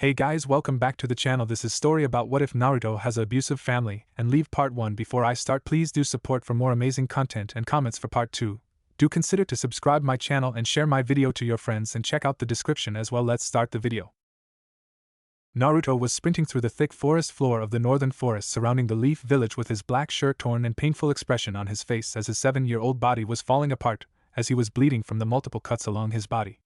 Hey guys, welcome back to the channel. This is story about what if Naruto has an abusive family, and leave part 1 before I start. Please do support for more amazing content and comments for part 2. Do consider to subscribe my channel and share my video to your friends and check out the description as well. Let's start the video. Naruto was sprinting through the thick forest floor of the northern forest surrounding the Leaf Village with his black shirt torn and painful expression on his face as his 7-year-old body was falling apart, as he was bleeding from the multiple cuts along his body.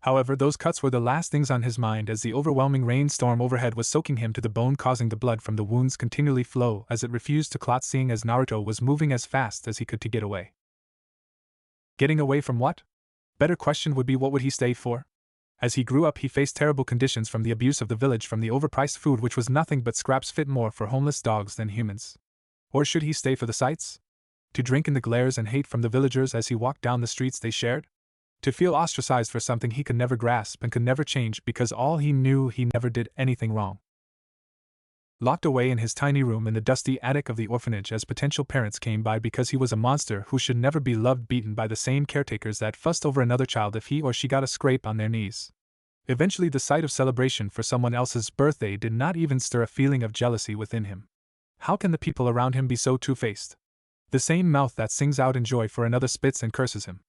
However, those cuts were the last things on his mind as the overwhelming rainstorm overhead was soaking him to the bone, causing the blood from the wounds continually flow as it refused to clot, seeing as Naruto was moving as fast as he could to get away. Getting away from what? Better question would be, what would he stay for? As he grew up, he faced terrible conditions from the abuse of the village, from the overpriced food which was nothing but scraps fit more for homeless dogs than humans. Or should he stay for the sights? To drink in the glares and hate from the villagers as he walked down the streets they shared? To feel ostracized for something he could never grasp and could never change because all he knew, he never did anything wrong. Locked away in his tiny room in the dusty attic of the orphanage as potential parents came by because he was a monster who should never be loved, beaten by the same caretakers that fussed over another child if he or she got a scrape on their knees. Eventually, the sight of celebration for someone else's birthday did not even stir a feeling of jealousy within him. How can the people around him be so two-faced? The same mouth that sings out in joy for another spits and curses him.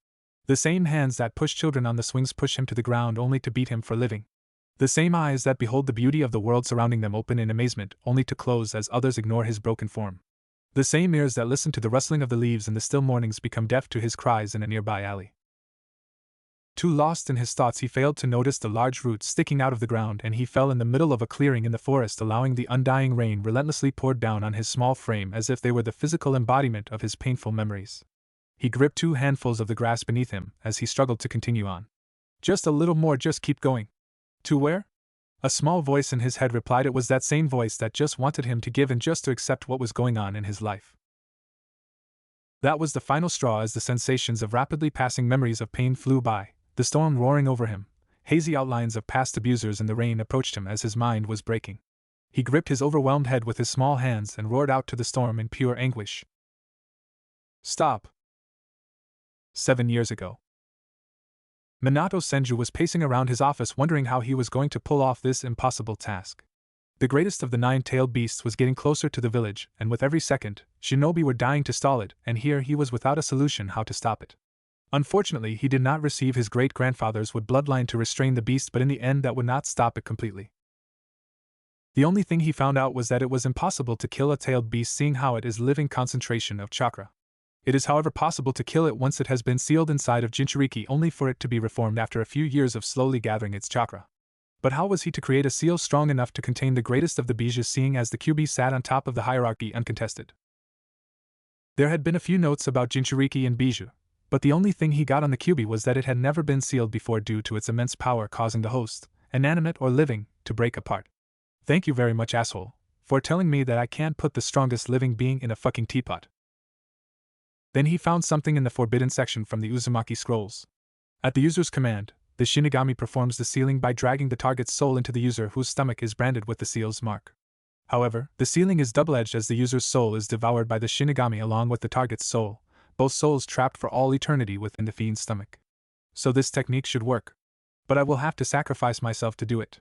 The same hands that push children on the swings push him to the ground only to beat him for living. The same eyes that behold the beauty of the world surrounding them open in amazement only to close as others ignore his broken form. The same ears that listen to the rustling of the leaves in the still mornings become deaf to his cries in a nearby alley. Too lost in his thoughts, he failed to notice the large roots sticking out of the ground, and he fell in the middle of a clearing in the forest, allowing the undying rain relentlessly poured down on his small frame as if they were the physical embodiment of his painful memories. He gripped 2 handfuls of the grass beneath him as he struggled to continue on. Just a little more, just keep going. To where? A small voice in his head replied. It was that same voice that just wanted him to give and just to accept what was going on in his life. That was the final straw as the sensations of rapidly passing memories of pain flew by, the storm roaring over him. Hazy outlines of past abusers in the rain approached him as his mind was breaking. He gripped his overwhelmed head with his small hands and roared out to the storm in pure anguish. Stop. 7 years ago. Minato Senju was pacing around his office wondering how he was going to pull off this impossible task. The greatest of the 9-tailed beasts was getting closer to the village, and with every second, shinobi were dying to stall it, and here he was without a solution how to stop it. Unfortunately, he did not receive his great-grandfather's wood bloodline to restrain the beast, but in the end that would not stop it completely. The only thing he found out was that it was impossible to kill a tailed beast, seeing how it is living concentration of chakra. It is however possible to kill it once it has been sealed inside of Jinchuriki, only for it to be reformed after a few years of slowly gathering its chakra. But how was he to create a seal strong enough to contain the greatest of the Bijus, seeing as the Kyuubi sat on top of the hierarchy uncontested? There had been a few notes about Jinchuriki and Bijou, but the only thing he got on the Kyuubi was that it had never been sealed before due to its immense power causing the host, inanimate or living, to break apart. Thank you very much, asshole, for telling me that I can't put the strongest living being in a fucking teapot. Then he found something in the forbidden section from the Uzumaki scrolls. At the user's command, the Shinigami performs the sealing by dragging the target's soul into the user whose stomach is branded with the seal's mark. However, the sealing is double-edged as the user's soul is devoured by the Shinigami along with the target's soul, both souls trapped for all eternity within the fiend's stomach. So this technique should work. But I will have to sacrifice myself to do it.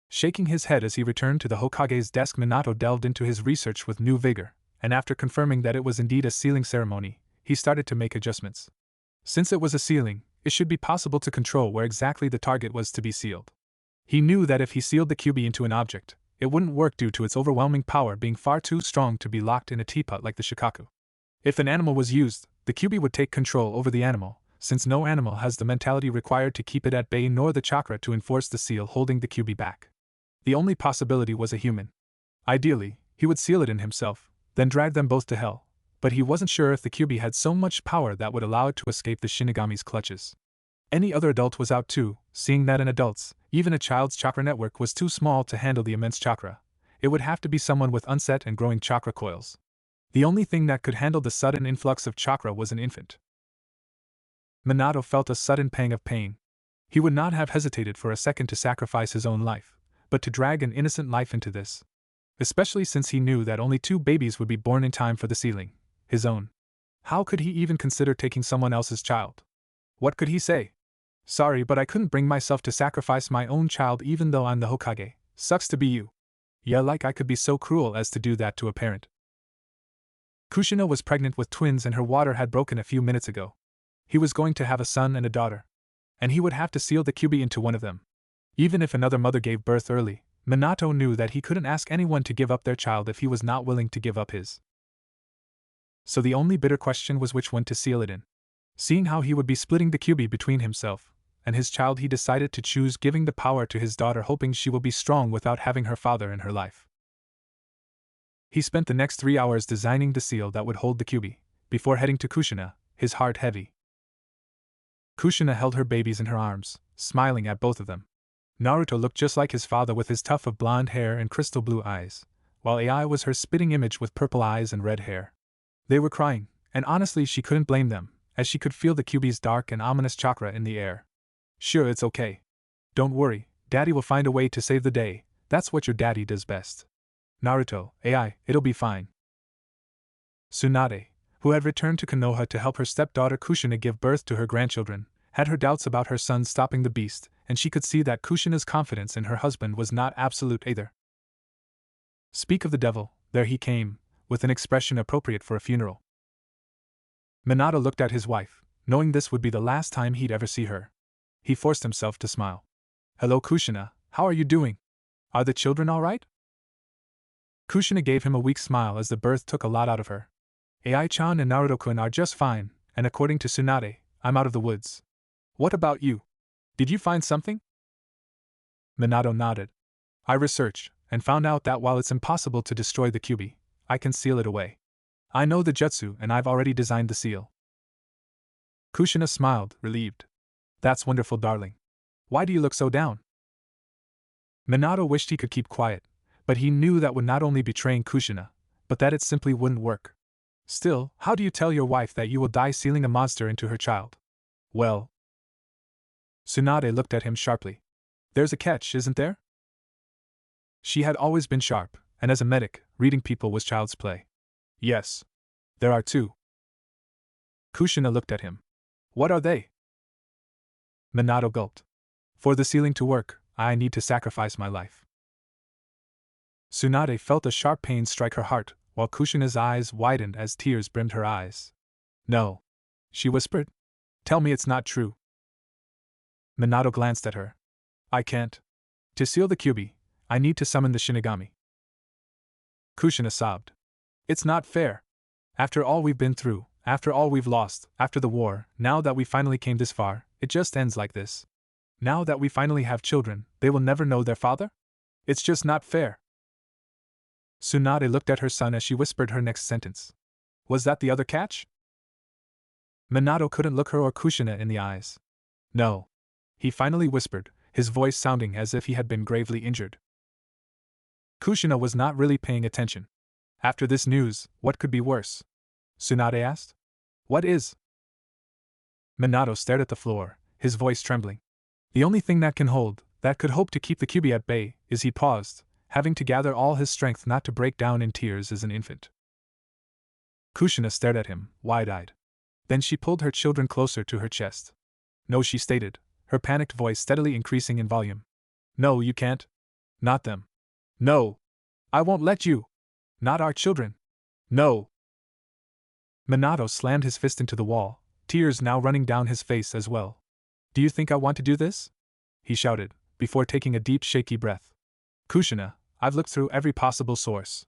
Shaking his head as he returned to the Hokage's desk, Minato delved into his research with new vigor, and after confirming that it was indeed a sealing ceremony, he started to make adjustments. Since it was a sealing, it should be possible to control where exactly the target was to be sealed. He knew that if he sealed the Kyuubi into an object, it wouldn't work due to its overwhelming power being far too strong to be locked in a teapot like the Shikaku. If an animal was used, the Kyuubi would take control over the animal, since no animal has the mentality required to keep it at bay nor the chakra to enforce the seal holding the Kyuubi back. The only possibility was a human. Ideally, he would seal it in himself, then drag them both to hell, but he wasn't sure if the Kyuubi had so much power that would allow it to escape the Shinigami's clutches. Any other adult was out too, seeing that an adult's, even a child's chakra network was too small to handle the immense chakra. It would have to be someone with unset and growing chakra coils. The only thing that could handle the sudden influx of chakra was an infant. Minato felt a sudden pang of pain. He would not have hesitated for a second to sacrifice his own life, but to drag an innocent life into this. Especially since he knew that only 2 babies would be born in time for the sealing, his own. How could he even consider taking someone else's child? What could he say? Sorry, but I couldn't bring myself to sacrifice my own child even though I'm the Hokage. Sucks to be you. Yeah, like I could be so cruel as to do that to a parent. Kushina was pregnant with twins and her water had broken a few minutes ago. He was going to have a son and a daughter. And he would have to seal the Kyuubi into one of them. Even if another mother gave birth early, Minato knew that he couldn't ask anyone to give up their child if he was not willing to give up his. So the only bitter question was which one to seal it in. Seeing how he would be splitting the Kyuubi between himself and his child, he decided to choose giving the power to his daughter, hoping she will be strong without having her father in her life. He spent the next 3 hours designing the seal that would hold the Kyuubi, before heading to Kushina, his heart heavy. Kushina held her babies in her arms, smiling at both of them. Naruto looked just like his father with his tuft of blonde hair and crystal blue eyes, while Ai was her spitting image with purple eyes and red hair. They were crying, and honestly she couldn't blame them, as she could feel the Kyuubi's dark and ominous chakra in the air. Sure, it's okay. Don't worry, Daddy will find a way to save the day, that's what your daddy does best. Naruto, Ai, it'll be fine. Tsunade, who had returned to Konoha to help her stepdaughter Kushina give birth to her grandchildren, had her doubts about her son stopping the beast, and she could see that Kushina's confidence in her husband was not absolute either. Speak of the devil, there he came, with an expression appropriate for a funeral. Minato looked at his wife, knowing this would be the last time he'd ever see her. He forced himself to smile. Hello Kushina, how are you doing? Are the children all right? Kushina gave him a weak smile as the birth took a lot out of her. Ai-chan and Naruto-kun are just fine, and according to Tsunade, I'm out of the woods. What about you? Did you find something? Minato nodded. I researched, and found out that while it's impossible to destroy the Kyuubi, I can seal it away. I know the jutsu and I've already designed the seal. Kushina smiled, relieved. That's wonderful, darling. Why do you look so down? Minato wished he could keep quiet, but he knew that would not only betraying Kushina, but that it simply wouldn't work. Still, how do you tell your wife that you will die sealing a monster into her child? Well. Tsunade looked at him sharply. There's a catch, isn't there? She had always been sharp, and as a medic, reading people was child's play. Yes. There are two. Kushina looked at him. What are they? Minato gulped. For the sealing to work, I need to sacrifice my life. Tsunade felt a sharp pain strike her heart, while Kushina's eyes widened as tears brimmed her eyes. No. She whispered. Tell me it's not true. Minato glanced at her. I can't. To seal the Kyuubi, I need to summon the Shinigami. Kushina sobbed. It's not fair. After all we've been through, after all we've lost, after the war, now that we finally came this far, it just ends like this. Now that we finally have children, they will never know their father? It's just not fair. Tsunade looked at her son as she whispered her next sentence. Was that the other catch? Minato couldn't look her or Kushina in the eyes. No. He finally whispered, his voice sounding as if he had been gravely injured. Kushina was not really paying attention. After this news, what could be worse? Tsunade asked. What is? Minato stared at the floor, his voice trembling. The only thing that can hold, that could hope to keep the Kyuubi at bay, is he paused, having to gather all his strength not to break down in tears as an infant. Kushina stared at him, wide-eyed. Then she pulled her children closer to her chest. No, she stated, her panicked voice steadily increasing in volume. No, you can't. Not them. No. I won't let you. Not our children. No. Minato slammed his fist into the wall, tears now running down his face as well. Do you think I want to do this? He shouted, before taking a deep shaky breath. Kushina, I've looked through every possible source.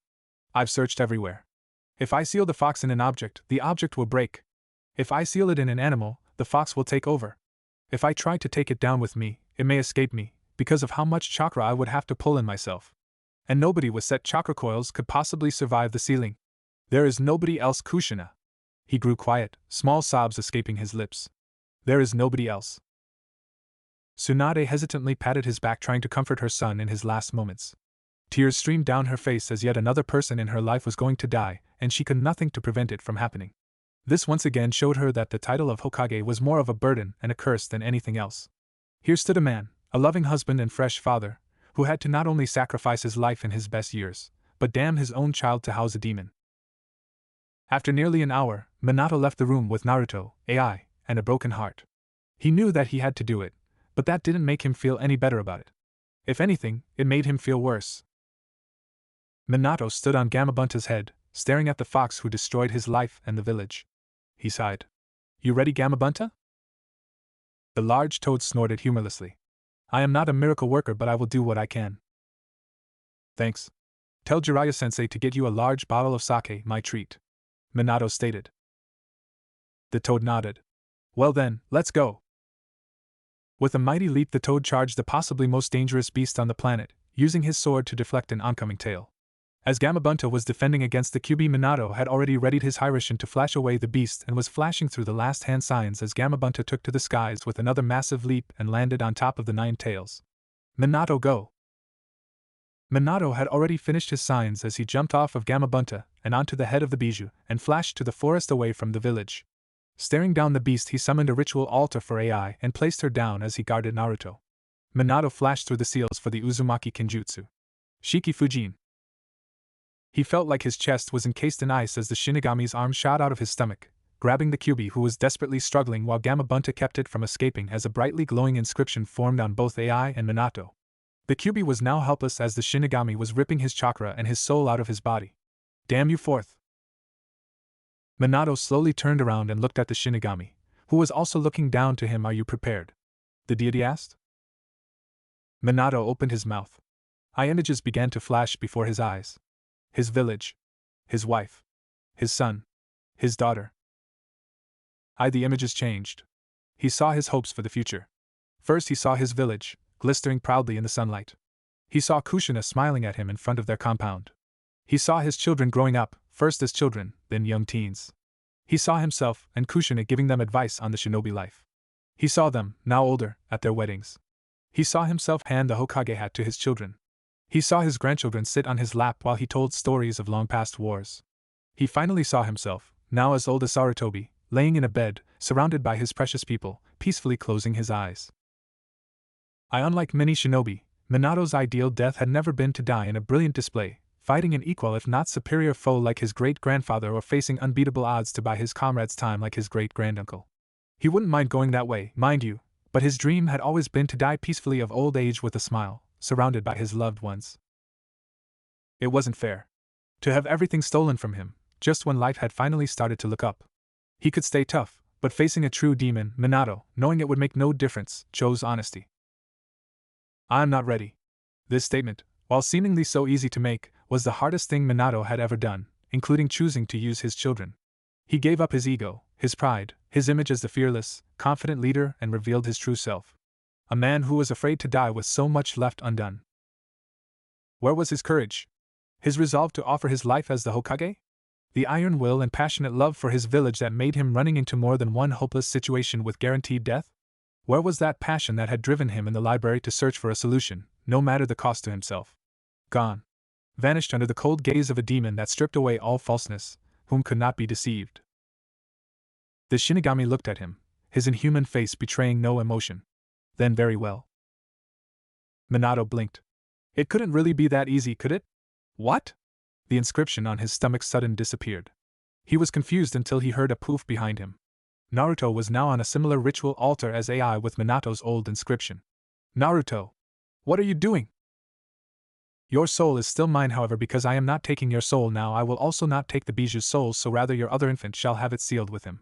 I've searched everywhere. If I seal the fox in an object, the object will break. If I seal it in an animal, the fox will take over. If I try to take it down with me, it may escape me, because of how much chakra I would have to pull in myself. And nobody with set chakra coils could possibly survive the sealing. There is nobody else, Kushina. He grew quiet, small sobs escaping his lips. There is nobody else. Tsunade hesitantly patted his back, trying to comfort her son in his last moments. Tears streamed down her face as yet another person in her life was going to die, and she could nothing to prevent it from happening. This once again showed her that the title of Hokage was more of a burden and a curse than anything else. Here stood a man, a loving husband and fresh father, who had to not only sacrifice his life in his best years, but damn his own child to house a demon. After nearly an hour, Minato left the room with Naruto, Ai, and a broken heart. He knew that he had to do it, but that didn't make him feel any better about it. If anything, it made him feel worse. Minato stood on Gamabunta's head, staring at the fox who destroyed his life and the village. He sighed. You ready, Gamabunta? The large toad snorted humorlessly. I am not a miracle worker, but I will do what I can. Thanks. Tell Jiraiya-sensei to get you a large bottle of sake, my treat, Minato stated. The toad nodded. Well then, let's go. With a mighty leap, the toad charged the possibly most dangerous beast on the planet, using his sword to deflect an oncoming tail. As Gamabunta was defending against the QB, Minato had already readied his Hiraishin to flash away the beast and was flashing through the last hand signs as Gamabunta took to the skies with another massive leap and landed on top of the 9 tails. Minato, go! Minato had already finished his signs as he jumped off of Gamabunta and onto the head of the Bijou and flashed to the forest away from the village. Staring down the beast, he summoned a ritual altar for AI and placed her down as he guarded Naruto. Minato flashed through the seals for the Uzumaki Kenjutsu. Shiki Fujin. He felt like his chest was encased in ice as the Shinigami's arm shot out of his stomach, grabbing the Kyuubi who was desperately struggling while Gamabunta kept it from escaping as a brightly glowing inscription formed on both AI and Minato. The Kyuubi was now helpless as the Shinigami was ripping his chakra and his soul out of his body. Damn you, fourth! Minato slowly turned around and looked at the Shinigami, who was also looking down to him. Are you prepared? The deity asked. Minato opened his mouth. Eye images began to flash before his eyes. His village. His wife. His son. His daughter. The images changed. He saw his hopes for the future. First he saw his village, glistening proudly in the sunlight. He saw Kushina smiling at him in front of their compound. He saw his children growing up, first as children, then young teens. He saw himself and Kushina giving them advice on the shinobi life. He saw them, now older, at their weddings. He saw himself hand the Hokage hat to his children. He saw his grandchildren sit on his lap while he told stories of long-past wars. He finally saw himself, now as old as Sarutobi, laying in a bed, surrounded by his precious people, peacefully closing his eyes. Unlike many shinobi, Minato's ideal death had never been to die in a brilliant display, fighting an equal if not superior foe like his great-grandfather or facing unbeatable odds to buy his comrades time like his great-granduncle. He wouldn't mind going that way, mind you, but his dream had always been to die peacefully of old age with a smile, surrounded by his loved ones. It wasn't fair. To have everything stolen from him, just when life had finally started to look up. He could stay tough, but facing a true demon, Minato, knowing it would make no difference, chose honesty. I'm not ready. This statement, while seemingly so easy to make, was the hardest thing Minato had ever done, including choosing to use his children. He gave up his ego, his pride, his image as the fearless, confident leader and revealed his true self. A man who was afraid to die with so much left undone. Where was his courage? His resolve to offer his life as the Hokage? The iron will and passionate love for his village that made him running into more than one hopeless situation with guaranteed death? Where was that passion that had driven him in the library to search for a solution, no matter the cost to himself? Gone. Vanished under the cold gaze of a demon that stripped away all falseness, whom could not be deceived. The Shinigami looked at him, his inhuman face betraying no emotion. Then very well. Minato blinked. It couldn't really be that easy, could it? What? The inscription on his stomach suddenly disappeared. He was confused until he heard a poof behind him. Naruto was now on a similar ritual altar as AI with Minato's old inscription. Naruto! What are you doing? Your soul is still mine, however, because I am not taking your soul now. I will also not take the Bijou's soul, so rather your other infant shall have it sealed with him.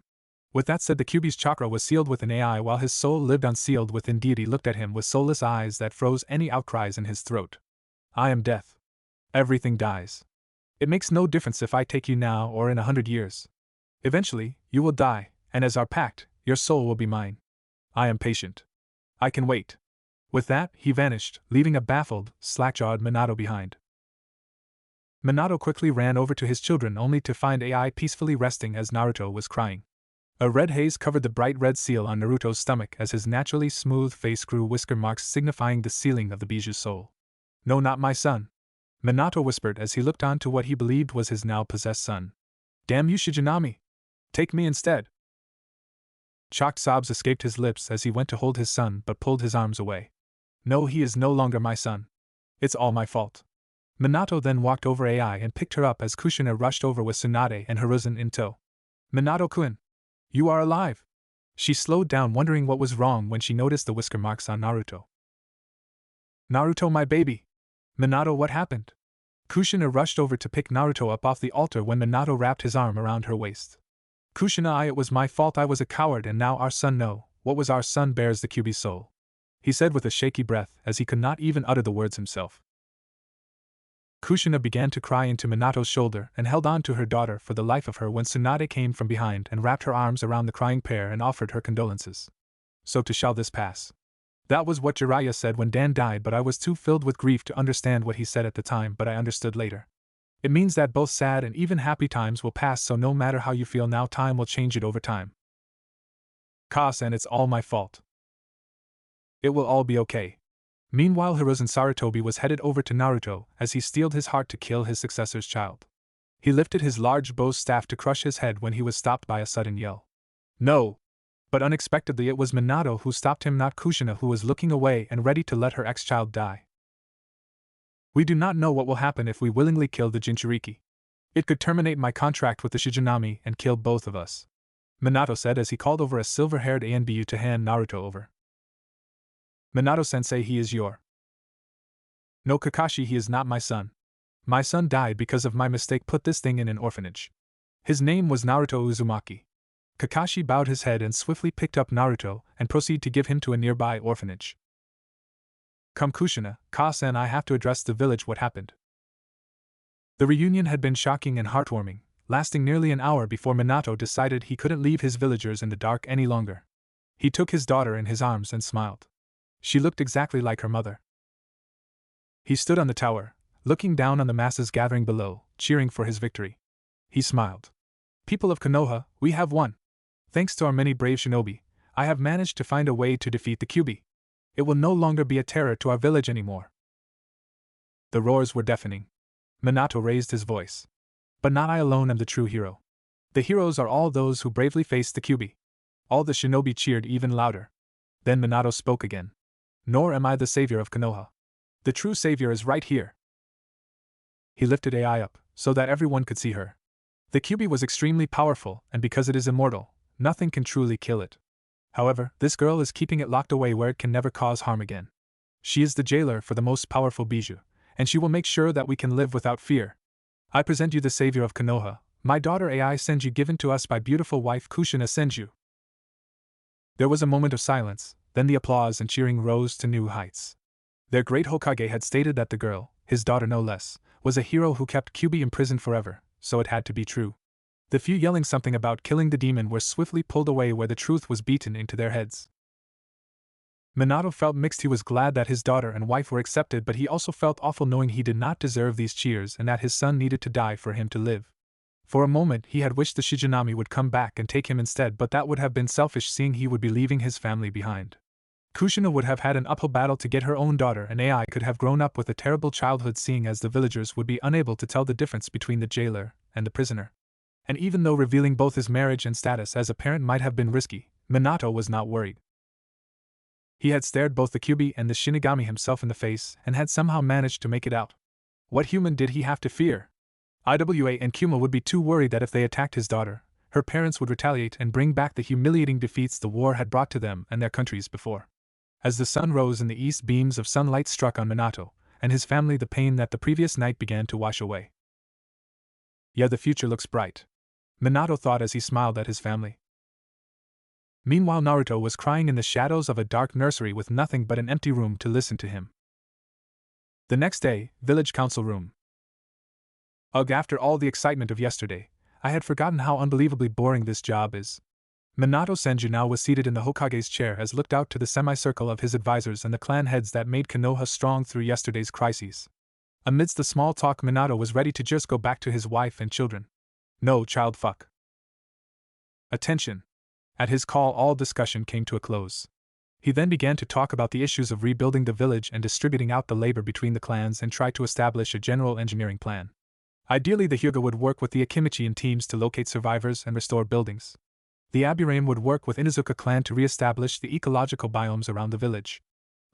With that said, the Kyuubi's chakra was sealed within AI while his soul lived unsealed within deity looked at him with soulless eyes that froze any outcries in his throat. I am death. Everything dies. It makes no difference if I take you now or in 100 years. Eventually, you will die, and as our pact, your soul will be mine. I am patient. I can wait. With that, he vanished, leaving a baffled, slack-jawed Minato behind. Minato quickly ran over to his children only to find AI peacefully resting as Naruto was crying. A red haze covered the bright red seal on Naruto's stomach as his naturally smooth face grew whisker marks signifying the sealing of the Bijou's soul. No, not my son. Minato whispered as he looked on to what he believed was his now possessed son. Damn you, Shijinami! Take me instead! Shocked sobs escaped his lips as he went to hold his son but pulled his arms away. No, he is no longer my son. It's all my fault. Minato then walked over AI and picked her up as Kushina rushed over with Tsunade and Hiruzen in tow. Minato-kun! You are alive! She slowed down, wondering what was wrong when she noticed the whisker marks on Naruto. Naruto, my baby! Minato, what happened? Kushina rushed over to pick Naruto up off the altar when Minato wrapped his arm around her waist. Kushina, it was my fault, I was a coward, and now our son what was our son bears the Kyuubi's soul, he said with a shaky breath, as he could not even utter the words himself. Kushina began to cry into Minato's shoulder and held on to her daughter for the life of her when Tsunade came from behind and wrapped her arms around the crying pair and offered her condolences. So too shall this pass. That was what Jiraiya said when Dan died, but I was too filled with grief to understand what he said at the time, but I understood later. It means that both sad and even happy times will pass, so no matter how you feel now, time will change it over time. And it's all my fault. It will all be okay. Meanwhile, Hiruzen Sarutobi was headed over to Naruto as he steeled his heart to kill his successor's child. He lifted his large bow staff to crush his head when he was stopped by a sudden yell. No! But unexpectedly it was Minato who stopped him, not Kushina, who was looking away and ready to let her ex-child die. We do not know what will happen if we willingly kill the Jinchuriki. It could terminate my contract with the Shigenami and kill both of us, Minato said as he called over a silver-haired Anbu to hand Naruto over. Minato-sensei, he is your... No, Kakashi, he is not my son. My son died because of my mistake. Put this thing in an orphanage. His name was Naruto Uzumaki. Kakashi bowed his head and swiftly picked up Naruto and proceeded to give him to a nearby orphanage. Come, Kushina, Ka-san, I have to address the village. What happened? The reunion had been shocking and heartwarming, lasting nearly an hour before Minato decided he couldn't leave his villagers in the dark any longer. He took his daughter in his arms and smiled. She looked exactly like her mother. He stood on the tower, looking down on the masses gathering below, cheering for his victory. He smiled. People of Konoha, we have won. Thanks to our many brave shinobi, I have managed to find a way to defeat the Kyuubi. It will no longer be a terror to our village anymore. The roars were deafening. Minato raised his voice. But not I alone am the true hero. The heroes are all those who bravely faced the Kyuubi. All the shinobi cheered even louder. Then Minato spoke again. Nor am I the savior of Konoha. The true savior is right here. He lifted Ai up, so that everyone could see her. The Kyuubi was extremely powerful, and because it is immortal, nothing can truly kill it. However, this girl is keeping it locked away where it can never cause harm again. She is the jailer for the most powerful Bijou, and she will make sure that we can live without fear. I present you the savior of Konoha, my daughter Ai Senju, given to us by beautiful wife Kushina Senju. There was a moment of silence, then the applause and cheering rose to new heights. Their great Hokage had stated that the girl, his daughter no less, was a hero who kept Kyuubi imprisoned forever, so it had to be true. The few yelling something about killing the demon were swiftly pulled away where the truth was beaten into their heads. Minato felt mixed. He was glad that his daughter and wife were accepted, but he also felt awful knowing he did not deserve these cheers and that his son needed to die for him to live. For a moment he had wished the Shigenami would come back and take him instead, but that would have been selfish, seeing he would be leaving his family behind. Kushina would have had an uphill battle to get her own daughter, and Ai could have grown up with a terrible childhood, seeing as the villagers would be unable to tell the difference between the jailer and the prisoner. And even though revealing both his marriage and status as a parent might have been risky, Minato was not worried. He had stared both the Kyuubi and the Shinigami himself in the face and had somehow managed to make it out. What human did he have to fear? Iwa and Kuma would be too worried that if they attacked his daughter, her parents would retaliate and bring back the humiliating defeats the war had brought to them and their countries before. As the sun rose in the east, beams of sunlight struck on Minato and his family. The pain that the previous night began to wash away. Yeah, the future looks bright, Minato thought as he smiled at his family. Meanwhile, Naruto was crying in the shadows of a dark nursery with nothing but an empty room to listen to him. The next day, village council room. Ugh, after all the excitement of yesterday, I had forgotten how unbelievably boring this job is. Minato Senju now was seated in the Hokage's chair as looked out to the semicircle of his advisors and the clan heads that made Konoha strong through yesterday's crises. Amidst the small talk, Minato was ready to just go back to his wife and children. No, child, fuck. Attention. At his call, all discussion came to a close. He then began to talk about the issues of rebuilding the village and distributing out the labor between the clans and try to establish a general engineering plan. Ideally, the Hyuga would work with the Akimichi in teams to locate survivors and restore buildings. The Aburame would work with Inuzuka clan to re-establish the ecological biomes around the village.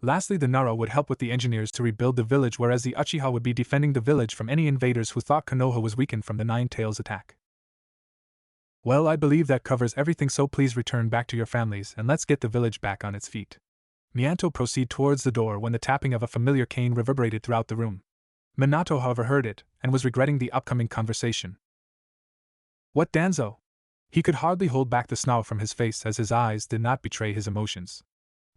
Lastly, the Nara would help with the engineers to rebuild the village, whereas the Uchiha would be defending the village from any invaders who thought Konoha was weakened from the Nine Tails attack. Well, I believe that covers everything, so please return back to your families and let's get the village back on its feet. Minato proceeded towards the door when the tapping of a familiar cane reverberated throughout the room. Minato, however, heard it and was regretting the upcoming conversation. What, Danzo? He could hardly hold back the snarl from his face as his eyes did not betray his emotions.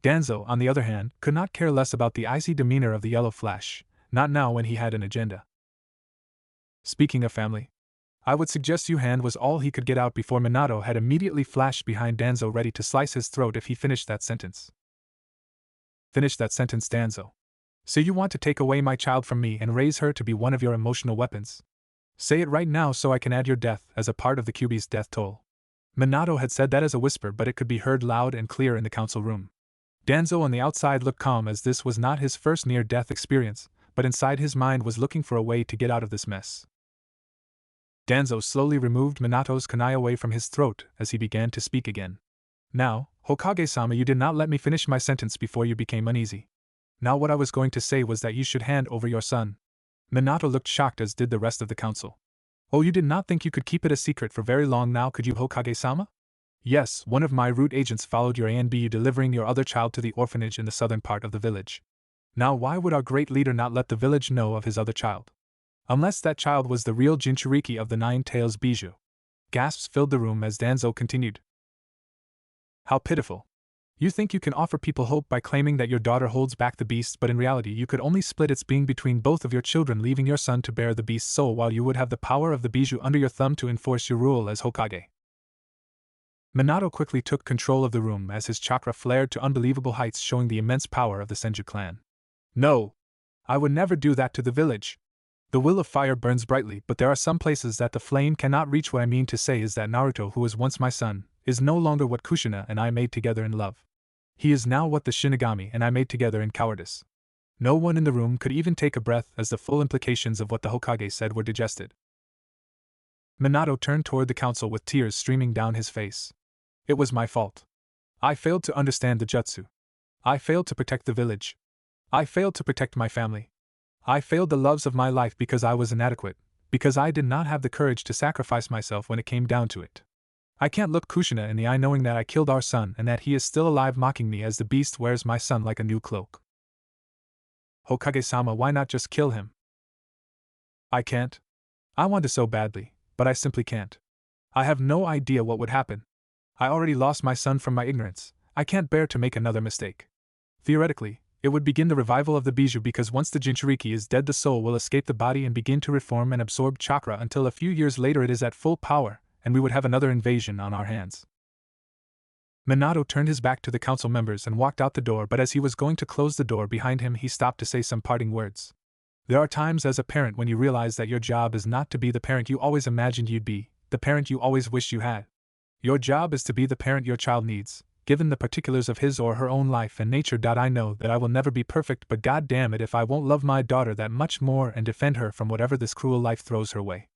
Danzo, on the other hand, could not care less about the icy demeanor of the yellow flash, not now when he had an agenda. Speaking of family, I would suggest you hand was all he could get out before Minato had immediately flashed behind Danzo, ready to slice his throat if he finished that sentence. Finish that sentence, Danzo. So you want to take away my child from me and raise her to be one of your emotional weapons? Say it right now so I can add your death as a part of the Kyuubi's death toll. Minato had said that as a whisper, but it could be heard loud and clear in the council room. Danzo on the outside looked calm, as this was not his first near-death experience, but inside his mind was looking for a way to get out of this mess. Danzo slowly removed Minato's kunai away from his throat as he began to speak again. Now, Hokage-sama, you did not let me finish my sentence before you became uneasy. Now what I was going to say was that you should hand over your son. Minato looked shocked, as did the rest of the council. Oh, you did not think you could keep it a secret for very long now, could you, Hokage-sama? Yes, one of my root agents followed your ANBU delivering your other child to the orphanage in the southern part of the village. Now why would our great leader not let the village know of his other child? Unless that child was the real Jinchuriki of the Nine Tails Bijou. Gasps filled the room as Danzo continued. How pitiful. You think you can offer people hope by claiming that your daughter holds back the beast, but in reality you could only split its being between both of your children, leaving your son to bear the beast's soul while you would have the power of the Bijou under your thumb to enforce your rule as Hokage. Minato quickly took control of the room as his chakra flared to unbelievable heights, showing the immense power of the Senju clan. No! I would never do that to the village. The will of fire burns brightly, but there are some places that the flame cannot reach. What I mean to say is that Naruto, who was once my son, is no longer what Kushina and I made together in love. He is now what the Shinigami and I made together in cowardice. No one in the room could even take a breath as the full implications of what the Hokage said were digested. Minato turned toward the council with tears streaming down his face. It was my fault. I failed to understand the jutsu. I failed to protect the village. I failed to protect my family. I failed the loves of my life because I was inadequate, because I did not have the courage to sacrifice myself when it came down to it. I can't look Kushina in the eye knowing that I killed our son and that he is still alive, mocking me as the beast wears my son like a new cloak. Hokage-sama, why not just kill him? I can't. I want to so badly, but I simply can't. I have no idea what would happen. I already lost my son from my ignorance. I can't bear to make another mistake. Theoretically, it would begin the revival of the Bijou, because once the Jinchuriki is dead, the soul will escape the body and begin to reform and absorb chakra until a few years later it is at full power, and we would have another invasion on our hands. Minato turned his back to the council members and walked out the door, but as he was going to close the door behind him, he stopped to say some parting words. There are times as a parent when you realize that your job is not to be the parent you always imagined you'd be, the parent you always wished you had. Your job is to be the parent your child needs, given the particulars of his or her own life and nature. I know that I will never be perfect, but god damn it if I won't love my daughter that much more and defend her from whatever this cruel life throws her way.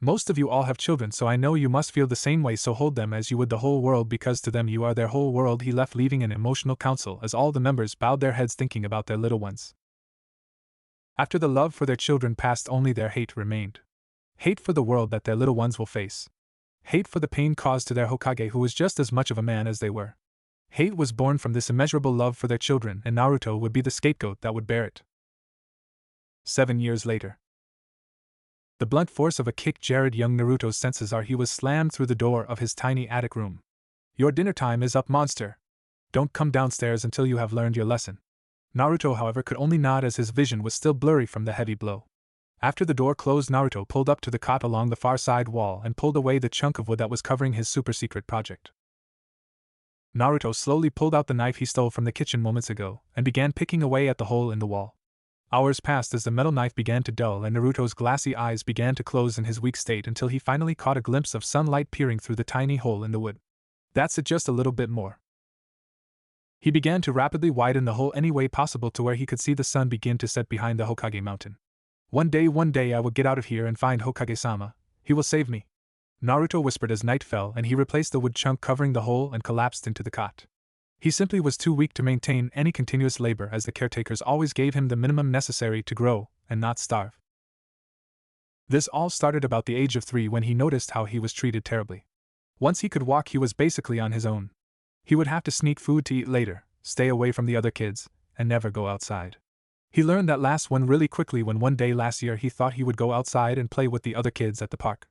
Most of you all have children, so I know you must feel the same way, so hold them as you would the whole world, because to them you are their whole world. He left, leaving an emotional council as all the members bowed their heads thinking about their little ones. After the love for their children passed, only their hate remained. Hate for the world that their little ones will face. Hate for the pain caused to their Hokage, who was just as much of a man as they were. Hate was born from this immeasurable love for their children, and Naruto would be the scapegoat that would bear it. 7 years later. The blunt force of a kick jarred young Naruto's senses as he was slammed through the door of his tiny attic room. Your dinner time is up, monster. Don't come downstairs until you have learned your lesson. Naruto, however, could only nod as his vision was still blurry from the heavy blow. After the door closed, Naruto pulled up to the cot along the far side wall and pulled away the chunk of wood that was covering his super-secret project. Naruto slowly pulled out the knife he stole from the kitchen moments ago and began picking away at the hole in the wall. Hours passed as the metal knife began to dull and Naruto's glassy eyes began to close in his weak state until he finally caught a glimpse of sunlight peering through the tiny hole in the wood. That's it, just a little bit more. He began to rapidly widen the hole any way possible to where he could see the sun begin to set behind the Hokage mountain. One day I will get out of here and find Hokage-sama. He will save me. Naruto whispered as night fell and he replaced the wood chunk covering the hole and collapsed into the cot. He simply was too weak to maintain any continuous labor, as the caretakers always gave him the minimum necessary to grow and not starve. This all started about the age of 3 when he noticed how he was treated terribly. Once he could walk, he was basically on his own. He would have to sneak food to eat later, stay away from the other kids, and never go outside. He learned that last one really quickly when one day last year he thought he would go outside and play with the other kids at the park.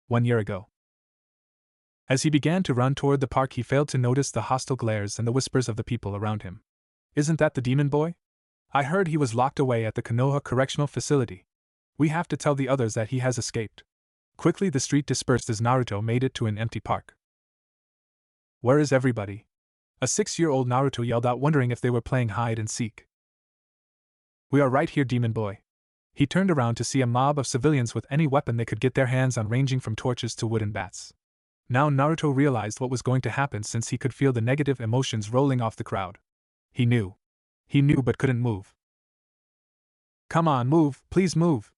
1 year ago. As he began to run toward the park, he failed to notice the hostile glares and the whispers of the people around him. "Isn't that the demon boy? I heard he was locked away at the Konoha Correctional Facility. We have to tell the others that he has escaped." Quickly the street dispersed as Naruto made it to an empty park. "Where is everybody?" a 6-year-old Naruto yelled out, wondering if they were playing hide and seek. "We are right here, demon boy." He turned around to see a mob of civilians with any weapon they could get their hands on, ranging from torches to wooden bats. Now Naruto realized what was going to happen, since he could feel the negative emotions rolling off the crowd. He knew but couldn't move. "Come on, move, please move."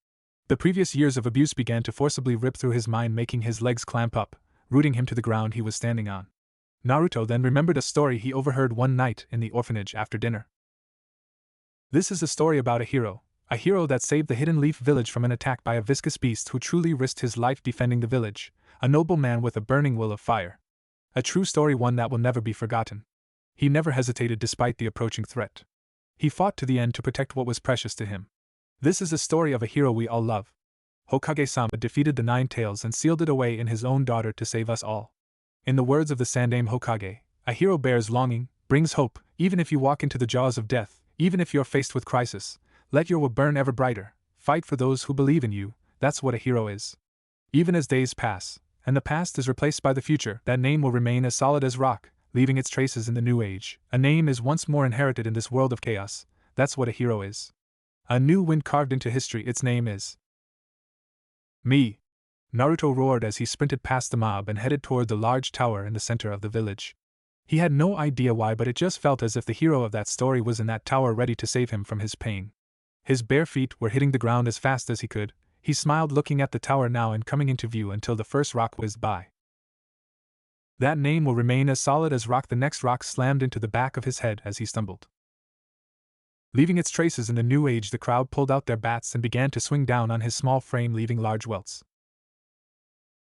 The previous years of abuse began to forcibly rip through his mind, making his legs clamp up, rooting him to the ground he was standing on. Naruto then remembered a story he overheard one night in the orphanage after dinner. This is a story about a hero that saved the Hidden Leaf village from an attack by a viscous beast who truly risked his life defending the village, a noble man with a burning will of fire. A true story, one that will never be forgotten. He never hesitated despite the approaching threat. He fought to the end to protect what was precious to him. This is a story of a hero we all love. Hokage-sama defeated the Nine Tails and sealed it away in his own daughter to save us all. In the words of the Sandaime Hokage, a hero bears longing, brings hope, even if you walk into the jaws of death, even if you're faced with crisis. Let your will burn ever brighter, fight for those who believe in you. That's what a hero is. Even as days pass, and the past is replaced by the future, that name will remain as solid as rock, leaving its traces in the new age. A name is once more inherited in this world of chaos. That's what a hero is. A new wind carved into history. Its name is me. Naruto roared as he sprinted past the mob and headed toward the large tower in the center of the village. He had no idea why, but it just felt as if the hero of that story was in that tower, ready to save him from his pain. His bare feet were hitting the ground as fast as he could. He smiled, looking at the tower now and coming into view until the first rock whizzed by. That name will remain as solid as rock. The next rock slammed into the back of his head as he stumbled. Leaving its traces in the new age, the crowd pulled out their bats and began to swing down on his small frame, leaving large welts.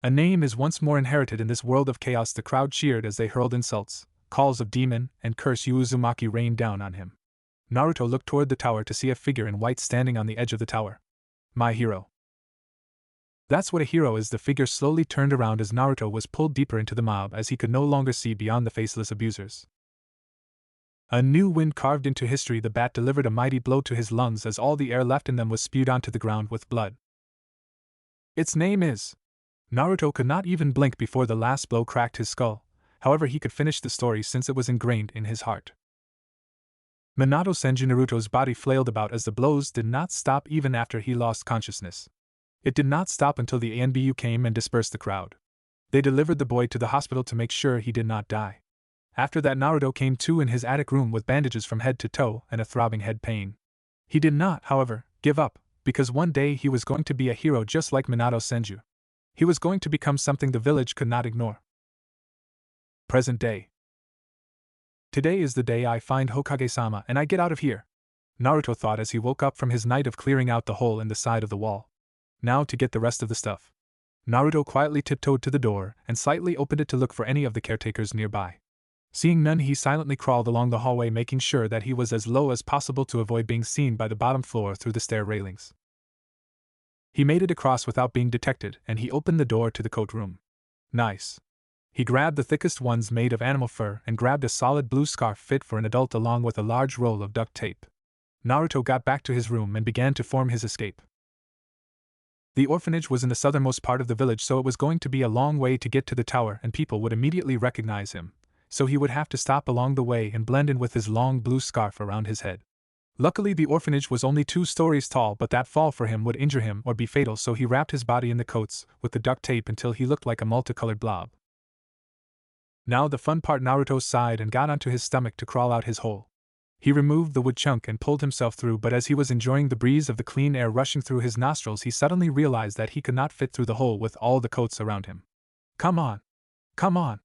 A name is once more inherited in this world of chaos. The crowd cheered as they hurled insults, calls of demon, and curse Uzumaki rained down on him. Naruto looked toward the tower to see a figure in white standing on the edge of the tower. My hero. That's what a hero is. The figure slowly turned around as Naruto was pulled deeper into the mob, as he could no longer see beyond the faceless abusers. A new wind carved into history. The bat delivered a mighty blow to his lungs as all the air left in them was spewed onto the ground with blood. Its name is... Naruto could not even blink before the last blow cracked his skull. However, he could finish the story since it was ingrained in his heart. Minato Senju. Naruto's body flailed about as the blows did not stop even after he lost consciousness. It did not stop until the ANBU came and dispersed the crowd. They delivered the boy to the hospital to make sure he did not die. After that, Naruto came to in his attic room with bandages from head to toe and a throbbing head pain. He did not, however, give up, because one day he was going to be a hero just like Minato Senju. He was going to become something the village could not ignore. Present day. Today is the day I find Hokage-sama and I get out of here, Naruto thought as he woke up from his night of clearing out the hole in the side of the wall. Now to get the rest of the stuff. Naruto quietly tiptoed to the door and slightly opened it to look for any of the caretakers nearby. Seeing none, he silently crawled along the hallway, making sure that he was as low as possible to avoid being seen by the bottom floor through the stair railings. He made it across without being detected, and he opened the door to the coat room. Nice. He grabbed the thickest ones made of animal fur and grabbed a solid blue scarf fit for an adult along with a large roll of duct tape. Naruto got back to his room and began to form his escape. The orphanage was in the southernmost part of the village, so it was going to be a long way to get to the tower, and people would immediately recognize him, so he would have to stop along the way and blend in with his long blue scarf around his head. Luckily, the orphanage was only 2 stories tall, but that fall for him would injure him or be fatal, so he wrapped his body in the coats with the duct tape until he looked like a multicolored blob. Now the fun part. Naruto sighed and got onto his stomach to crawl out his hole. He removed the wood chunk and pulled himself through, but as he was enjoying the breeze of the clean air rushing through his nostrils, he suddenly realized that he could not fit through the hole with all the coats around him. Come on! Come on!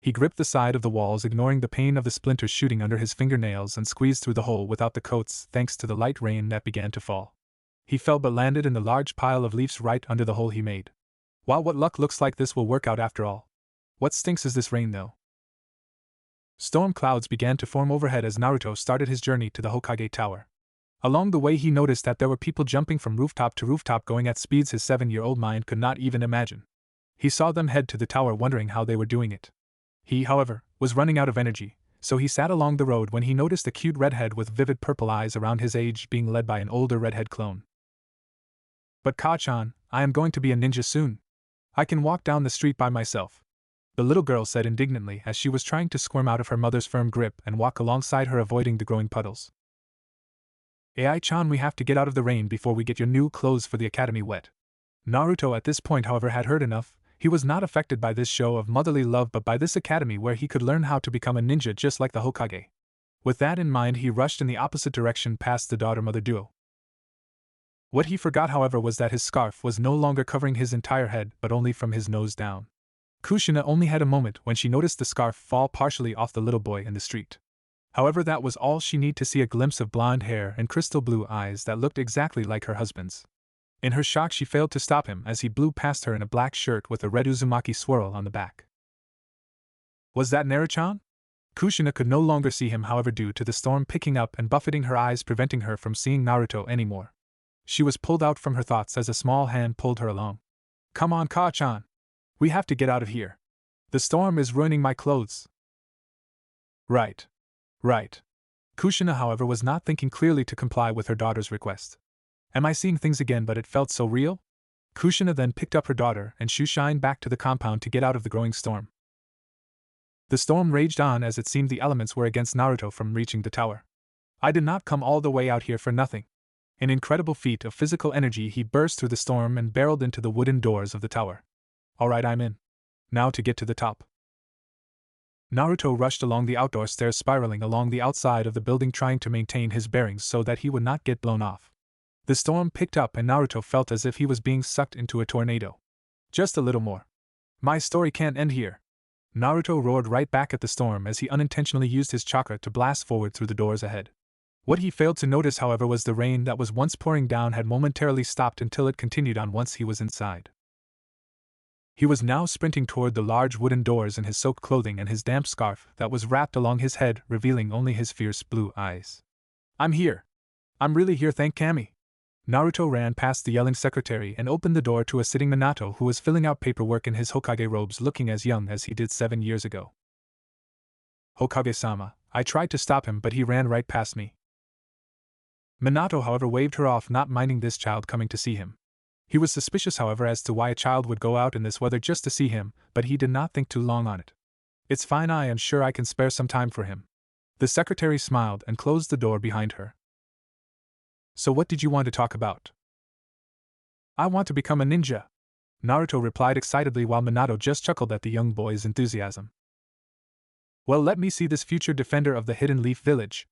He gripped the side of the walls, ignoring the pain of the splinters shooting under his fingernails, and squeezed through the hole without the coats, thanks to the light rain that began to fall. He fell but landed in the large pile of leaves right under the hole he made. Wow, what luck, looks like this will work out after all. What stinks is this rain though. Storm clouds began to form overhead as Naruto started his journey to the Hokage Tower. Along the way he noticed that there were people jumping from rooftop to rooftop going at speeds his 7-year-old mind could not even imagine. He saw them head to the tower wondering how they were doing it. He, however, was running out of energy, so he sat along the road when he noticed a cute redhead with vivid purple eyes around his age being led by an older redhead clone. But Ka-chan, I am going to be a ninja soon. I can walk down the street by myself, the little girl said indignantly as she was trying to squirm out of her mother's firm grip and walk alongside her, avoiding the growing puddles. Ai-chan, we have to get out of the rain before we get your new clothes for the academy wet. Naruto at this point, however, had heard enough. He was not affected by this show of motherly love but by this academy where he could learn how to become a ninja just like the Hokage. With that in mind, he rushed in the opposite direction past the daughter-mother duo. What he forgot, however, was that his scarf was no longer covering his entire head but only from his nose down. Kushina only had a moment when she noticed the scarf fall partially off the little boy in the street. However, that was all she needed to see, a glimpse of blonde hair and crystal blue eyes that looked exactly like her husband's. In her shock, she failed to stop him as he blew past her in a black shirt with a red Uzumaki swirl on the back. Was that Naruto-chan? Kushina could no longer see him, however, due to the storm picking up and buffeting her eyes, preventing her from seeing Naruto anymore. She was pulled out from her thoughts as a small hand pulled her along. Come on, Ka-chan. We have to get out of here. The storm is ruining my clothes. Right. Kushina, however, was not thinking clearly to comply with her daughter's request. Am I seeing things again, but it felt so real? Kushina then picked up her daughter and shoo-shined back to the compound to get out of the growing storm. The storm raged on as it seemed the elements were against Naruto from reaching the tower. I did not come all the way out here for nothing. An incredible feat of physical energy, he burst through the storm and barreled into the wooden doors of the tower. Alright, I'm in. Now to get to the top. Naruto rushed along the outdoor stairs, spiraling along the outside of the building, trying to maintain his bearings so that he would not get blown off. The storm picked up and Naruto felt as if he was being sucked into a tornado. Just a little more. My story can't end here. Naruto roared right back at the storm as he unintentionally used his chakra to blast forward through the doors ahead. What he failed to notice, however, was the rain that was once pouring down had momentarily stopped until it continued on once he was inside. He was now sprinting toward the large wooden doors in his soaked clothing and his damp scarf that was wrapped along his head, revealing only his fierce blue eyes. I'm here. I'm really here, thank Kami. Naruto ran past the yelling secretary and opened the door to a sitting Minato who was filling out paperwork in his Hokage robes, looking as young as he did 7 years ago. Hokage-sama, I tried to stop him but he ran right past me. Minato, however, waved her off, not minding this child coming to see him. He was suspicious, however, as to why a child would go out in this weather just to see him, but he did not think too long on it. It's fine, I am sure I can spare some time for him. The secretary smiled and closed the door behind her. So what did you want to talk about? I want to become a ninja, Naruto replied excitedly while Minato just chuckled at the young boy's enthusiasm. Well, let me see this future defender of the Hidden Leaf Village.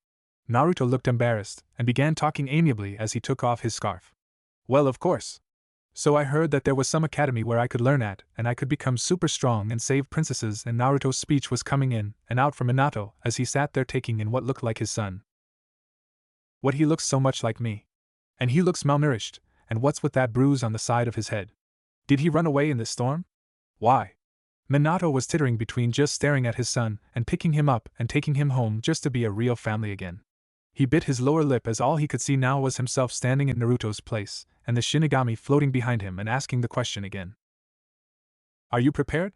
Naruto looked embarrassed and began talking amiably as he took off his scarf. Well, of course. So I heard that there was some academy where I could learn at, and I could become super strong and save princesses, and Naruto's speech was coming in and out from Minato as he sat there taking in what looked like his son. What, he looks so much like me. And he looks malnourished, and what's with that bruise on the side of his head? Did he run away in this storm? Why? Minato was tittering between just staring at his son and picking him up and taking him home just to be a real family again. He bit his lower lip as all he could see now was himself standing in Naruto's place, and the Shinigami floating behind him and asking the question again. Are you prepared?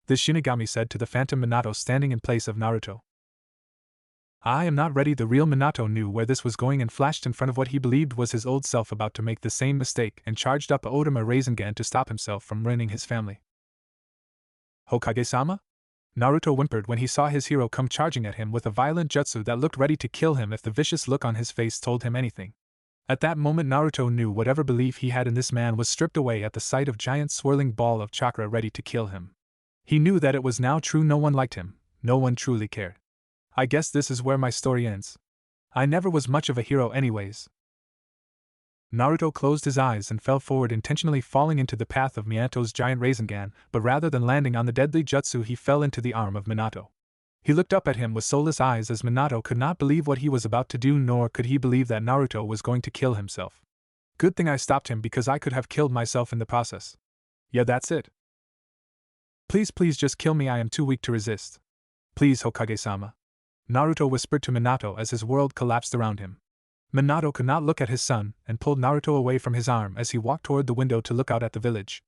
The Shinigami said to the phantom Minato standing in place of Naruto. I am not ready. The real Minato knew where this was going and flashed in front of what he believed was his old self about to make the same mistake and charged up a Odama Rasengan to stop himself from ruining his family. Hokage-sama? Naruto whimpered when he saw his hero come charging at him with a violent jutsu that looked ready to kill him if the vicious look on his face told him anything. At that moment Naruto knew whatever belief he had in this man was stripped away at the sight of giant swirling ball of chakra ready to kill him. He knew that it was now true, no one liked him, no one truly cared. I guess this is where my story ends. I never was much of a hero anyways. Naruto closed his eyes and fell forward, intentionally falling into the path of Minato's giant Rasengan, but rather than landing on the deadly jutsu he fell into the arm of Minato. He looked up at him with soulless eyes as Minato could not believe what he was about to do, nor could he believe that Naruto was going to kill himself. Good thing I stopped him because I could have killed myself in the process. Yeah, that's it. Please, please just kill me, I am too weak to resist. Please, Hokage-sama. Naruto whispered to Minato as his world collapsed around him. Minato could not look at his son and pulled Naruto away from his arm as he walked toward the window to look out at the village.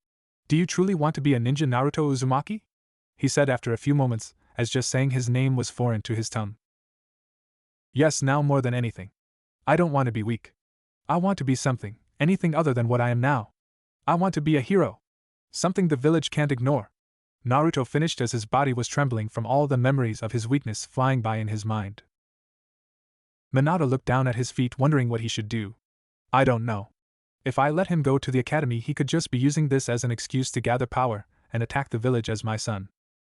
Do you truly want to be a ninja, Naruto Uzumaki? He said after a few moments, as just saying his name was foreign to his tongue. Yes, now more than anything. I don't want to be weak. I want to be something, anything other than what I am now. I want to be a hero. Something the village can't ignore. Naruto finished as his body was trembling from all the memories of his weakness flying by in his mind. Minato looked down at his feet, wondering what he should do. I don't know. If I let him go to the academy, he could just be using this as an excuse to gather power and attack the village as my son.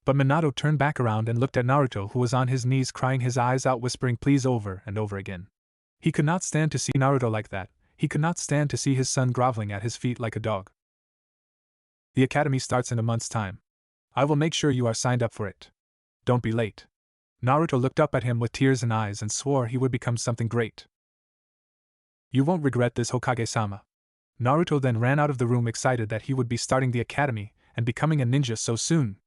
But Minato turned back around and looked at Naruto, who was on his knees crying his eyes out, whispering please over and over again. He could not stand to see Naruto like that. He could not stand to see his son groveling at his feet like a dog. The academy starts in a month's time. I will make sure you are signed up for it. Don't be late. Naruto looked up at him with tears in eyes and swore he would become something great. You won't regret this, Hokage-sama. Naruto then ran out of the room, excited that he would be starting the academy and becoming a ninja so soon.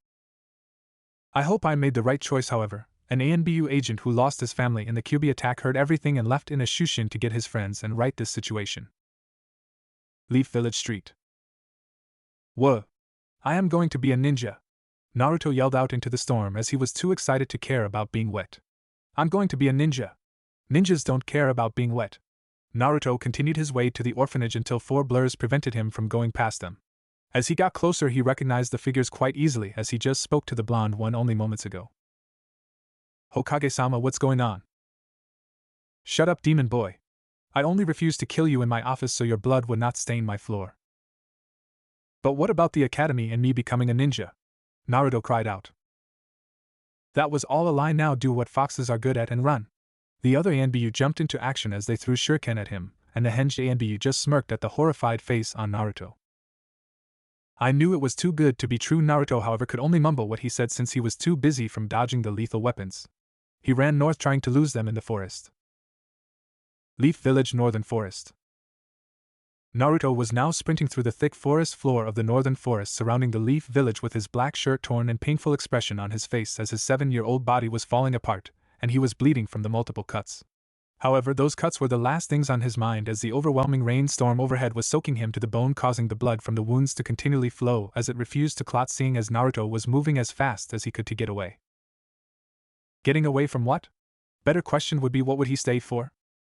I hope I made the right choice, however. An ANBU agent who lost his family in the Kyuubi attack heard everything and left in a Shushin to get his friends and right this situation. Leaf Village Street. Whoa! I am going to be a ninja! Naruto yelled out into the storm as he was too excited to care about being wet. I'm going to be a ninja! Ninjas don't care about being wet. Naruto continued his way to the orphanage until 4 blurs prevented him from going past them. As he got closer, he recognized the figures quite easily, as he just spoke to the blonde one only moments ago. Hokage-sama, what's going on? Shut up, demon boy. I only refused to kill you in my office so your blood would not stain my floor. But what about the academy and me becoming a ninja? Naruto cried out. That was all a lie. Now do what foxes are good at and run. The other ANBU jumped into action as they threw shuriken at him, and the henge ANBU just smirked at the horrified face on Naruto. I knew it was too good to be true. Naruto, however, could only mumble what he said since he was too busy from dodging the lethal weapons. He ran north, trying to lose them in the forest. Leaf Village, Northern Forest. Naruto was now sprinting through the thick forest floor of the northern forest surrounding the Leaf Village with his black shirt torn and painful expression on his face as his 7-year-old body was falling apart, and he was bleeding from the multiple cuts. However, those cuts were the last things on his mind, as the overwhelming rainstorm overhead was soaking him to the bone, causing the blood from the wounds to continually flow as it refused to clot, seeing as Naruto was moving as fast as he could to get away. Getting away from what? Better question would be, what would he stay for?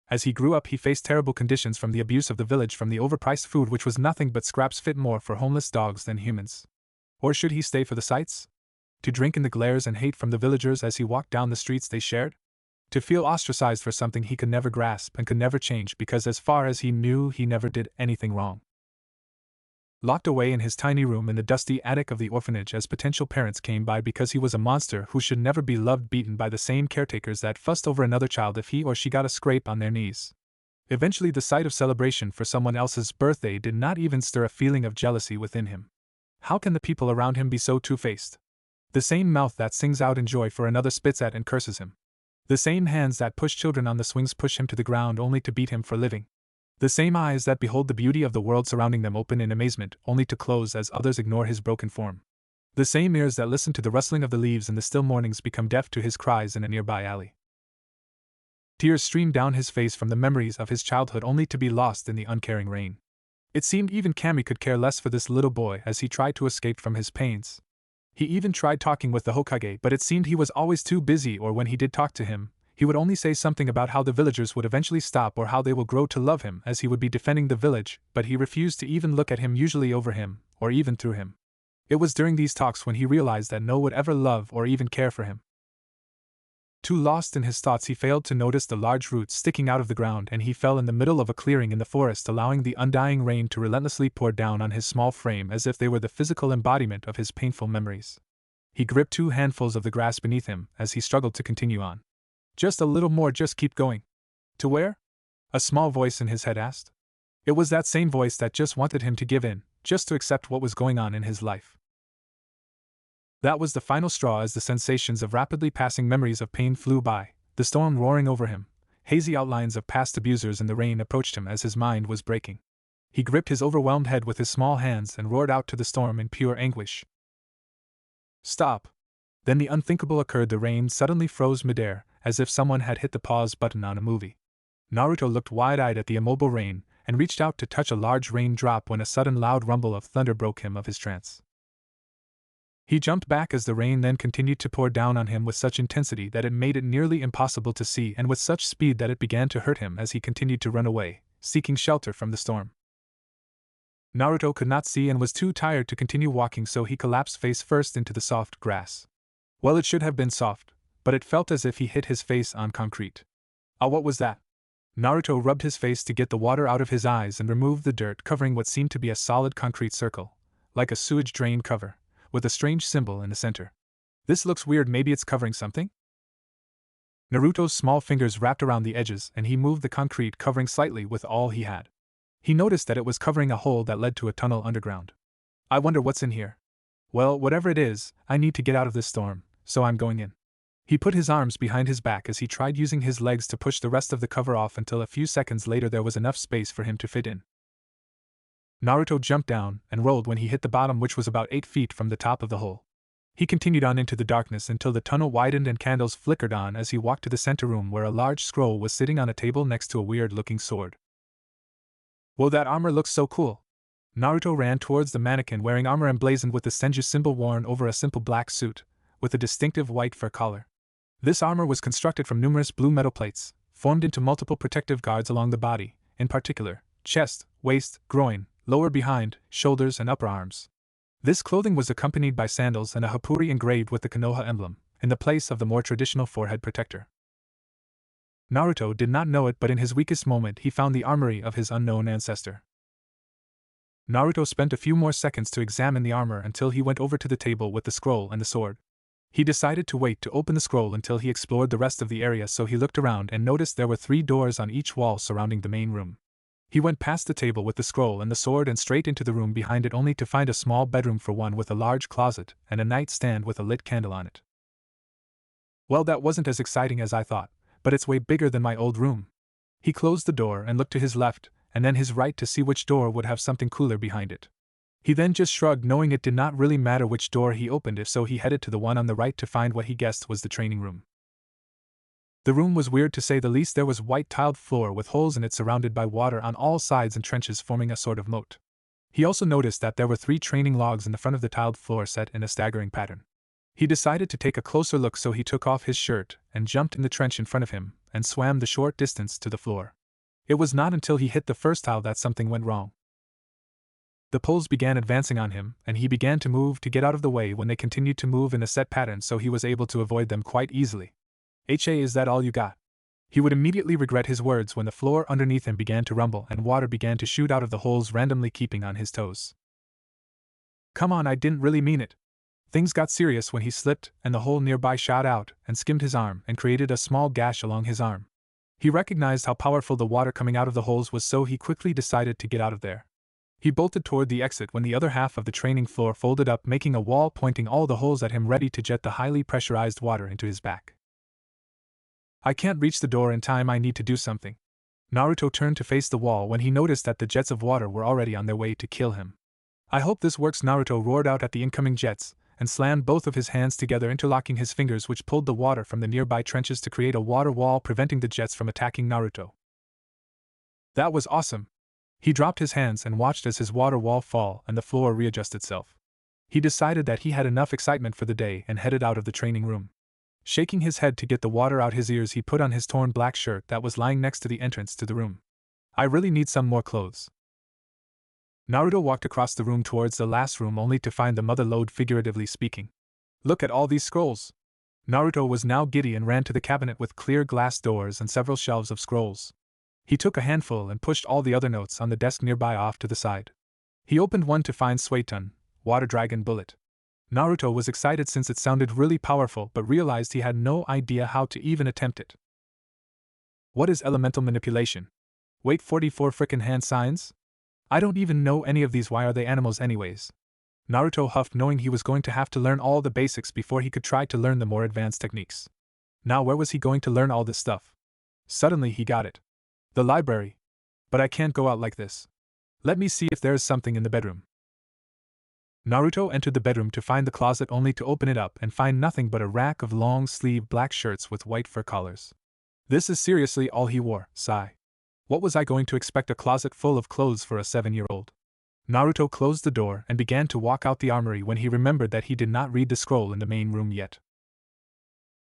As he grew up, he faced terrible conditions from the abuse of the village, from the overpriced food which was nothing but scraps fit more for homeless dogs than humans. Or should he stay for the sights? To drink in the glares and hate from the villagers as he walked down the streets they shared? To feel ostracized for something he could never grasp and could never change, because as far as he knew, he never did anything wrong. Locked away in his tiny room in the dusty attic of the orphanage as potential parents came by because he was a monster who should never be loved, beaten by the same caretakers that fussed over another child if he or she got a scrape on their knees. Eventually, the sight of celebration for someone else's birthday did not even stir a feeling of jealousy within him. How can the people around him be so two-faced? The same mouth that sings out in joy for another spits at and curses him. The same hands that push children on the swings push him to the ground only to beat him for living. The same eyes that behold the beauty of the world surrounding them open in amazement only to close as others ignore his broken form. The same ears that listen to the rustling of the leaves in the still mornings become deaf to his cries in a nearby alley. Tears streamed down his face from the memories of his childhood only to be lost in the uncaring rain. It seemed even Kami could care less for this little boy as he tried to escape from his pains. He even tried talking with the Hokage, but it seemed he was always too busy, or when he did talk to him, he would only say something about how the villagers would eventually stop or how they will grow to love him as he would be defending the village, but he refused to even look at him, usually over him, or even through him. It was during these talks when he realized that no one would ever love or even care for him. Too lost in his thoughts, he failed to notice the large roots sticking out of the ground, and he fell in the middle of a clearing in the forest, allowing the undying rain to relentlessly pour down on his small frame as if they were the physical embodiment of his painful memories. He gripped 2 handfuls of the grass beneath him as he struggled to continue on. Just a little more, just keep going. To where? A small voice in his head asked. It was that same voice that just wanted him to give in, just to accept what was going on in his life. That was the final straw as the sensations of rapidly passing memories of pain flew by, the storm roaring over him. Hazy outlines of past abusers in the rain approached him as his mind was breaking. He gripped his overwhelmed head with his small hands and roared out to the storm in pure anguish. Stop! Then the unthinkable occurred. The rain suddenly froze midair, as if someone had hit the pause button on a movie. Naruto looked wide-eyed at the immobile rain, and reached out to touch a large raindrop when a sudden loud rumble of thunder broke him of his trance. He jumped back as the rain then continued to pour down on him with such intensity that it made it nearly impossible to see, and with such speed that it began to hurt him as he continued to run away, seeking shelter from the storm. Naruto could not see and was too tired to continue walking, so he collapsed face first into the soft grass. Well, it should have been soft, but it felt as if he hit his face on concrete. Ah, what was that? Naruto rubbed his face to get the water out of his eyes and removed the dirt covering what seemed to be a solid concrete circle, like a sewage drain cover, with a strange symbol in the center. This looks weird, maybe it's covering something? Naruto's small fingers wrapped around the edges and he moved the concrete covering slightly with all he had. He noticed that it was covering a hole that led to a tunnel underground. I wonder what's in here. Well, whatever it is, I need to get out of this storm, so I'm going in. He put his arms behind his back as he tried using his legs to push the rest of the cover off until a few seconds later there was enough space for him to fit in. Naruto jumped down and rolled when he hit the bottom, which was about 8 feet from the top of the hole. He continued on into the darkness until the tunnel widened and candles flickered on as he walked to the center room where a large scroll was sitting on a table next to a weird-looking sword. Whoa, that armor looks so cool! Naruto ran towards the mannequin wearing armor emblazoned with the Senju symbol worn over a simple black suit, with a distinctive white fur collar. This armor was constructed from numerous blue metal plates, formed into multiple protective guards along the body, in particular, chest, waist, groin, lower behind, shoulders and upper arms. This clothing was accompanied by sandals and a hapuri engraved with the Konoha emblem, in the place of the more traditional forehead protector. Naruto did not know it, but in his weakest moment he found the armory of his unknown ancestor. Naruto spent a few more seconds to examine the armor until he went over to the table with the scroll and the sword. He decided to wait to open the scroll until he explored the rest of the area, so he looked around and noticed there were 3 doors on each wall surrounding the main room. He went past the table with the scroll and the sword and straight into the room behind it, only to find a small bedroom for one with a large closet and a nightstand with a lit candle on it. Well, that wasn't as exciting as I thought, but it's way bigger than my old room. He closed the door and looked to his left and then his right to see which door would have something cooler behind it. He then just shrugged, knowing it did not really matter which door he opened, if so he headed to the one on the right to find what he guessed was the training room. The room was weird to say the least. There was white tiled floor with holes in it surrounded by water on all sides and trenches forming a sort of moat. He also noticed that there were 3 training logs in the front of the tiled floor set in a staggering pattern. He decided to take a closer look, so he took off his shirt and jumped in the trench in front of him and swam the short distance to the floor. It was not until he hit the first tile that something went wrong. The poles began advancing on him, and he began to move to get out of the way when they continued to move in a set pattern, so he was able to avoid them quite easily. Is that all you got? He would immediately regret his words when the floor underneath him began to rumble and water began to shoot out of the holes, randomly keeping on his toes. Come on, I didn't really mean it. Things got serious when he slipped and the hole nearby shot out and skimmed his arm and created a small gash along his arm. He recognized how powerful the water coming out of the holes was, so he quickly decided to get out of there. He bolted toward the exit when the other half of the training floor folded up, making a wall pointing all the holes at him, ready to jet the highly pressurized water into his back. I can't reach the door in time, I need to do something. Naruto turned to face the wall when he noticed that the jets of water were already on their way to kill him. I hope this works, Naruto roared out at the incoming jets, and slammed both of his hands together, interlocking his fingers, which pulled the water from the nearby trenches to create a water wall, preventing the jets from attacking Naruto. That was awesome. He dropped his hands and watched as his water wall fall and the floor readjust itself. He decided that he had enough excitement for the day and headed out of the training room. Shaking his head to get the water out his ears, he put on his torn black shirt that was lying next to the entrance to the room. I really need some more clothes. Naruto walked across the room towards the last room, only to find the mother lode, figuratively speaking. Look at all these scrolls. Naruto was now giddy and ran to the cabinet with clear glass doors and several shelves of scrolls. He took a handful and pushed all the other notes on the desk nearby off to the side. He opened one to find Suetun, Water Dragon Bullet. Naruto was excited since it sounded really powerful, but realized he had no idea how to even attempt it. What is elemental manipulation? Wait, 44 frickin' hand signs? I don't even know any of these, why are they animals anyways? Naruto huffed, knowing he was going to have to learn all the basics before he could try to learn the more advanced techniques. Now where was he going to learn all this stuff? Suddenly he got it. The library. But I can't go out like this. Let me see if there is something in the bedroom. Naruto entered the bedroom to find the closet only to open it up and find nothing but a rack of long-sleeved black shirts with white fur collars. This is seriously all he wore, sigh. What was I going to expect a closet full of clothes for a 7-year-old? Naruto closed the door and began to walk out the armory when he remembered that he did not read the scroll in the main room yet.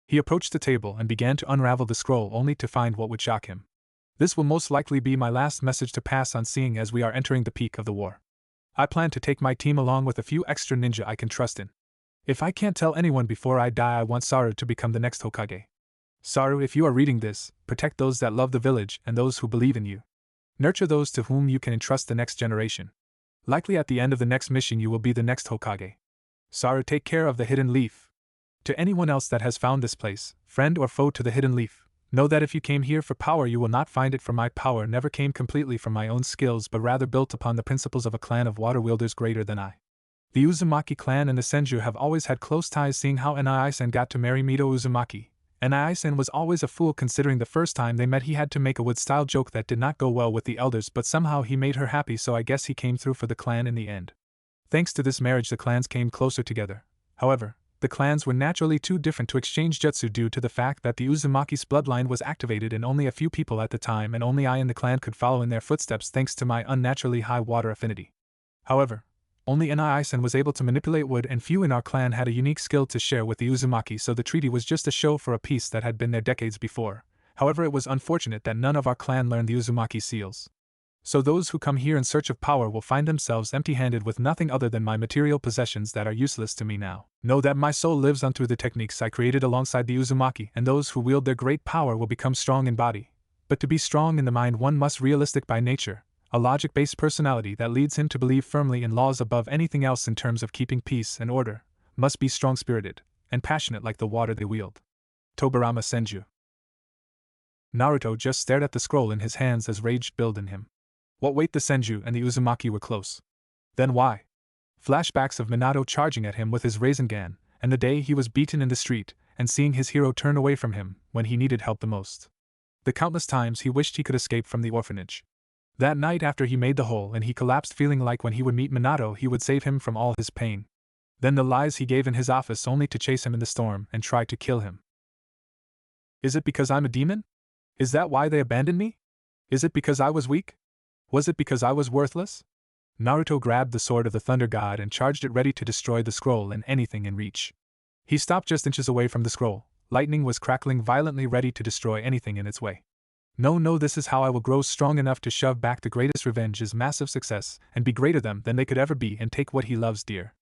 He approached the table and began to unravel the scroll only to find what would shock him. This will most likely be my last message to pass on, seeing as we are entering the peak of the war. I plan to take my team along with a few extra ninja I can trust in. If I can't tell anyone before I die, I want Saru to become the next Hokage. Saru, if you are reading this, protect those that love the village and those who believe in you. Nurture those to whom you can entrust the next generation. Likely at the end of the next mission you will be the next Hokage. Saru, take care of the hidden leaf. To anyone else that has found this place, friend or foe to the hidden leaf, know that if you came here for power you will not find it, for my power never came completely from my own skills but rather built upon the principles of a clan of water wielders greater than I. The Uzumaki clan and the Senju have always had close ties, seeing how Enai-san got to marry Mito Uzumaki. Enai-san was always a fool, considering the first time they met he had to make a wood-style joke that did not go well with the elders, but somehow he made her happy, so I guess he came through for the clan in the end. Thanks to this marriage the clans came closer together. However, the clans were naturally too different to exchange jutsu due to the fact that the Uzumaki's bloodline was activated in only a few people at the time, and only I and the clan could follow in their footsteps thanks to my unnaturally high water affinity. However, only Enai-san was able to manipulate wood, and few in our clan had a unique skill to share with the Uzumaki, so the treaty was just a show for a peace that had been there decades before. However, it was unfortunate that none of our clan learned the Uzumaki seals. So those who come here in search of power will find themselves empty-handed with nothing other than my material possessions that are useless to me now. Know that my soul lives on through the techniques I created alongside the Uzumaki, and those who wield their great power will become strong in body. But to be strong in the mind one must realistic by nature, a logic-based personality that leads him to believe firmly in laws above anything else in terms of keeping peace and order, must be strong-spirited, and passionate like the water they wield. Tobirama Senju. Naruto just stared at the scroll in his hands as rage built in him. What wait, the Senju and the Uzumaki were close. Then why? Flashbacks of Minato charging at him with his Rasengan, and the day he was beaten in the street, and seeing his hero turn away from him when he needed help the most. The countless times he wished he could escape from the orphanage. That night after he made the hole and he collapsed, feeling like when he would meet Minato he would save him from all his pain. Then the lies he gave in his office only to chase him in the storm and try to kill him. Is it because I'm a demon? Is that why they abandoned me? Is it because I was weak? Was it because I was worthless? Naruto grabbed the sword of the Thunder God and charged it, ready to destroy the scroll and anything in reach. He stopped just inches away from the scroll. Lightning was crackling violently, ready to destroy anything in its way. No, this is how I will grow strong enough to shove back the greatest revenge, his massive success, and be greater than they could ever be, and take what he loves dear.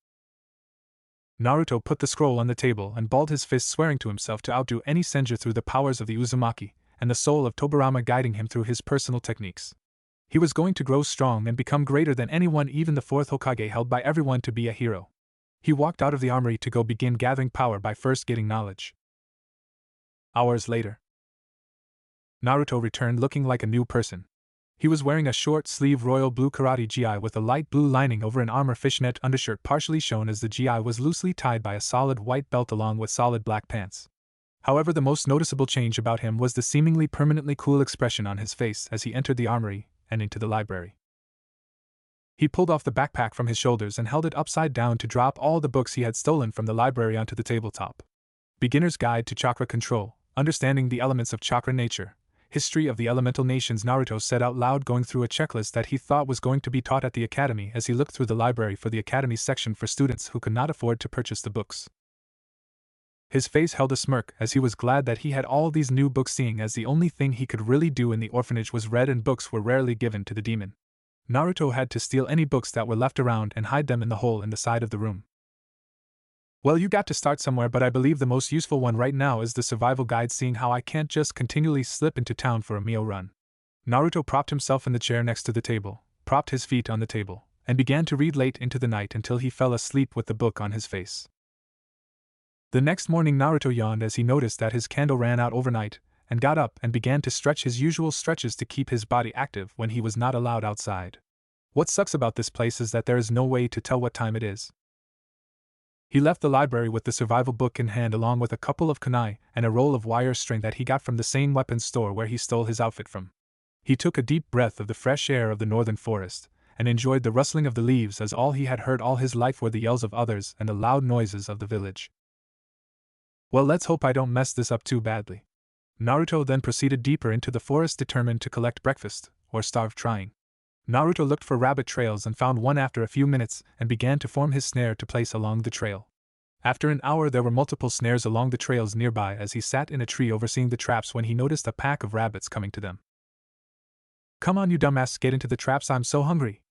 Naruto put the scroll on the table and balled his fist, swearing to himself to outdo any Senju through the powers of the Uzumaki, and the soul of Tobirama guiding him through his personal techniques. He was going to grow strong and become greater than anyone, even the fourth Hokage, held by everyone to be a hero. He walked out of the armory to go begin gathering power by first getting knowledge. Hours later, Naruto returned looking like a new person. He was wearing a short-sleeve royal blue karate gi with a light blue lining over an armor fishnet undershirt partially shown, as the gi was loosely tied by a solid white belt along with solid black pants. However, the most noticeable change about him was the seemingly permanently cool expression on his face as he entered the armory and into the library. He pulled off the backpack from his shoulders and held it upside down to drop all the books he had stolen from the library onto the tabletop. Beginner's Guide to Chakra Control, Understanding the Elements of Chakra Nature, History of the Elemental Nations. Naruto said out loud, going through a checklist that he thought was going to be taught at the academy as he looked through the library for the academy section for students who could not afford to purchase the books. His face held a smirk as he was glad that he had all these new books, seeing as the only thing he could really do in the orphanage was read, and books were rarely given to the demon. Naruto had to steal any books that were left around and hide them in the hole in the side of the room. Well, you got to start somewhere, but I believe the most useful one right now is the survival guide, seeing how I can't just continually slip into town for a meal run. Naruto propped himself in the chair next to the table, propped his feet on the table, and began to read late into the night until he fell asleep with the book on his face. The next morning Naruto yawned as he noticed that his candle ran out overnight, and got up and began to stretch his usual stretches to keep his body active when he was not allowed outside. What sucks about this place is that there is no way to tell what time it is. He left the library with the survival book in hand, along with a couple of kunai and a roll of wire string that he got from the same weapons store where he stole his outfit from. He took a deep breath of the fresh air of the northern forest, and enjoyed the rustling of the leaves, as all he had heard all his life were the yells of others and the loud noises of the village. Well, let's hope I don't mess this up too badly. Naruto then proceeded deeper into the forest, determined to collect breakfast, or starve trying. Naruto looked for rabbit trails and found one after a few minutes and began to form his snare to place along the trail. After an hour there were multiple snares along the trails nearby as he sat in a tree overseeing the traps when he noticed a pack of rabbits coming to them. "Come on, you dumbass, get into the traps, I'm so hungry."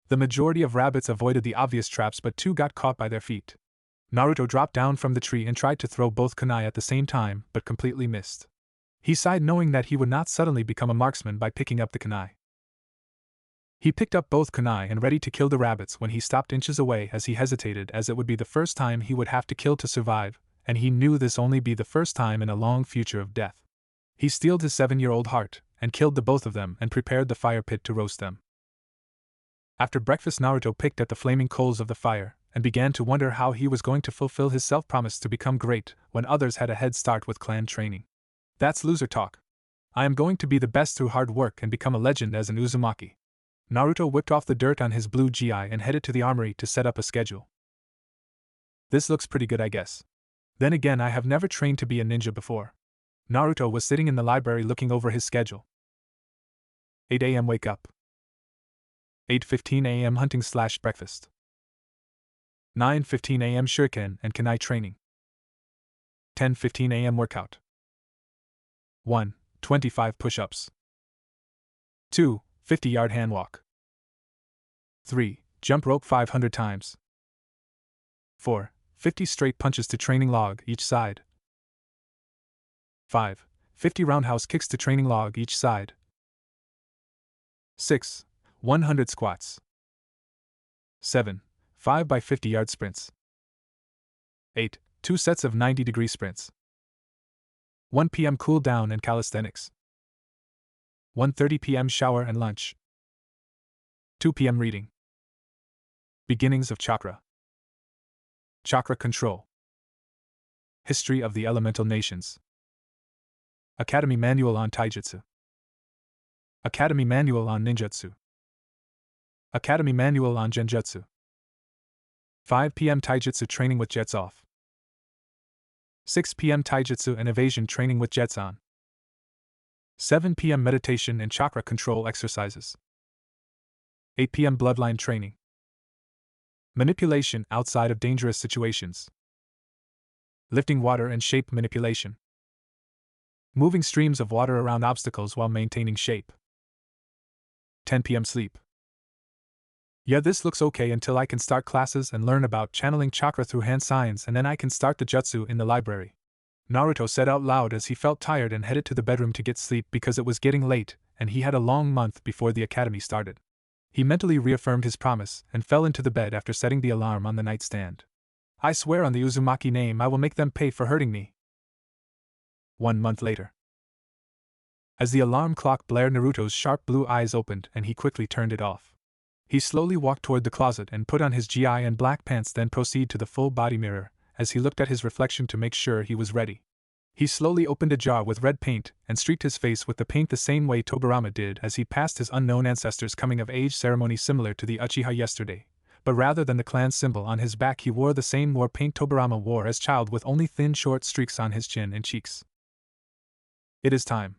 The majority of rabbits avoided the obvious traps, but two got caught by their feet. Naruto dropped down from the tree and tried to throw both kunai at the same time, but completely missed. He sighed, knowing that he would not suddenly become a marksman by picking up the kunai. He picked up both kunai and ready to kill the rabbits when he stopped inches away as he hesitated, as it would be the first time he would have to kill to survive, and he knew this only be the first time in a long future of death. He steeled his 7-year-old heart and killed the both of them and prepared the fire pit to roast them. After breakfast, Naruto picked at the flaming coals of the fire and began to wonder how he was going to fulfill his self-promise to become great when others had a head start with clan training. That's loser talk. I am going to be the best through hard work and become a legend as an Uzumaki. Naruto whipped off the dirt on his blue gi and headed to the armory to set up a schedule. This looks pretty good, I guess. Then again, I have never trained to be a ninja before. Naruto was sitting in the library looking over his schedule. 8 a.m. wake up. 8:15 a.m. hunting/breakfast. 9:15 a.m. shuriken and kunai training. 10:15 a.m. workout. 1. 25 push-ups. 2. 50-yard hand walk. 3. Jump rope 500 times. 4. 50 straight punches to training log each side. 5. 50 roundhouse kicks to training log each side. 6. 100 squats. 7. 5 by 50-yard sprints. 8. 2 sets of 90-degree sprints. 1 p.m. cool down and calisthenics. 1:30 p.m. shower and lunch. 2 p.m. reading. Beginnings of chakra. Chakra control. History of the elemental nations. Academy Manual on Taijutsu. Academy Manual on Ninjutsu. Academy Manual on Genjutsu. 5 p.m. Taijutsu training with jets off. 6 p.m. Taijutsu and evasion training with jets on. 7 p.m. meditation and chakra control exercises. 8 p.m. bloodline training. Manipulation outside of dangerous situations. Lifting water and shape manipulation. Moving streams of water around obstacles while maintaining shape. 10 p.m. sleep. Yeah, this looks okay until I can start classes and learn about channeling chakra through hand signs, and then I can start the jutsu in the library. Naruto said out loud as he felt tired and headed to the bedroom to get sleep because it was getting late and he had a long month before the academy started. He mentally reaffirmed his promise and fell into the bed after setting the alarm on the nightstand. I swear on the Uzumaki name I will make them pay for hurting me. 1 month later. As the alarm clock blared, Naruto's sharp blue eyes opened and he quickly turned it off. He slowly walked toward the closet and put on his gi and black pants, then proceeded to the full body mirror as he looked at his reflection to make sure he was ready. He slowly opened a jar with red paint and streaked his face with the paint the same way Tobirama did as he passed his unknown ancestors' coming-of-age ceremony, similar to the Uchiha yesterday, but rather than the clan symbol on his back he wore the same war paint Tobirama wore as child, with only thin short streaks on his chin and cheeks. It is time.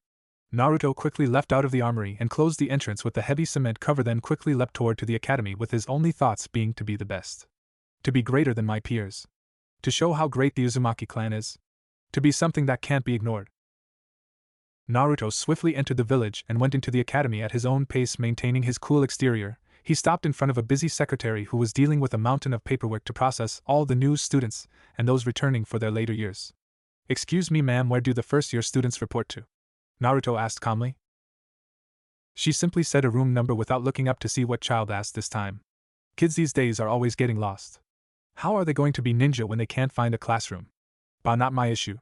Naruto quickly left out of the armory and closed the entrance with the heavy cement cover, then quickly leapt toward to the academy, with his only thoughts being to be the best. To be greater than my peers. To show how great the Uzumaki clan is. To be something that can't be ignored. Naruto swiftly entered the village and went into the academy at his own pace, maintaining his cool exterior. He stopped in front of a busy secretary who was dealing with a mountain of paperwork to process all the new students and those returning for their later years. "Excuse me, ma'am, where do the first-year students report to?" Naruto asked calmly. She simply said a room number without looking up to see what child asked this time. Kids these days are always getting lost. How are they going to be ninja when they can't find a classroom? Bah, not my issue.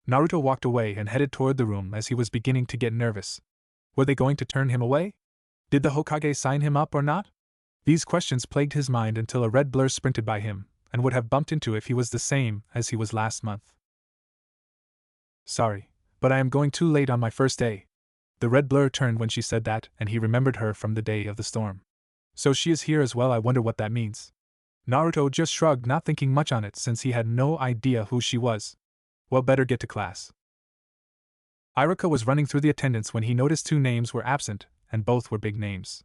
Naruto walked away and headed toward the room as he was beginning to get nervous. Were they going to turn him away? Did the Hokage sign him up or not? These questions plagued his mind until a red blur sprinted by him and would have bumped into if he was the same as he was last month. Sorry, but I am going too late on my first day. The red blur turned when she said that, and he remembered her from the day of the storm. So she is here as well, I wonder what that means. Naruto just shrugged, not thinking much on it since he had no idea who she was. Well, better get to class. Iruka was running through the attendance when he noticed 2 names were absent, and both were big names.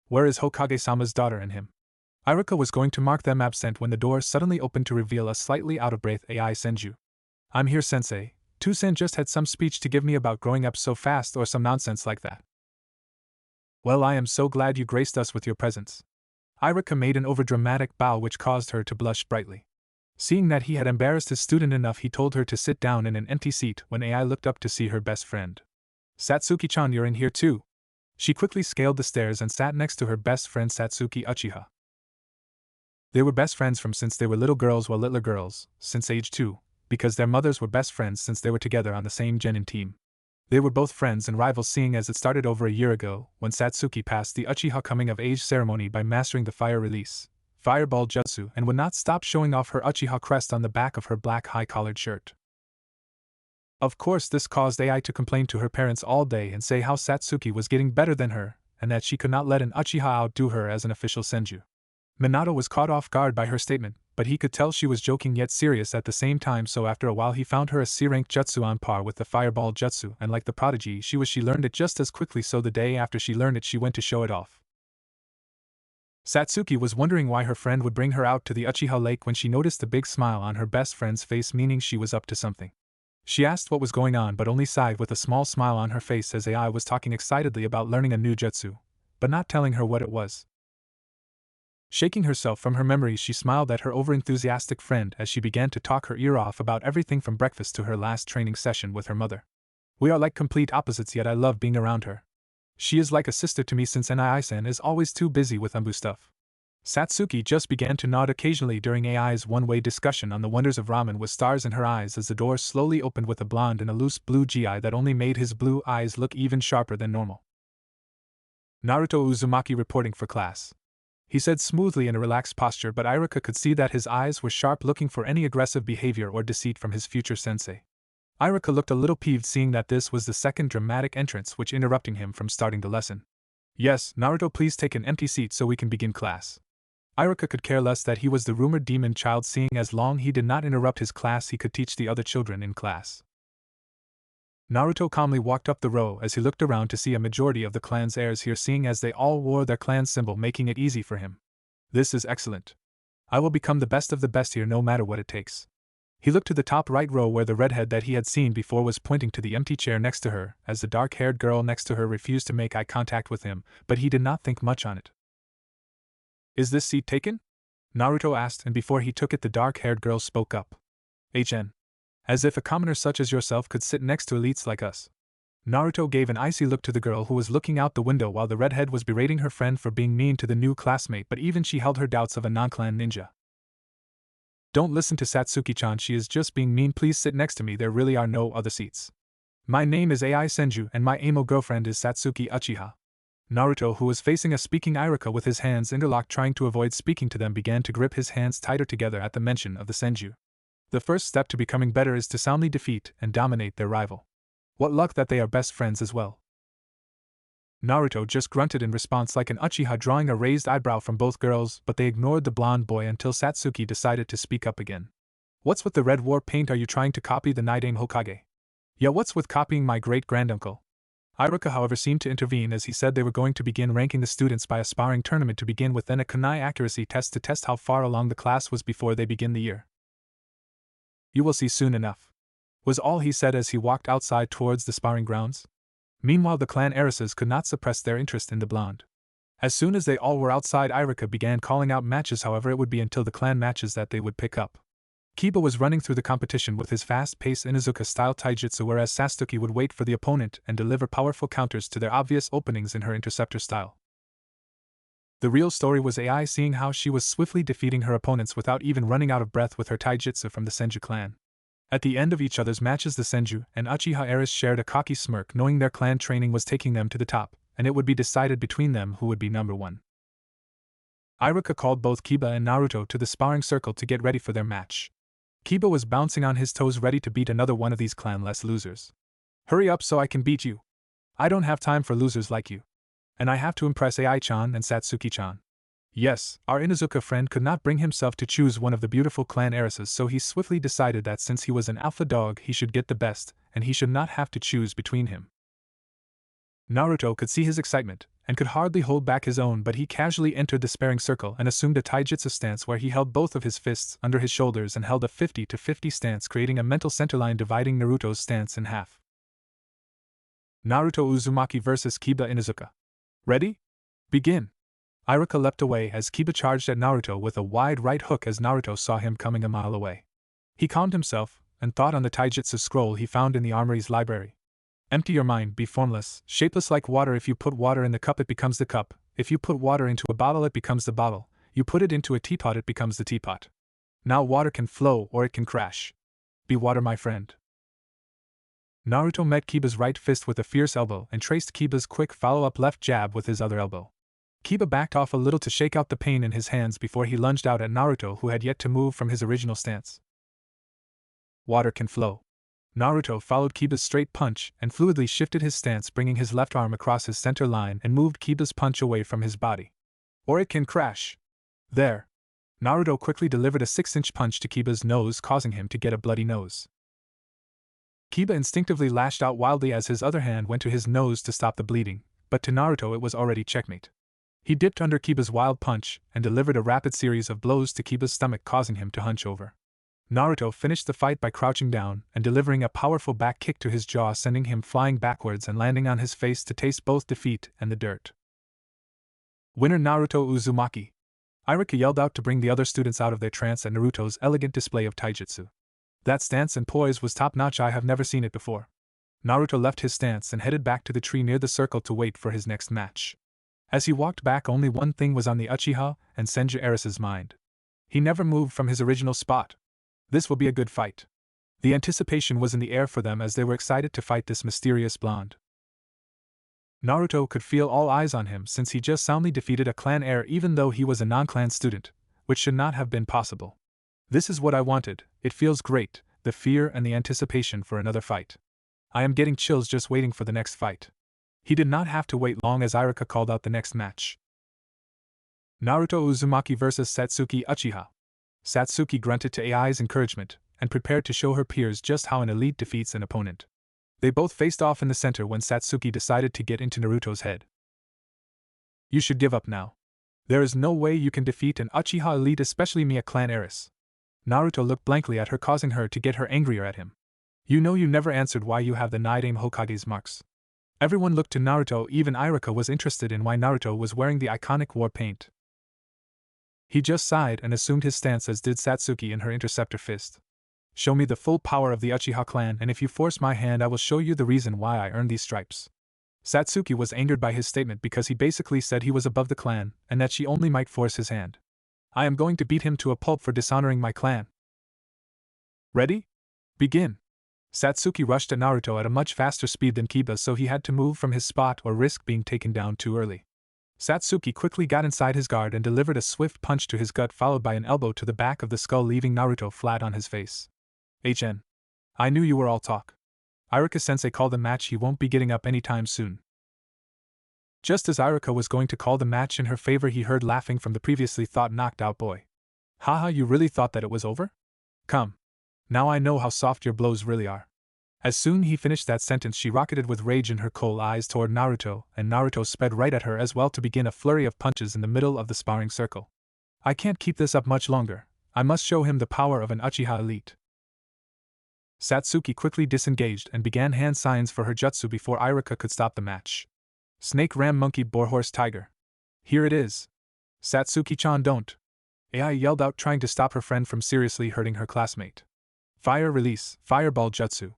Where is Hokage-sama's daughter and him? Iruka was going to mark them absent when the door suddenly opened to reveal a slightly out-of-breath AI Senju. I'm here, sensei. Toussaint just had some speech to give me about growing up so fast or some nonsense like that. Well, I am so glad you graced us with your presence. Iruka made an overdramatic bow which caused her to blush brightly. Seeing that he had embarrassed his student enough, he told her to sit down in an empty seat when AI looked up to see her best friend. Satsuki-chan, you're in here too. She quickly scaled the stairs and sat next to her best friend Satsuki Uchiha. They were best friends from since they were little girls, while littler girls, since age 2, because their mothers were best friends since they were together on the same Genin team. They were both friends and rivals, seeing as it started over a year ago, when Satsuki passed the Uchiha coming-of-age ceremony by mastering the fire release, fireball jutsu, and would not stop showing off her Uchiha crest on the back of her black high-collared shirt. Of course, this caused AI to complain to her parents all day and say how Satsuki was getting better than her, and that she could not let an Uchiha outdo her as an official senju. Minato was caught off guard by her statement, but he could tell she was joking yet serious at the same time, so after a while he found her a C-rank jutsu on par with the fireball jutsu, and like the prodigy she learned it just as quickly, so the day after she learned it she went to show it off. Satsuki was wondering why her friend would bring her out to the Uchiha Lake when she noticed the big smile on her best friend's face, meaning she was up to something. She asked what was going on but only sighed with a small smile on her face as AI was talking excitedly about learning a new jutsu, but not telling her what it was. Shaking herself from her memories, she smiled at her overenthusiastic friend as she began to talk her ear off about everything from breakfast to her last training session with her mother. We are like complete opposites, yet I love being around her. She is like a sister to me since Nii-san is always too busy with Umbu stuff. Satsuki just began to nod occasionally during AI's one-way discussion on the wonders of ramen with stars in her eyes as the door slowly opened with a blonde in a loose blue GI that only made his blue eyes look even sharper than normal. Naruto Uzumaki reporting for class. He said smoothly in a relaxed posture, but Iruka could see that his eyes were sharp, looking for any aggressive behavior or deceit from his future sensei. Iruka looked a little peeved seeing that this was the second dramatic entrance which interrupting him from starting the lesson. Yes, Naruto, please take an empty seat so we can begin class. Iruka could care less that he was the rumored demon child, seeing as long he did not interrupt his class he could teach the other children in class. Naruto calmly walked up the row as he looked around to see a majority of the clan's heirs here, seeing as they all wore their clan symbol, making it easy for him. This is excellent. I will become the best of the best here no matter what it takes. He looked to the top right row where the redhead that he had seen before was pointing to the empty chair next to her, as the dark-haired girl next to her refused to make eye contact with him, but he did not think much on it. Is this seat taken? Naruto asked, and before he took it the dark-haired girl spoke up. HN. As if a commoner such as yourself could sit next to elites like us. Naruto gave an icy look to the girl who was looking out the window while the redhead was berating her friend for being mean to the new classmate, but even she held her doubts of a non-clan ninja. Don't listen to Satsuki-chan, she is just being mean, please sit next to me, there really are no other seats. My name is AI Senju and my emo girlfriend is Satsuki Uchiha. Naruto, who was facing a speaking Iruka with his hands interlocked trying to avoid speaking to them, began to grip his hands tighter together at the mention of the Senju. The first step to becoming better is to soundly defeat and dominate their rival. What luck that they are best friends as well. Naruto just grunted in response like an Uchiha, drawing a raised eyebrow from both girls, but they ignored the blonde boy until Satsuki decided to speak up again. What's with the red war paint? Are you trying to copy the Nidaime Hokage? Yeah, what's with copying my great-granduncle? Iruka, however, seemed to intervene as he said they were going to begin ranking the students by a sparring tournament to begin with, then a kunai accuracy test to test how far along the class was before they begin the year. You will see soon enough, was all he said as he walked outside towards the sparring grounds. Meanwhile, the clan heiresses could not suppress their interest in the blonde. As soon as they all were outside, Iruka began calling out matches, however it would be until the clan matches that they would pick up. Kiba was running through the competition with his fast-paced Inuzuka-style taijutsu, whereas Satsuki would wait for the opponent and deliver powerful counters to their obvious openings in her interceptor style. The real story was AI seeing how she was swiftly defeating her opponents without even running out of breath with her taijutsu from the Senju clan. At the end of each other's matches, the Senju and Uchiha heirs shared a cocky smirk, knowing their clan training was taking them to the top, and it would be decided between them who would be number one. Iruka called both Kiba and Naruto to the sparring circle to get ready for their match. Kiba was bouncing on his toes, ready to beat another one of these clanless losers. Hurry up so I can beat you. I don't have time for losers like you. And I have to impress AI-chan and Satsuki-chan. Yes, our Inuzuka friend could not bring himself to choose one of the beautiful clan heiresses, so he swiftly decided that since he was an alpha dog he should get the best, and he should not have to choose between him. Naruto could see his excitement, and could hardly hold back his own, but he casually entered the sparring circle and assumed a taijutsu stance where he held both of his fists under his shoulders and held a 50-50 stance, creating a mental centerline dividing Naruto's stance in half. Naruto Uzumaki vs. Kiba Inuzuka. Ready? Begin! Iruka leapt away as Kiba charged at Naruto with a wide right hook as Naruto saw him coming a mile away. He calmed himself, and thought on the taijutsu scroll he found in the armory's library. Empty your mind, be formless, shapeless like water. If you put water in the cup it becomes the cup, if you put water into a bottle it becomes the bottle, you put it into a teapot it becomes the teapot. Now water can flow or it can crash. Be water, my friend. Naruto met Kiba's right fist with a fierce elbow and traced Kiba's quick follow-up left jab with his other elbow. Kiba backed off a little to shake out the pain in his hands before he lunged out at Naruto, who had yet to move from his original stance. Water can flow. Naruto followed Kiba's straight punch and fluidly shifted his stance, bringing his left arm across his center line and moved Kiba's punch away from his body. Or it can crash. There. Naruto quickly delivered a 6-inch punch to Kiba's nose, causing him to get a bloody nose. Kiba instinctively lashed out wildly as his other hand went to his nose to stop the bleeding, but to Naruto it was already checkmate. He dipped under Kiba's wild punch and delivered a rapid series of blows to Kiba's stomach, causing him to hunch over. Naruto finished the fight by crouching down and delivering a powerful back kick to his jaw, sending him flying backwards and landing on his face to taste both defeat and the dirt. Winner Naruto Uzumaki. Iruka yelled out to bring the other students out of their trance at Naruto's elegant display of taijutsu. That stance and poise was top-notch. I have never seen it before. Naruto left his stance and headed back to the tree near the circle to wait for his next match. As he walked back, only one thing was on the Uchiha and Senju Eris's mind. He never moved from his original spot. This will be a good fight. The anticipation was in the air for them as they were excited to fight this mysterious blonde. Naruto could feel all eyes on him since he just soundly defeated a clan heir even though he was a non-clan student, which should not have been possible. This is what I wanted, it feels great, the fear and the anticipation for another fight. I am getting chills just waiting for the next fight. He did not have to wait long as Iruka called out the next match. Naruto Uzumaki vs. Satsuki Uchiha. Satsuki grunted to AI's encouragement and prepared to show her peers just how an elite defeats an opponent. They both faced off in the center when Satsuki decided to get into Naruto's head. You should give up now. There is no way you can defeat an Uchiha elite, especially me, a clan heiress. Naruto looked blankly at her, causing her to get her angrier at him. You know you never answered why you have the Nidaime Hokage's marks. Everyone looked to Naruto, even Iruka was interested in why Naruto was wearing the iconic war paint. He just sighed and assumed his stance, as did Satsuki in her interceptor fist. Show me the full power of the Uchiha clan, and if you force my hand I will show you the reason why I earned these stripes. Satsuki was angered by his statement because he basically said he was above the clan, and that she only might force his hand. I am going to beat him to a pulp for dishonoring my clan. Ready? Begin. Satsuki rushed at Naruto at a much faster speed than Kiba, so he had to move from his spot or risk being taken down too early. Satsuki quickly got inside his guard and delivered a swift punch to his gut, followed by an elbow to the back of the skull, leaving Naruto flat on his face. HN. I knew you were all talk. Iruka-sensei called the match, he won't be getting up anytime soon. Just as Iruka was going to call the match in her favor, he heard laughing from the previously thought knocked out boy. Haha, you really thought that it was over? Come. Now I know how soft your blows really are. As soon he finished that sentence, she rocketed with rage in her coal eyes toward Naruto, and Naruto sped right at her as well to begin a flurry of punches in the middle of the sparring circle. I can't keep this up much longer. I must show him the power of an Uchiha elite. Satsuki quickly disengaged and began hand signs for her jutsu before Iruka could stop the match. Snake, ram, monkey, boar, horse, tiger. Here it is. Satsuki-chan, don't. AI yelled out, trying to stop her friend from seriously hurting her classmate. Fire, release, fireball jutsu.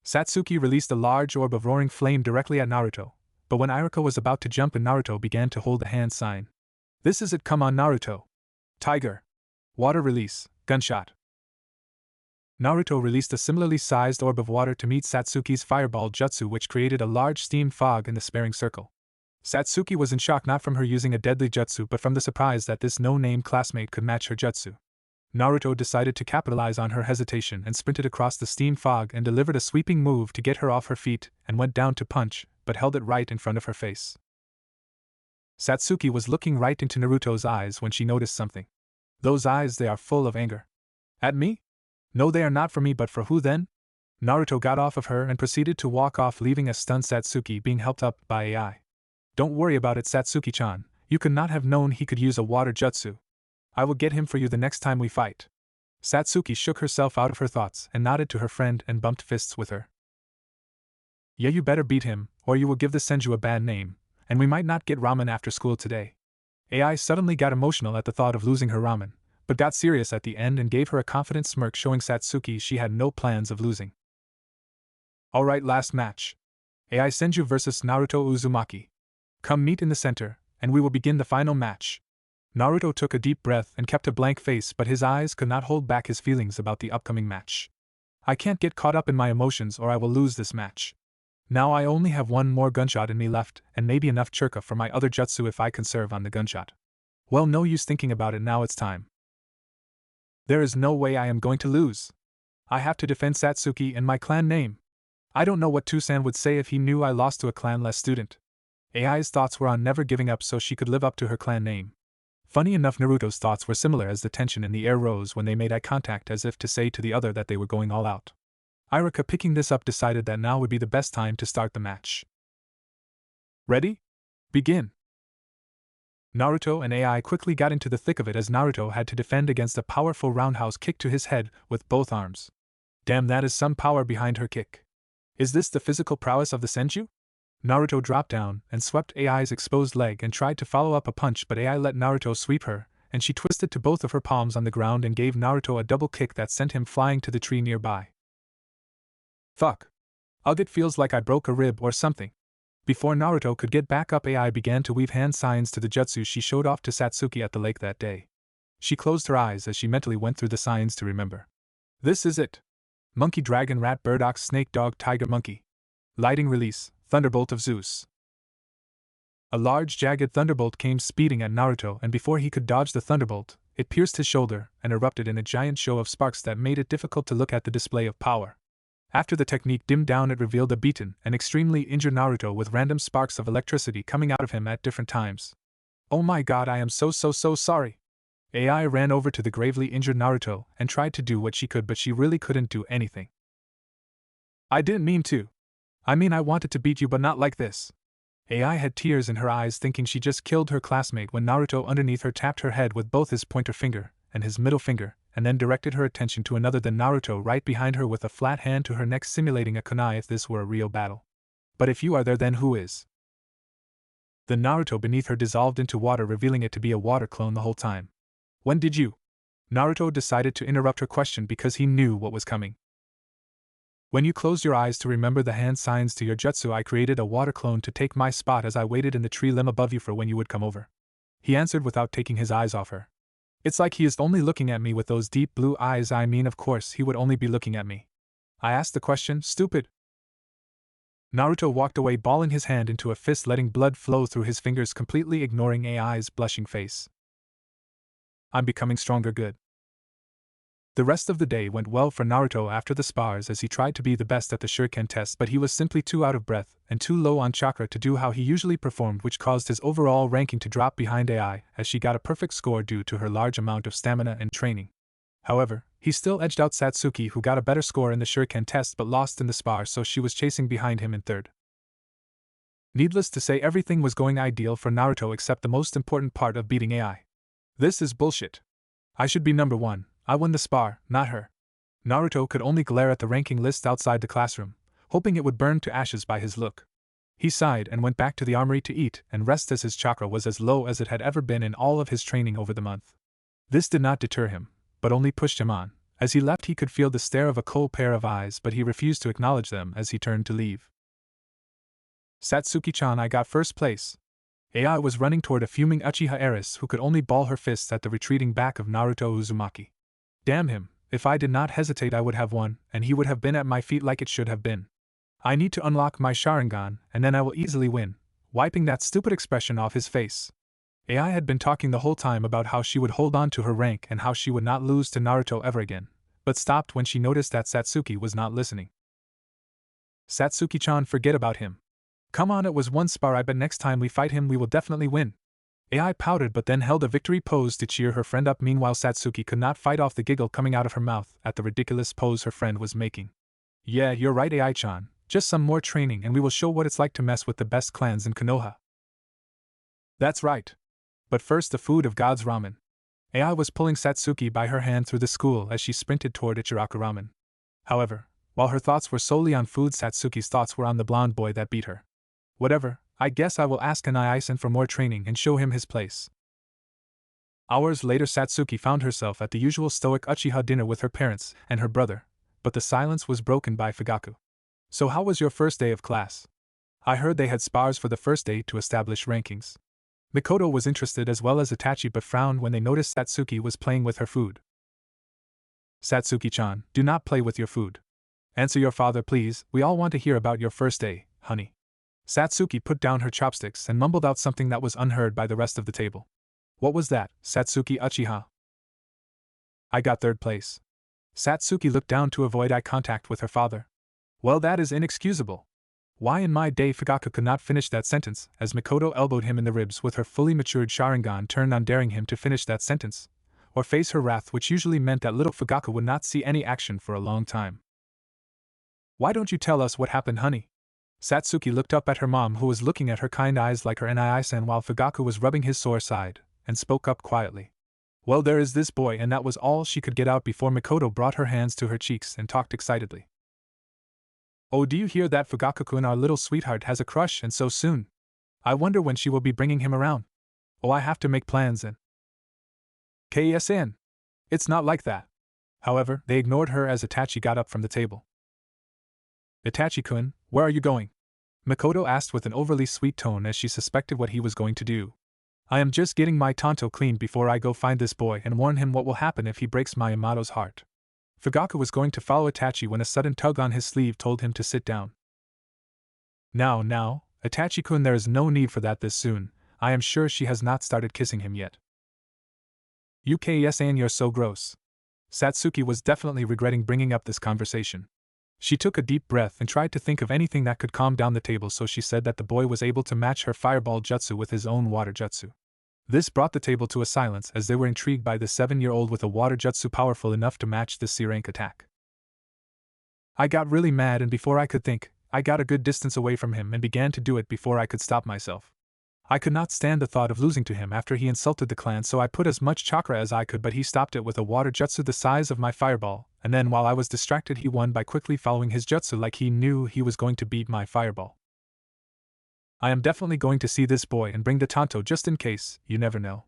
Satsuki released a large orb of roaring flame directly at Naruto, but when Iruka was about to jump and Naruto began to hold the hand sign. This is it, come on Naruto. Tiger. Water release, gunshot. Naruto released a similarly sized orb of water to meet Satsuki's fireball jutsu, which created a large steam fog in the sparring circle. Satsuki was in shock, not from her using a deadly jutsu but from the surprise that this no-name classmate could match her jutsu. Naruto decided to capitalize on her hesitation and sprinted across the steam fog and delivered a sweeping move to get her off her feet and went down to punch, but held it right in front of her face. Satsuki was looking right into Naruto's eyes when she noticed something. Those eyes, they are full of anger. At me? No, they are not for me, but for who then? Naruto got off of her and proceeded to walk off, leaving a stunned Satsuki being helped up by AI. Don't worry about it, Satsuki-chan, you could not have known he could use a water jutsu. I will get him for you the next time we fight. Satsuki shook herself out of her thoughts and nodded to her friend and bumped fists with her. Yeah, you better beat him, or you will give the Senju a bad name, and we might not get ramen after school today. AI suddenly got emotional at the thought of losing her ramen, but got serious at the end and gave her a confident smirk, showing Satsuki she had no plans of losing. Alright, last match. AI Senju vs Naruto Uzumaki. Come meet in the center, and we will begin the final match. Naruto took a deep breath and kept a blank face, but his eyes could not hold back his feelings about the upcoming match. I can't get caught up in my emotions or I will lose this match. Now I only have one more gunshot in me left, and maybe enough churka for my other jutsu if I conserve on the gunshot. Well, no use thinking about it, now it's time. There is no way I am going to lose. I have to defend Satsuki and my clan name. I don't know what Tusan would say if he knew I lost to a clan-less student. AI's thoughts were on never giving up so she could live up to her clan name. Funny enough, Naruto's thoughts were similar as the tension in the air rose when they made eye contact, as if to say to the other that they were going all out. Irika, picking this up, decided that now would be the best time to start the match. Ready? Begin! Naruto and AI quickly got into the thick of it as Naruto had to defend against a powerful roundhouse kick to his head with both arms. Damn, that is some power behind her kick. Is this the physical prowess of the Senju? Naruto dropped down and swept AI's exposed leg and tried to follow up a punch, but AI let Naruto sweep her, and she twisted to both of her palms on the ground and gave Naruto a double kick that sent him flying to the tree nearby. Fuck. Ugh, it feels like I broke a rib or something. Before Naruto could get back up, AI began to weave hand signs to the jutsu she showed off to Satsuki at the lake that day. She closed her eyes as she mentally went through the signs to remember. This is it. Monkey, dragon, rat, bird, ox, snake, dog, tiger, monkey. Lighting, release, thunderbolt of Zeus. A large jagged thunderbolt came speeding at Naruto, and before he could dodge the thunderbolt, it pierced his shoulder and erupted in a giant show of sparks that made it difficult to look at the display of power. After the technique dimmed down, it revealed a beaten and extremely injured Naruto with random sparks of electricity coming out of him at different times. Oh my god, I am so sorry. AI ran over to the gravely injured Naruto and tried to do what she could, but she really couldn't do anything. I didn't mean to. I mean, I wanted to beat you, but not like this. AI had tears in her eyes, thinking she just killed her classmate, when Naruto underneath her tapped her head with both his pointer finger and his middle finger, and then directed her attention to another than Naruto right behind her with a flat hand to her neck, simulating a kunai if this were a real battle. But if you are there, then who is? The Naruto beneath her dissolved into water, revealing it to be a water clone the whole time. When did you? Naruto decided to interrupt her question because he knew what was coming. When you closed your eyes to remember the hand signs to your jutsu, I created a water clone to take my spot as I waited in the tree limb above you for when you would come over. He answered without taking his eyes off her. It's like he is only looking at me with those deep blue eyes. I mean, of course he would only be looking at me. I asked the question, stupid. Naruto walked away, balling his hand into a fist, letting blood flow through his fingers, completely ignoring AI's blushing face. I'm becoming stronger, good. The rest of the day went well for Naruto after the spars as he tried to be the best at the shuriken test, but he was simply too out of breath and too low on chakra to do how he usually performed, which caused his overall ranking to drop behind AI as she got a perfect score due to her large amount of stamina and training. However, he still edged out Satsuki, who got a better score in the shuriken test but lost in the spar, so she was chasing behind him in third. Needless to say, everything was going ideal for Naruto except the most important part of beating AI. This is bullshit. I should be number one. I won the spar, not her. Naruto could only glare at the ranking list outside the classroom, hoping it would burn to ashes by his look. He sighed and went back to the armory to eat and rest, as his chakra was as low as it had ever been in all of his training over the month. This did not deter him, but only pushed him on. As he left, he could feel the stare of a cold pair of eyes, but he refused to acknowledge them as he turned to leave. Satsuki-chan, I got first place. AI was running toward a fuming Uchiha heiress who could only ball her fists at the retreating back of Naruto Uzumaki. Damn him, if I did not hesitate I would have won, and he would have been at my feet like it should have been. I need to unlock my Sharingan, and then I will easily win, wiping that stupid expression off his face. AI had been talking the whole time about how she would hold on to her rank and how she would not lose to Naruto ever again, but stopped when she noticed that Satsuki was not listening. Satsuki-chan, forget about him. Come on, it was one spar, I bet next time we fight him we will definitely win. AI pouted but then held a victory pose to cheer her friend up. Meanwhile, Satsuki could not fight off the giggle coming out of her mouth at the ridiculous pose her friend was making. Yeah, you're right, AI-chan. Just some more training and we will show what it's like to mess with the best clans in Konoha. That's right. But first, the food of gods, ramen. AI was pulling Satsuki by her hand through the school as she sprinted toward Ichiraku ramen. However, while her thoughts were solely on food, Satsuki's thoughts were on the blonde boy that beat her. Whatever, I guess I will ask Anai-san for more training and show him his place. Hours later, Satsuki found herself at the usual stoic Uchiha dinner with her parents and her brother, but the silence was broken by Fugaku. So how was your first day of class? I heard they had spars for the first day to establish rankings. Mikoto was interested as well as Itachi but frowned when they noticed Satsuki was playing with her food. Satsuki-chan, do not play with your food. Answer your father please, we all want to hear about your first day, honey. Satsuki put down her chopsticks and mumbled out something that was unheard by the rest of the table. What was that, Satsuki Uchiha? I got third place. Satsuki looked down to avoid eye contact with her father. Well, that is inexcusable. Why in my day? Fugaku could not finish that sentence as Mikoto elbowed him in the ribs with her fully matured Sharingan turned on, daring him to finish that sentence, or face her wrath, which usually meant that little Fugaku would not see any action for a long time. Why don't you tell us what happened, honey? Satsuki looked up at her mom, who was looking at her kind eyes like her Anai-san while Fugaku was rubbing his sore side, and spoke up quietly. Well, there is this boy, and that was all she could get out before Mikoto brought her hands to her cheeks and talked excitedly. Oh, do you hear that? Fugaku-kun, our little sweetheart, has a crush, and so soon. I wonder when she will be bringing him around. Oh, I have to make plans and… KSN. It's not like that. However, they ignored her as Itachi got up from the table. Itachi-kun, where are you going? Mikoto asked with an overly sweet tone as she suspected what he was going to do. I am just getting my tanto cleaned before I go find this boy and warn him what will happen if he breaks my Yamato's heart. Fugaku was going to follow Itachi when a sudden tug on his sleeve told him to sit down. Now, Itachi-kun, there is no need for that this soon. I am sure she has not started kissing him yet. UKSN, you're so gross. Satsuki was definitely regretting bringing up this conversation. She took a deep breath and tried to think of anything that could calm down the table, so she said that the boy was able to match her fireball jutsu with his own water jutsu. This brought the table to a silence as they were intrigued by the 7-year-old with a water jutsu powerful enough to match the C rank attack. I got really mad, and before I could think, I got a good distance away from him and began to do it before I could stop myself. I could not stand the thought of losing to him after he insulted the clan, so I put as much chakra as I could, but he stopped it with a water jutsu the size of my fireball, and then while I was distracted he won by quickly following his jutsu like he knew he was going to beat my fireball. I am definitely going to see this boy and bring the tanto just in case, you never know.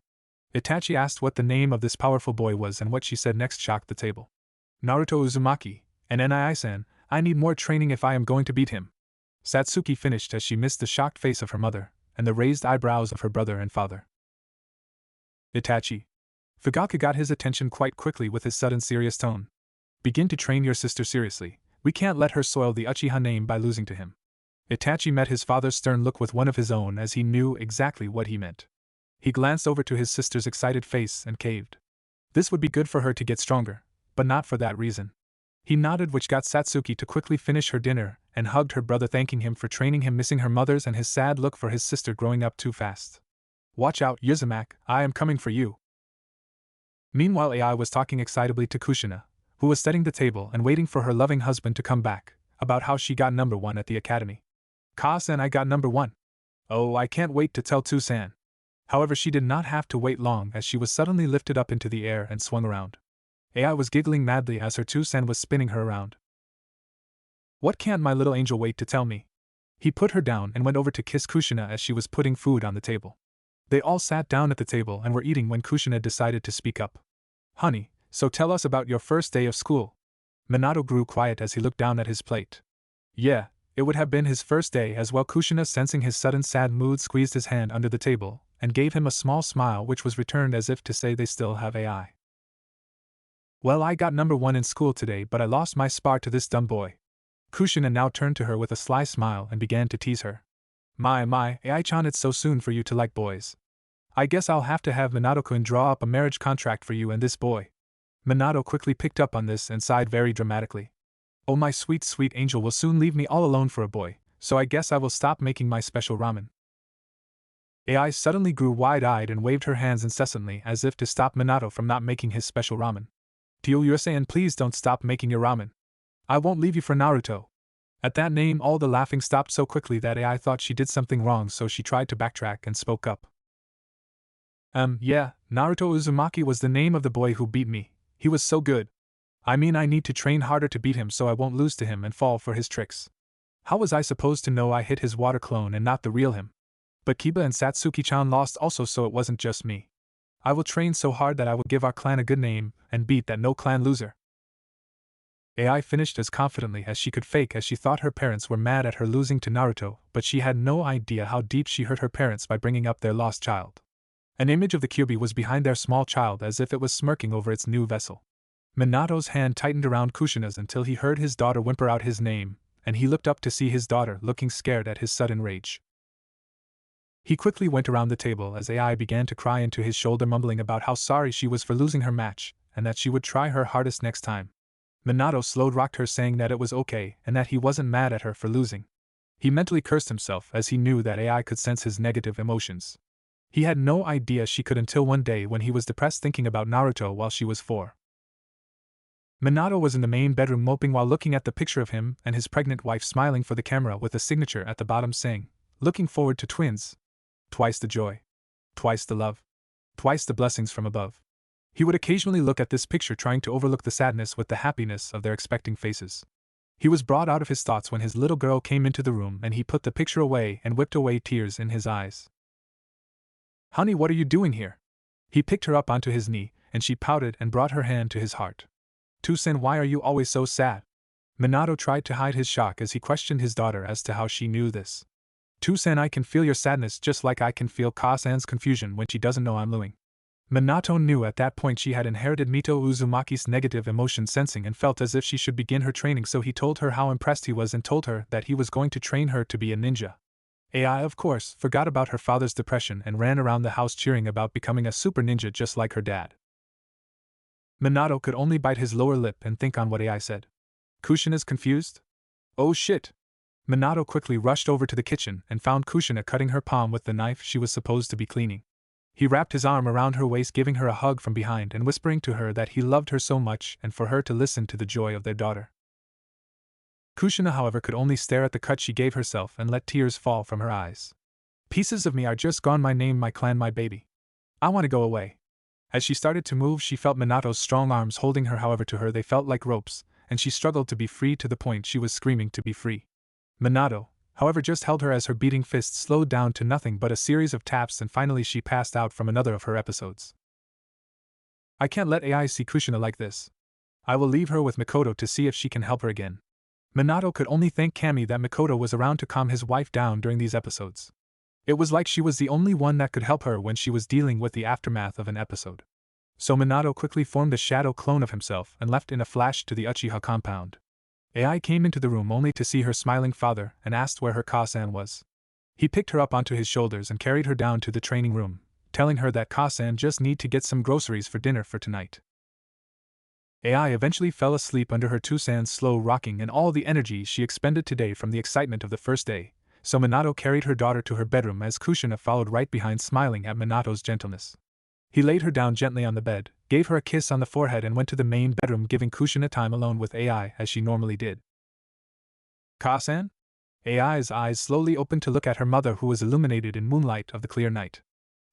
Itachi asked what the name of this powerful boy was, and what she said next shocked the table. Naruto Uzumaki, and Nai-san, I need more training if I am going to beat him. Satsuki finished as she missed the shocked face of her mother, and the raised eyebrows of her brother and father. Itachi. Fugaku got his attention quite quickly with his sudden serious tone. Begin to train your sister seriously. We can't let her soil the Uchiha name by losing to him. Itachi met his father's stern look with one of his own as he knew exactly what he meant. He glanced over to his sister's excited face and caved. This would be good for her to get stronger, but not for that reason. He nodded, which got Satsuki to quickly finish her dinner, and hugged her brother, thanking him for training him, missing her mother's and his sad look for his sister growing up too fast. Watch out, Uzumaki, I am coming for you. Meanwhile, AI was talking excitably to Kushina, who was setting the table and waiting for her loving husband to come back, about how she got number 1 at the academy. Ka-san, I got number 1. Oh, I can't wait to tell Tu-san. However, she did not have to wait long as she was suddenly lifted up into the air and swung around. AI was giggling madly as her Tu-san was spinning her around. What can't my little angel wait to tell me? He put her down and went over to kiss Kushina as she was putting food on the table. They all sat down at the table and were eating when Kushina decided to speak up. Honey, so tell us about your first day of school. Minato grew quiet as he looked down at his plate. Yeah, it would have been his first day as well. Kushina, sensing his sudden sad mood, squeezed his hand under the table and gave him a small smile, which was returned as if to say they still have AI. Well, I got number 1 in school today, but I lost my spar to this dumb boy. Kushina now turned to her with a sly smile and began to tease her. My, AI-chan, it's so soon for you to like boys. I guess I'll have to have Minato-kun draw up a marriage contract for you and this boy. Minato quickly picked up on this and sighed very dramatically. Oh, my sweet, sweet angel will soon leave me all alone for a boy, so I guess I will stop making my special ramen. AI suddenly grew wide-eyed and waved her hands incessantly as if to stop Minato from not making his special ramen. Tio Yursen, please don't stop making your ramen. I won't leave you for Naruto. At that name all the laughing stopped so quickly that AI thought she did something wrong, so she tried to backtrack and spoke up. Yeah, Naruto Uzumaki was the name of the boy who beat me. He was so good. I mean, I need to train harder to beat him so I won't lose to him and fall for his tricks. How was I supposed to know I hit his water clone and not the real him? But Kiba and Satsuki-chan lost also, so it wasn't just me. I will train so hard that I will give our clan a good name and beat that no clan loser. AI finished as confidently as she could fake as she thought her parents were mad at her losing to Naruto, but she had no idea how deep she hurt her parents by bringing up their lost child. An image of the Kyuubi was behind their small child as if it was smirking over its new vessel. Minato's hand tightened around Kushina's until he heard his daughter whimper out his name, and he looked up to see his daughter looking scared at his sudden rage. He quickly went around the table as AI began to cry into his shoulder, mumbling about how sorry she was for losing her match, and that she would try her hardest next time. Minato slowed rocked her, saying that it was okay and that he wasn't mad at her for losing. He mentally cursed himself as he knew that AI could sense his negative emotions. He had no idea she could until one day when he was depressed thinking about Naruto while she was 4. Minato was in the main bedroom moping while looking at the picture of him and his pregnant wife smiling for the camera with a signature at the bottom saying, "Looking forward to twins. Twice the joy. Twice the love. Twice the blessings from above." He would occasionally look at this picture, trying to overlook the sadness with the happiness of their expecting faces. He was brought out of his thoughts when his little girl came into the room and he put the picture away and whipped away tears in his eyes. "Honey, what are you doing here?" He picked her up onto his knee, and she pouted and brought her hand to his heart. "Tusen, why are you always so sad?" Minato tried to hide his shock as he questioned his daughter as to how she knew this. "Tusen, I can feel your sadness just like I can feel Ka-san's confusion when she doesn't know I'm losing." Minato knew at that point she had inherited Mito Uzumaki's negative emotion sensing and felt as if she should begin her training, so he told her how impressed he was and told her that he was going to train her to be a ninja. AI, of course, forgot about her father's depression and ran around the house cheering about becoming a super ninja just like her dad. Minato could only bite his lower lip and think on what AI said. "Kushina's confused? Oh shit!" Minato quickly rushed over to the kitchen and found Kushina cutting her palm with the knife she was supposed to be cleaning. He wrapped his arm around her waist, giving her a hug from behind and whispering to her that he loved her so much and for her to listen to the joy of their daughter. Kushina, however, could only stare at the cut she gave herself and let tears fall from her eyes. "Pieces of me are just gone, my name, my clan, my baby. I want to go away." As she started to move, she felt Minato's strong arms holding her, however to her they felt like ropes, and she struggled to be free to the point she was screaming to be free. Minato, however, just held her as her beating fists slowed down to nothing but a series of taps, and finally she passed out from another of her episodes. "I can't let AI see Kushina like this. I will leave her with Mikoto to see if she can help her again." Minato could only thank Kami that Mikoto was around to calm his wife down during these episodes. It was like she was the only one that could help her when she was dealing with the aftermath of an episode. So Minato quickly formed a shadow clone of himself and left in a flash to the Uchiha compound. AI came into the room only to see her smiling father and asked where her Ka-san was. He picked her up onto his shoulders and carried her down to the training room, telling her that Ka-san just need to get some groceries for dinner for tonight. AI eventually fell asleep under her Tusan's slow rocking and all the energy she expended today from the excitement of the first day, so Minato carried her daughter to her bedroom as Kushina followed right behind, smiling at Minato's gentleness. He laid her down gently on the bed, gave her a kiss on the forehead and went to the main bedroom, giving Kushina time alone with AI as she normally did. "Ka-san?" AI's eyes slowly opened to look at her mother, who was illuminated in moonlight of the clear night.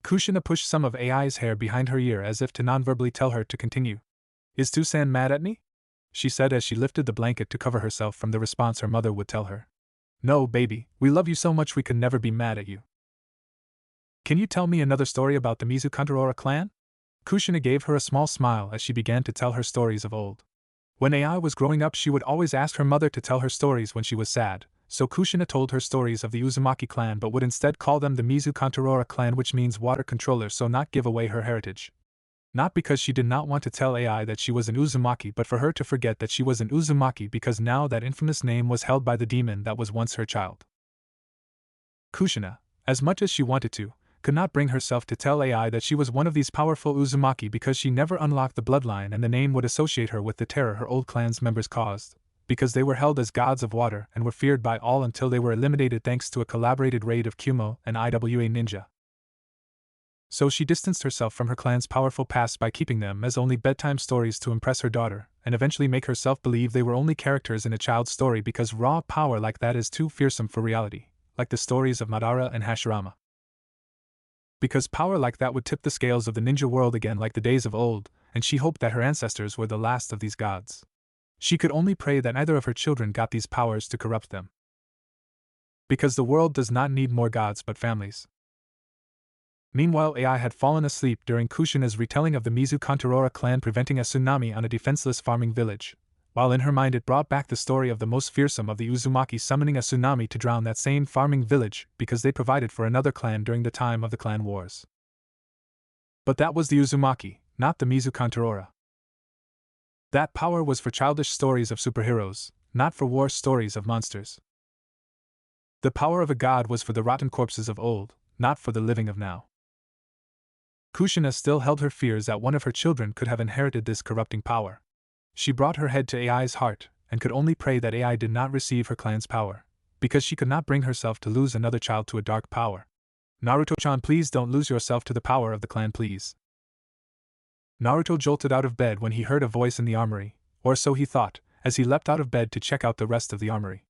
Kushina pushed some of AI's hair behind her ear as if to non-verbally tell her to continue. "Is Tusan mad at me?" she said as she lifted the blanket to cover herself from the response her mother would tell her. "No, baby, we love you so much we could never be mad at you." "Can you tell me another story about the Mizukantarora clan?" Kushina gave her a small smile as she began to tell her stories of old. When AI was growing up, she would always ask her mother to tell her stories when she was sad, so Kushina told her stories of the Uzumaki clan but would instead call them the Mizukantarora clan, which means water controller, so not give away her heritage. Not because she did not want to tell AI that she was an Uzumaki, but for her to forget that she was an Uzumaki because now that infamous name was held by the demon that was once her child. Kushina, as much as she wanted to, could not bring herself to tell AI that she was one of these powerful Uzumaki because she never unlocked the bloodline and the name would associate her with the terror her old clan's members caused, because they were held as gods of water and were feared by all until they were eliminated thanks to a collaborated raid of Kumo and IWA Ninja. So she distanced herself from her clan's powerful past by keeping them as only bedtime stories to impress her daughter, and eventually make herself believe they were only characters in a child's story because raw power like that is too fearsome for reality, like the stories of Madara and Hashirama. Because power like that would tip the scales of the ninja world again like the days of old, and she hoped that her ancestors were the last of these gods. She could only pray that neither of her children got these powers to corrupt them. Because the world does not need more gods but families. Meanwhile, AI had fallen asleep during Kushina's retelling of the Mizu Kantorora clan preventing a tsunami on a defenseless farming village, while in her mind it brought back the story of the most fearsome of the Uzumaki summoning a tsunami to drown that same farming village because they provided for another clan during the time of the clan wars. But that was the Uzumaki, not the Mizu Kantorora. That power was for childish stories of superheroes, not for war stories of monsters. The power of a god was for the rotten corpses of old, not for the living of now. Kushina still held her fears that one of her children could have inherited this corrupting power. She brought her head to AI's heart, and could only pray that AI did not receive her clan's power, because she could not bring herself to lose another child to a dark power. Naruto-chan, please don't lose yourself to the power of the clan, please. Naruto jolted out of bed when he heard a voice in the armory, or so he thought, as he leapt out of bed to check out the rest of the armory.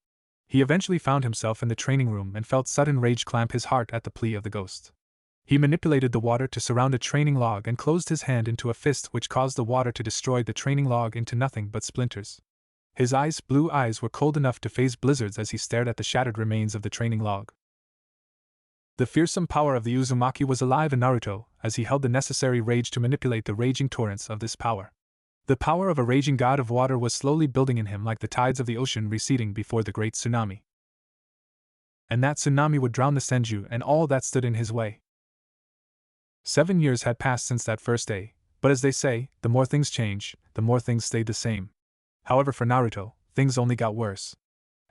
He eventually found himself in the training room and felt sudden rage clamp his heart at the plea of the ghost. He manipulated the water to surround a training log and closed his hand into a fist which caused the water to destroy the training log into nothing but splinters. His blue eyes were cold enough to phase blizzards as he stared at the shattered remains of the training log. The fearsome power of the Uzumaki was alive in Naruto, as he held the necessary rage to manipulate the raging torrents of this power. The power of a raging god of water was slowly building in him like the tides of the ocean receding before the great tsunami. And that tsunami would drown the Senju and all that stood in his way. 7 years had passed since that first day, but as they say, the more things change, the more things stayed the same. However, for Naruto, things only got worse.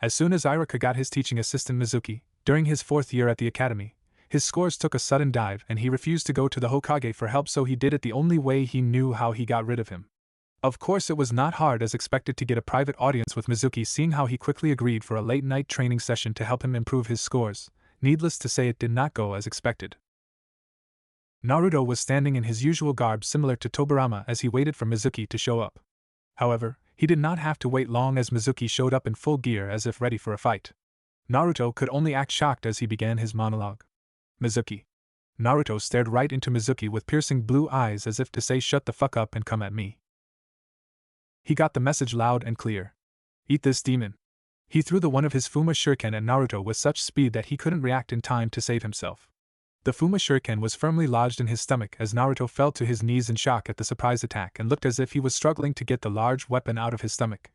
As soon as Iruka got his teaching assistant Mizuki, during his 4th year at the academy, his scores took a sudden dive and he refused to go to the Hokage for help, so he did it the only way he knew how. He got rid of him. Of course, it was not hard as expected to get a private audience with Mizuki, seeing how he quickly agreed for a late-night training session to help him improve his scores. Needless to say, it did not go as expected. Naruto was standing in his usual garb similar to Tobirama as he waited for Mizuki to show up. However, he did not have to wait long as Mizuki showed up in full gear as if ready for a fight. Naruto could only act shocked as he began his monologue. Mizuki. Naruto stared right into Mizuki with piercing blue eyes as if to say, "Shut the fuck up and come at me." He got the message loud and clear. "Eat this, demon." He threw the one of his Fuma shuriken at Naruto with such speed that he couldn't react in time to save himself. The Fuma shuriken was firmly lodged in his stomach as Naruto fell to his knees in shock at the surprise attack and looked as if he was struggling to get the large weapon out of his stomach.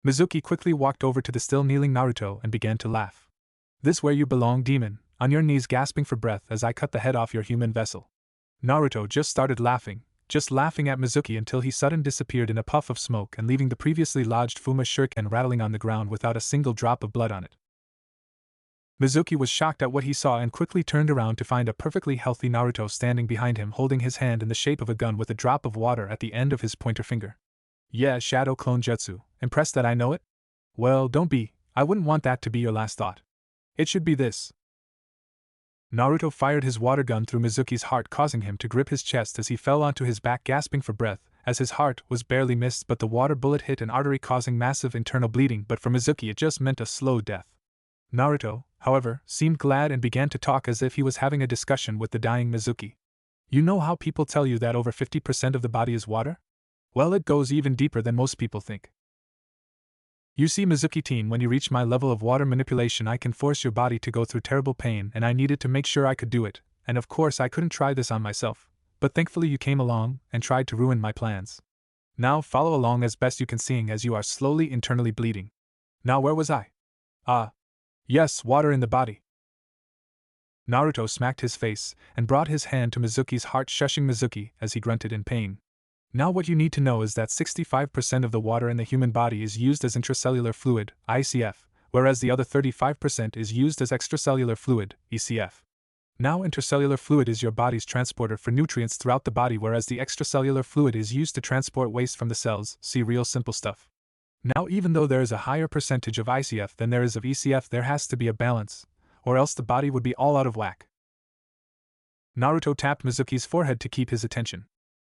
Mizuki quickly walked over to the still kneeling Naruto and began to laugh. "This where you belong, demon, on your knees gasping for breath as I cut the head off your human vessel." Naruto just started laughing at Mizuki until he suddenly disappeared in a puff of smoke and leaving the previously lodged Fuma shuriken rattling on the ground without a single drop of blood on it. Mizuki was shocked at what he saw and quickly turned around to find a perfectly healthy Naruto standing behind him holding his hand in the shape of a gun with a drop of water at the end of his pointer finger. "Yeah, Shadow Clone Jutsu, impressed that I know it? Well, don't be, I wouldn't want that to be your last thought. It should be this." Naruto fired his water gun through Mizuki's heart, causing him to grip his chest as he fell onto his back gasping for breath, as his heart was barely missed but the water bullet hit an artery causing massive internal bleeding, but for Mizuki it just meant a slow death. Naruto, however, seemed glad and began to talk as if he was having a discussion with the dying Mizuki. "You know how people tell you that over 50% of the body is water? Well, it goes even deeper than most people think. You see, Mizuki-teen, when you reach my level of water manipulation I can force your body to go through terrible pain, and I needed to make sure I could do it, and of course I couldn't try this on myself, but thankfully you came along and tried to ruin my plans. Now follow along as best you can, seeing as you are slowly internally bleeding." Now where was I? Yes, water in the body. Naruto smacked his face and brought his hand to Mizuki's heart, shushing Mizuki as he grunted in pain. "Now what you need to know is that 65% of the water in the human body is used as intracellular fluid, ICF, whereas the other 35% is used as extracellular fluid, ECF. Now intracellular fluid is your body's transporter for nutrients throughout the body, whereas the extracellular fluid is used to transport waste from the cells, see real simple stuff. Now even though there is a higher percentage of ICF than there is of ECF, there has to be a balance, or else the body would be all out of whack." Naruto tapped Mizuki's forehead to keep his attention.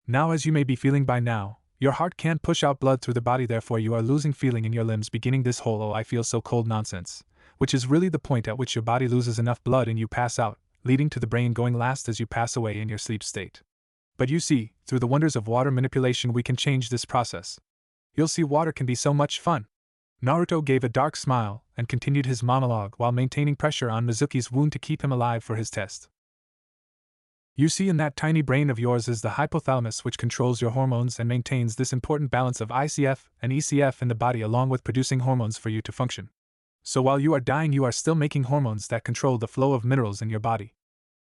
Now, as you may be feeling by now, your heart can't push out blood through the body, therefore you are losing feeling in your limbs, beginning this whole "oh I feel so cold" nonsense, which is really the point at which your body loses enough blood and you pass out, leading to the brain going last as you pass away in your sleep state. But you see, through the wonders of water manipulation we can change this process. You'll see, water can be so much fun. Naruto gave a dark smile and continued his monologue while maintaining pressure on Mizuki's wound to keep him alive for his test. You see, in that tiny brain of yours is the hypothalamus, which controls your hormones and maintains this important balance of ICF and ECF in the body, along with producing hormones for you to function. So while you are dying, you are still making hormones that control the flow of minerals in your body.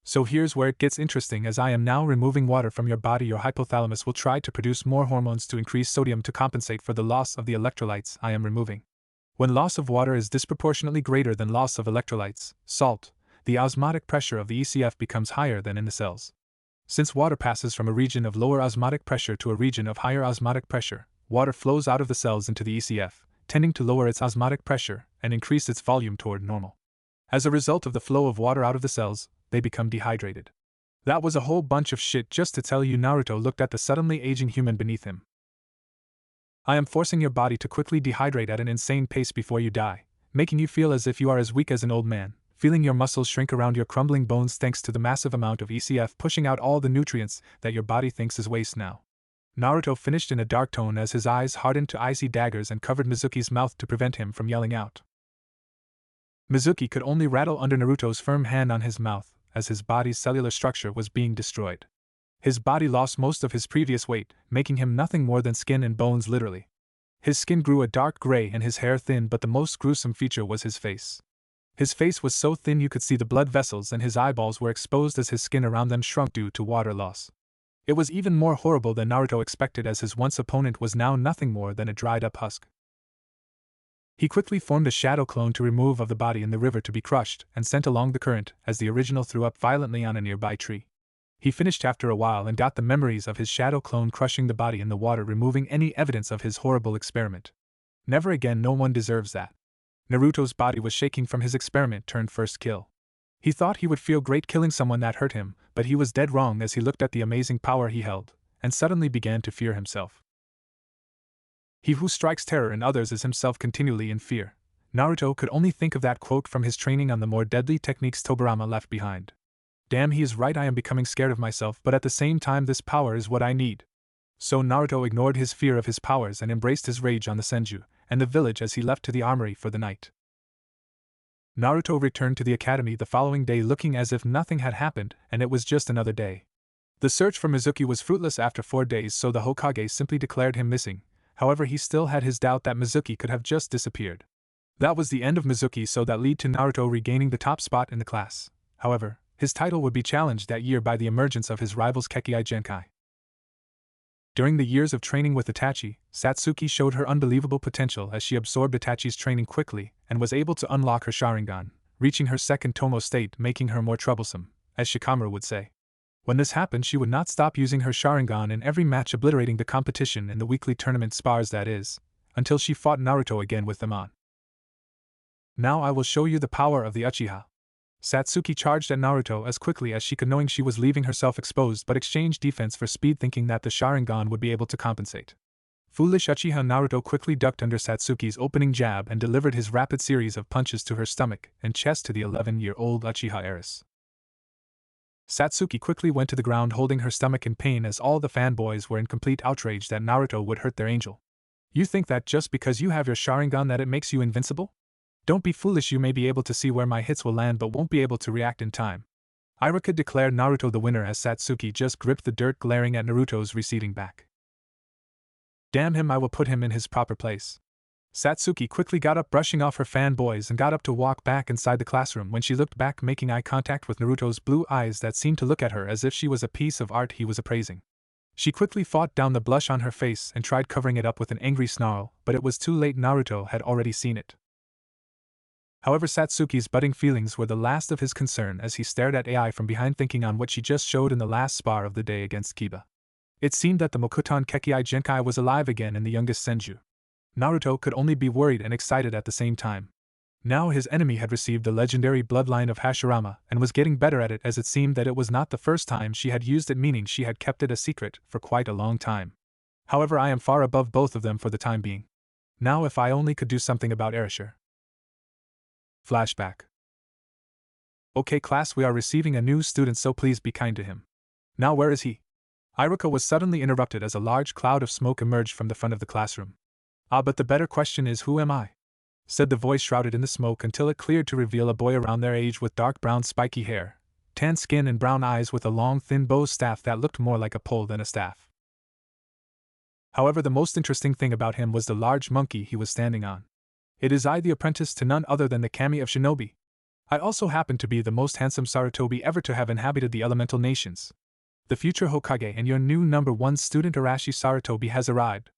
So here's where it gets interesting. As I am now removing water from your body, your hypothalamus will try to produce more hormones to increase sodium to compensate for the loss of the electrolytes I am removing. When loss of water is disproportionately greater than loss of electrolytes, salt, the osmotic pressure of the ECF becomes higher than in the cells. Since water passes from a region of lower osmotic pressure to a region of higher osmotic pressure, water flows out of the cells into the ECF, tending to lower its osmotic pressure and increase its volume toward normal. As a result of the flow of water out of the cells, they become dehydrated. That was a whole bunch of shit just to tell you. Naruto looked at the suddenly aging human beneath him. I am forcing your body to quickly dehydrate at an insane pace before you die, making you feel as if you are as weak as an old man, feeling your muscles shrink around your crumbling bones thanks to the massive amount of ECF pushing out all the nutrients that your body thinks is waste now. Naruto finished in a dark tone as his eyes hardened to icy daggers and covered Mizuki's mouth to prevent him from yelling out. Mizuki could only rattle under Naruto's firm hand on his mouth, as his body's cellular structure was being destroyed. His body lost most of his previous weight, making him nothing more than skin and bones literally. His skin grew a dark gray and his hair thin, but the most gruesome feature was his face. His face was so thin you could see the blood vessels, and his eyeballs were exposed as his skin around them shrunk due to water loss. It was even more horrible than Naruto expected, as his once opponent was now nothing more than a dried-up husk. He quickly formed a shadow clone to remove of the body in the river to be crushed and sent along the current, as the original threw up violently on a nearby tree. He finished after a while and got the memories of his shadow clone crushing the body in the water, removing any evidence of his horrible experiment. Never again, no one deserves that. Naruto's body was shaking from his experiment turned first kill. He thought he would feel great killing someone that hurt him, but he was dead wrong as he looked at the amazing power he held, and suddenly began to fear himself. He who strikes terror in others is himself continually in fear. Naruto could only think of that quote from his training on the more deadly techniques Tobirama left behind. Damn, he is right, I am becoming scared of myself, but at the same time this power is what I need. So Naruto ignored his fear of his powers and embraced his rage on the Senju and the village as he left to the armory for the night. Naruto returned to the academy the following day looking as if nothing had happened and it was just another day. The search for Mizuki was fruitless after 4 days, so the Hokage simply declared him missing. However, he still had his doubt that Mizuki could have just disappeared. That was the end of Mizuki, so that led to Naruto regaining the top spot in the class. However, his title would be challenged that year by the emergence of his rivals Kekkai Genkai. During the years of training with Itachi, Satsuki showed her unbelievable potential as she absorbed Itachi's training quickly and was able to unlock her Sharingan, reaching her second Tomo state, making her more troublesome, as Shikamaru would say. When this happened, she would not stop using her Sharingan in every match, obliterating the competition in the weekly tournament spars, that is, until she fought Naruto again with them on. Now I will show you the power of the Uchiha. Satsuki charged at Naruto as quickly as she could, knowing she was leaving herself exposed, but exchanged defense for speed, thinking that the Sharingan would be able to compensate. Foolish Uchiha Naruto quickly ducked under Satsuki's opening jab and delivered his rapid series of punches to her stomach and chest to the 11-year-old Uchiha heiress. Satsuki quickly went to the ground holding her stomach in pain, as all the fanboys were in complete outrage that Naruto would hurt their angel. You think that just because you have your Sharingan that it makes you invincible? Don't be foolish, you may be able to see where my hits will land but won't be able to react in time. Iruka declared Naruto the winner as Satsuki just gripped the dirt, glaring at Naruto's receding back. Damn him, I will put him in his proper place. Satsuki quickly got up, brushing off her fanboys, and got up to walk back inside the classroom when she looked back, making eye contact with Naruto's blue eyes that seemed to look at her as if she was a piece of art he was appraising. She quickly fought down the blush on her face and tried covering it up with an angry snarl, but it was too late. Naruto had already seen it. However, Satsuki's budding feelings were the last of his concern as he stared at AI from behind, thinking on what she just showed in the last spar of the day against Kiba. It seemed that the Mokuton Kekkai Genkai was alive again in the youngest Senju. Naruto could only be worried and excited at the same time. Now his enemy had received the legendary bloodline of Hashirama and was getting better at it, as it seemed that it was not the first time she had used it, meaning she had kept it a secret for quite a long time. However, I am far above both of them for the time being. Now if I only could do something about Erasure. Flashback. Okay class, we are receiving a new student, so please be kind to him. Now where is he? Iruka was suddenly interrupted as a large cloud of smoke emerged from the front of the classroom. Ah, but the better question is, who am I? Said the voice shrouded in the smoke, until it cleared to reveal a boy around their age with dark brown spiky hair, tan skin and brown eyes, with a long thin bow staff that looked more like a pole than a staff. However, the most interesting thing about him was the large monkey he was standing on. It is I, the apprentice to none other than the kami of Shinobi. I also happen to be the most handsome Sarutobi ever to have inhabited the elemental nations. The future Hokage and your new number 1 student Arashi Sarutobi has arrived.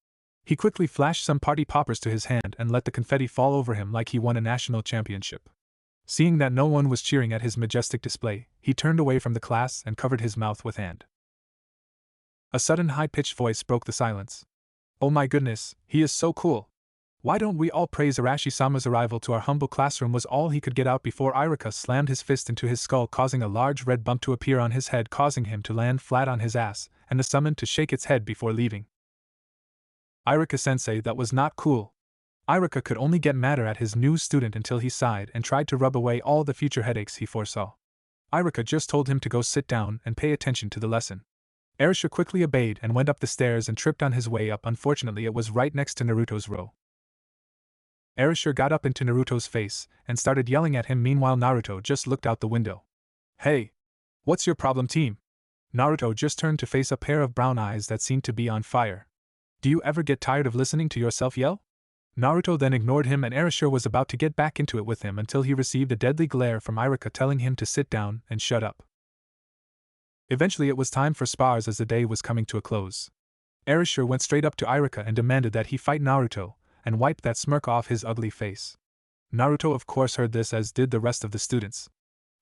He quickly flashed some party poppers to his hand and let the confetti fall over him like he won a national championship. Seeing that no one was cheering at his majestic display, he turned away from the class and covered his mouth with hand. A sudden high-pitched voice broke the silence. Oh my goodness, he is so cool. Why don't we all praise Arashi-sama's arrival to our humble classroom, was all he could get out before Iruka slammed his fist into his skull, causing a large red bump to appear on his head, causing him to land flat on his ass, and the summon to shake its head before leaving. Iruka-sensei, that was not cool. Iruka could only get madder at his new student until he sighed and tried to rub away all the future headaches he foresaw. Iruka just told him to go sit down and pay attention to the lesson. Erasure quickly obeyed and went up the stairs and tripped on his way up. Unfortunately, it was right next to Naruto's row. Erasure got up into Naruto's face and started yelling at him. Meanwhile, Naruto just looked out the window. Hey! What's your problem, team? Naruto just turned to face a pair of brown eyes that seemed to be on fire. Do you ever get tired of listening to yourself yell? Naruto then ignored him, and Erasure was about to get back into it with him until he received a deadly glare from Iruka telling him to sit down and shut up. Eventually it was time for spars as the day was coming to a close. Erasure went straight up to Iruka and demanded that he fight Naruto, and wiped that smirk off his ugly face. Naruto of course heard this, as did the rest of the students.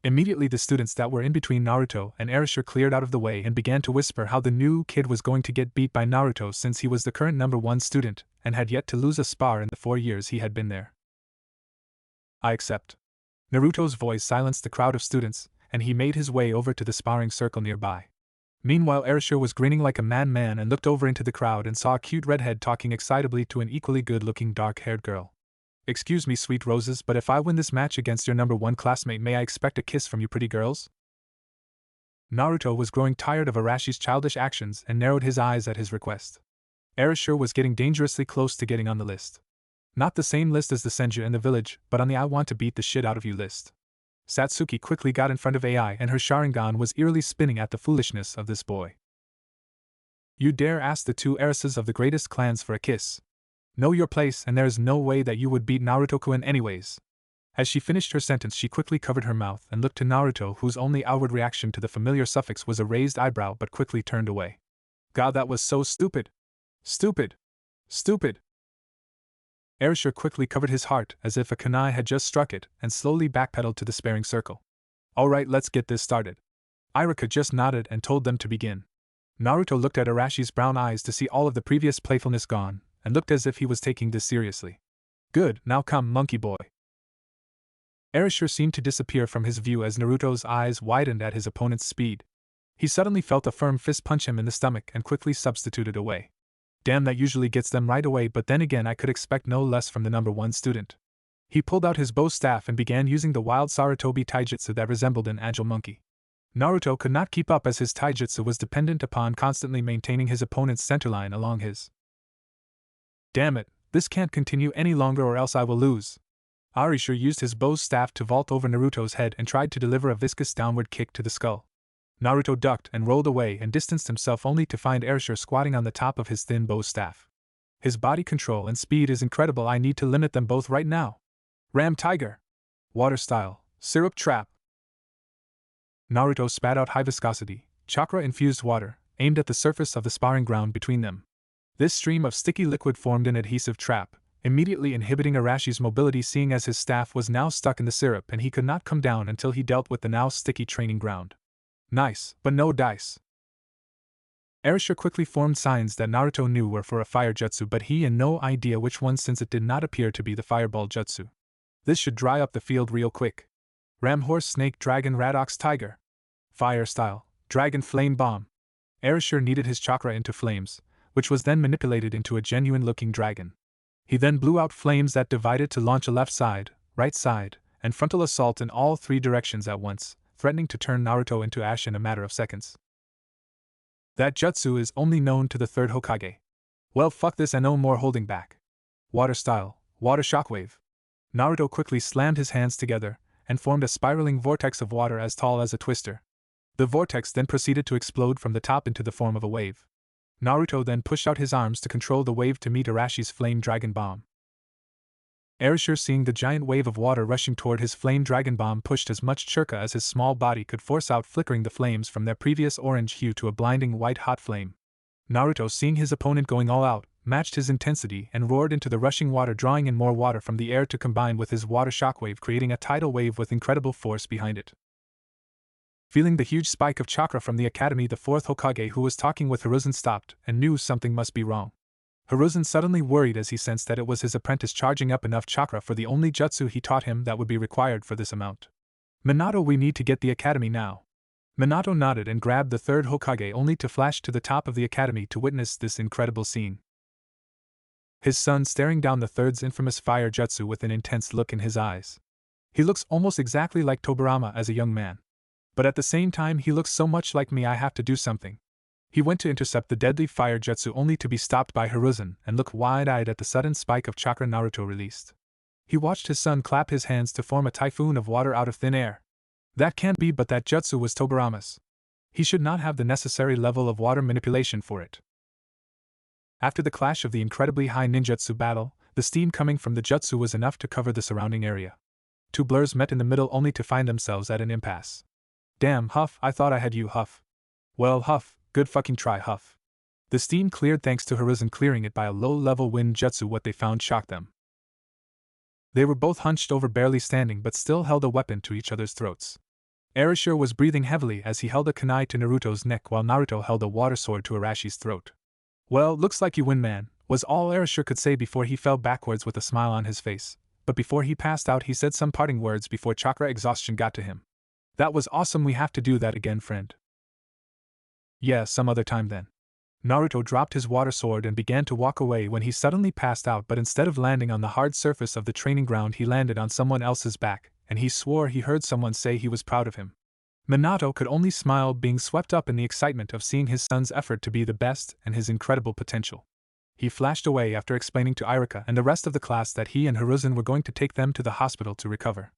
Immediately the students that were in between Naruto and Erasure cleared out of the way and began to whisper how the new kid was going to get beat by Naruto, since he was the current number 1 student and had yet to lose a spar in the 4 years he had been there. I accept. Naruto's voice silenced the crowd of students, and he made his way over to the sparring circle nearby. Meanwhile, Erasure was grinning like a madman and looked over into the crowd and saw a cute redhead talking excitably to an equally good-looking dark-haired girl. Excuse me, sweet roses, but if I win this match against your number 1 classmate, may I expect a kiss from you pretty girls? Naruto was growing tired of Arashi's childish actions and narrowed his eyes at his request. Erasure was getting dangerously close to getting on the list. Not the same list as the Senju and the village, but on the I want to beat the shit out of you list. Satsuki quickly got in front of AI, and her Sharingan was eerily spinning at the foolishness of this boy. You dare ask the 2 heiresses of the greatest clans for a kiss? Know your place, and there is no way that you would beat Naruto-kun anyways. As she finished her sentence, she quickly covered her mouth and looked to Naruto, whose only outward reaction to the familiar suffix was a raised eyebrow, but quickly turned away. God, that was so stupid! Stupid! Stupid! Erasure quickly covered his heart as if a kunai had just struck it and slowly backpedaled to the sparring circle. Alright, let's get this started. Iruka just nodded and told them to begin. Naruto looked at Arashi's brown eyes to see all of the previous playfulness gone, and looked as if he was taking this seriously. Good, now come, monkey boy. Erasure seemed to disappear from his view as Naruto's eyes widened at his opponent's speed. He suddenly felt a firm fist punch him in the stomach and quickly substituted away. Damn, that usually gets them right away, but then again I could expect no less from the number 1 student. He pulled out his bow staff and began using the wild Sarutobi taijutsu that resembled an agile monkey. Naruto could not keep up as his taijutsu was dependent upon constantly maintaining his opponent's centerline along his. Damn it, this can't continue any longer or else I will lose. Erasure used his bow staff to vault over Naruto's head and tried to deliver a viscous downward kick to the skull. Naruto ducked and rolled away and distanced himself only to find Erasure squatting on the top of his thin bow staff. His body control and speed is incredible. I need to limit them both right now. Ram Tiger! Water style, syrup trap! Naruto spat out high viscosity, chakra-infused water, aimed at the surface of the sparring ground between them. This stream of sticky liquid formed an adhesive trap, immediately inhibiting Arashi's mobility, seeing as his staff was now stuck in the syrup and he could not come down until he dealt with the now sticky training ground. Nice, but no dice. Erasure quickly formed signs that Naruto knew were for a fire jutsu, but he had no idea which one since it did not appear to be the fireball jutsu. This should dry up the field real quick. Ram horse snake dragon rat ox tiger. Fire style, dragon flame bomb. Erishur kneaded his chakra into flames, which was then manipulated into a genuine-looking dragon. He then blew out flames that divided to launch a left side, right side, and frontal assault in all three directions at once, threatening to turn Naruto into ash in a matter of seconds. That jutsu is only known to the third Hokage. Well, fuck this and no more holding back. Water style, water shockwave. Naruto quickly slammed his hands together and formed a spiraling vortex of water as tall as a twister. The vortex then proceeded to explode from the top into the form of a wave. Naruto then pushed out his arms to control the wave to meet Arashi's flame dragon bomb. Erishur, seeing the giant wave of water rushing toward his flame dragon bomb, pushed as much churka as his small body could force out, flickering the flames from their previous orange hue to a blinding white-hot flame. Naruto, seeing his opponent going all out, matched his intensity and roared into the rushing water, drawing in more water from the air to combine with his water shockwave, creating a tidal wave with incredible force behind it. Feeling the huge spike of chakra from the academy, the fourth Hokage, who was talking with Hiruzen, stopped and knew something must be wrong. Hiruzen suddenly worried as he sensed that it was his apprentice charging up enough chakra for the only jutsu he taught him that would be required for this amount. Minato, we need to get the academy now. Minato nodded and grabbed the third Hokage, only to flash to the top of the academy to witness this incredible scene. His son staring down the third's infamous fire jutsu with an intense look in his eyes. He looks almost exactly like Tobirama as a young man. But at the same time, he looks so much like me, I have to do something. He went to intercept the deadly fire jutsu, only to be stopped by Hiruzen and look wide-eyed at the sudden spike of chakra Naruto released. He watched his son clap his hands to form a typhoon of water out of thin air. That can't be, but that jutsu was Tobirama's. He should not have the necessary level of water manipulation for it. After the clash of the incredibly high ninjutsu battle, the steam coming from the jutsu was enough to cover the surrounding area. Two blurs met in the middle, only to find themselves at an impasse. Damn, Huff, I thought I had you, Huff. Well, Huff, good fucking try, Huff. The steam cleared thanks to Hiruzen clearing it by a low-level wind jutsu. What they found shocked them. They were both hunched over, barely standing, but still held a weapon to each other's throats. Erishur was breathing heavily as he held a kunai to Naruto's neck, while Naruto held a water sword to Arashi's throat. Well, looks like you win, man, was all Erishur could say before he fell backwards with a smile on his face. But before he passed out, he said some parting words before chakra exhaustion got to him. That was awesome, we have to do that again, friend. Yeah, some other time then. Naruto dropped his water sword and began to walk away when he suddenly passed out, but instead of landing on the hard surface of the training ground, he landed on someone else's back, and he swore he heard someone say he was proud of him. Minato could only smile, being swept up in the excitement of seeing his son's effort to be the best and his incredible potential. He flashed away after explaining to Irika and the rest of the class that he and Hiruzen were going to take them to the hospital to recover.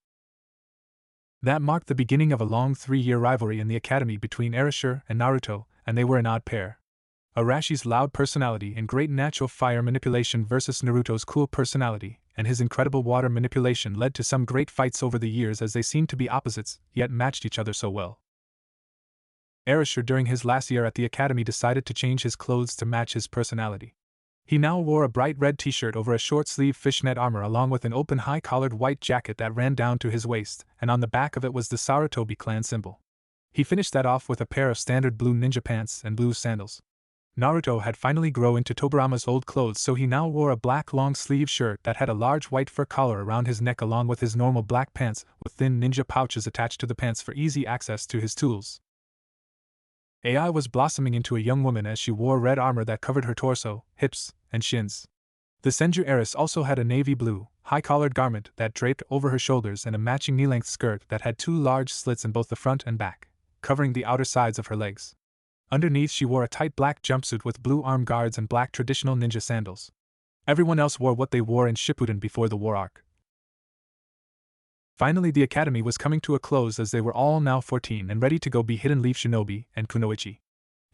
That marked the beginning of a long 3-year rivalry in the academy between Erishur and Naruto, and they were an odd pair. Arashi's loud personality and great natural fire manipulation versus Naruto's cool personality and his incredible water manipulation led to some great fights over the years, as they seemed to be opposites, yet matched each other so well. Erishur, during his last year at the academy, decided to change his clothes to match his personality. He now wore a bright red t-shirt over a short-sleeved fishnet armor, along with an open high-collared white jacket that ran down to his waist, and on the back of it was the Sarutobi clan symbol. He finished that off with a pair of standard blue ninja pants and blue sandals. Naruto had finally grown into Tobirama's old clothes, so he now wore a black long-sleeve shirt that had a large white fur collar around his neck, along with his normal black pants with thin ninja pouches attached to the pants for easy access to his tools. Ai was blossoming into a young woman as she wore red armor that covered her torso, hips, and shins. The Senju heiress also had a navy blue, high-collared garment that draped over her shoulders and a matching knee-length skirt that had 2 large slits in both the front and back, covering the outer sides of her legs. Underneath, she wore a tight black jumpsuit with blue arm guards and black traditional ninja sandals. Everyone else wore what they wore in Shippuden before the war arc. Finally, the academy was coming to a close, as they were all now 14 and ready to go be Hidden Leaf Shinobi and Kunoichi.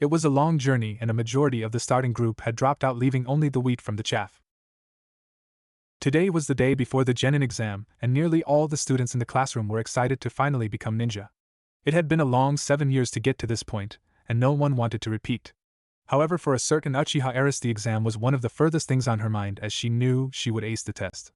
It was a long journey, and a majority of the starting group had dropped out, leaving only the wheat from the chaff. Today was the day before the Genin exam, and nearly all the students in the classroom were excited to finally become ninja. It had been a long 7 years to get to this point, and no one wanted to repeat. However, for a certain Uchiha heiress, the exam was one of the furthest things on her mind, as she knew she would ace the test.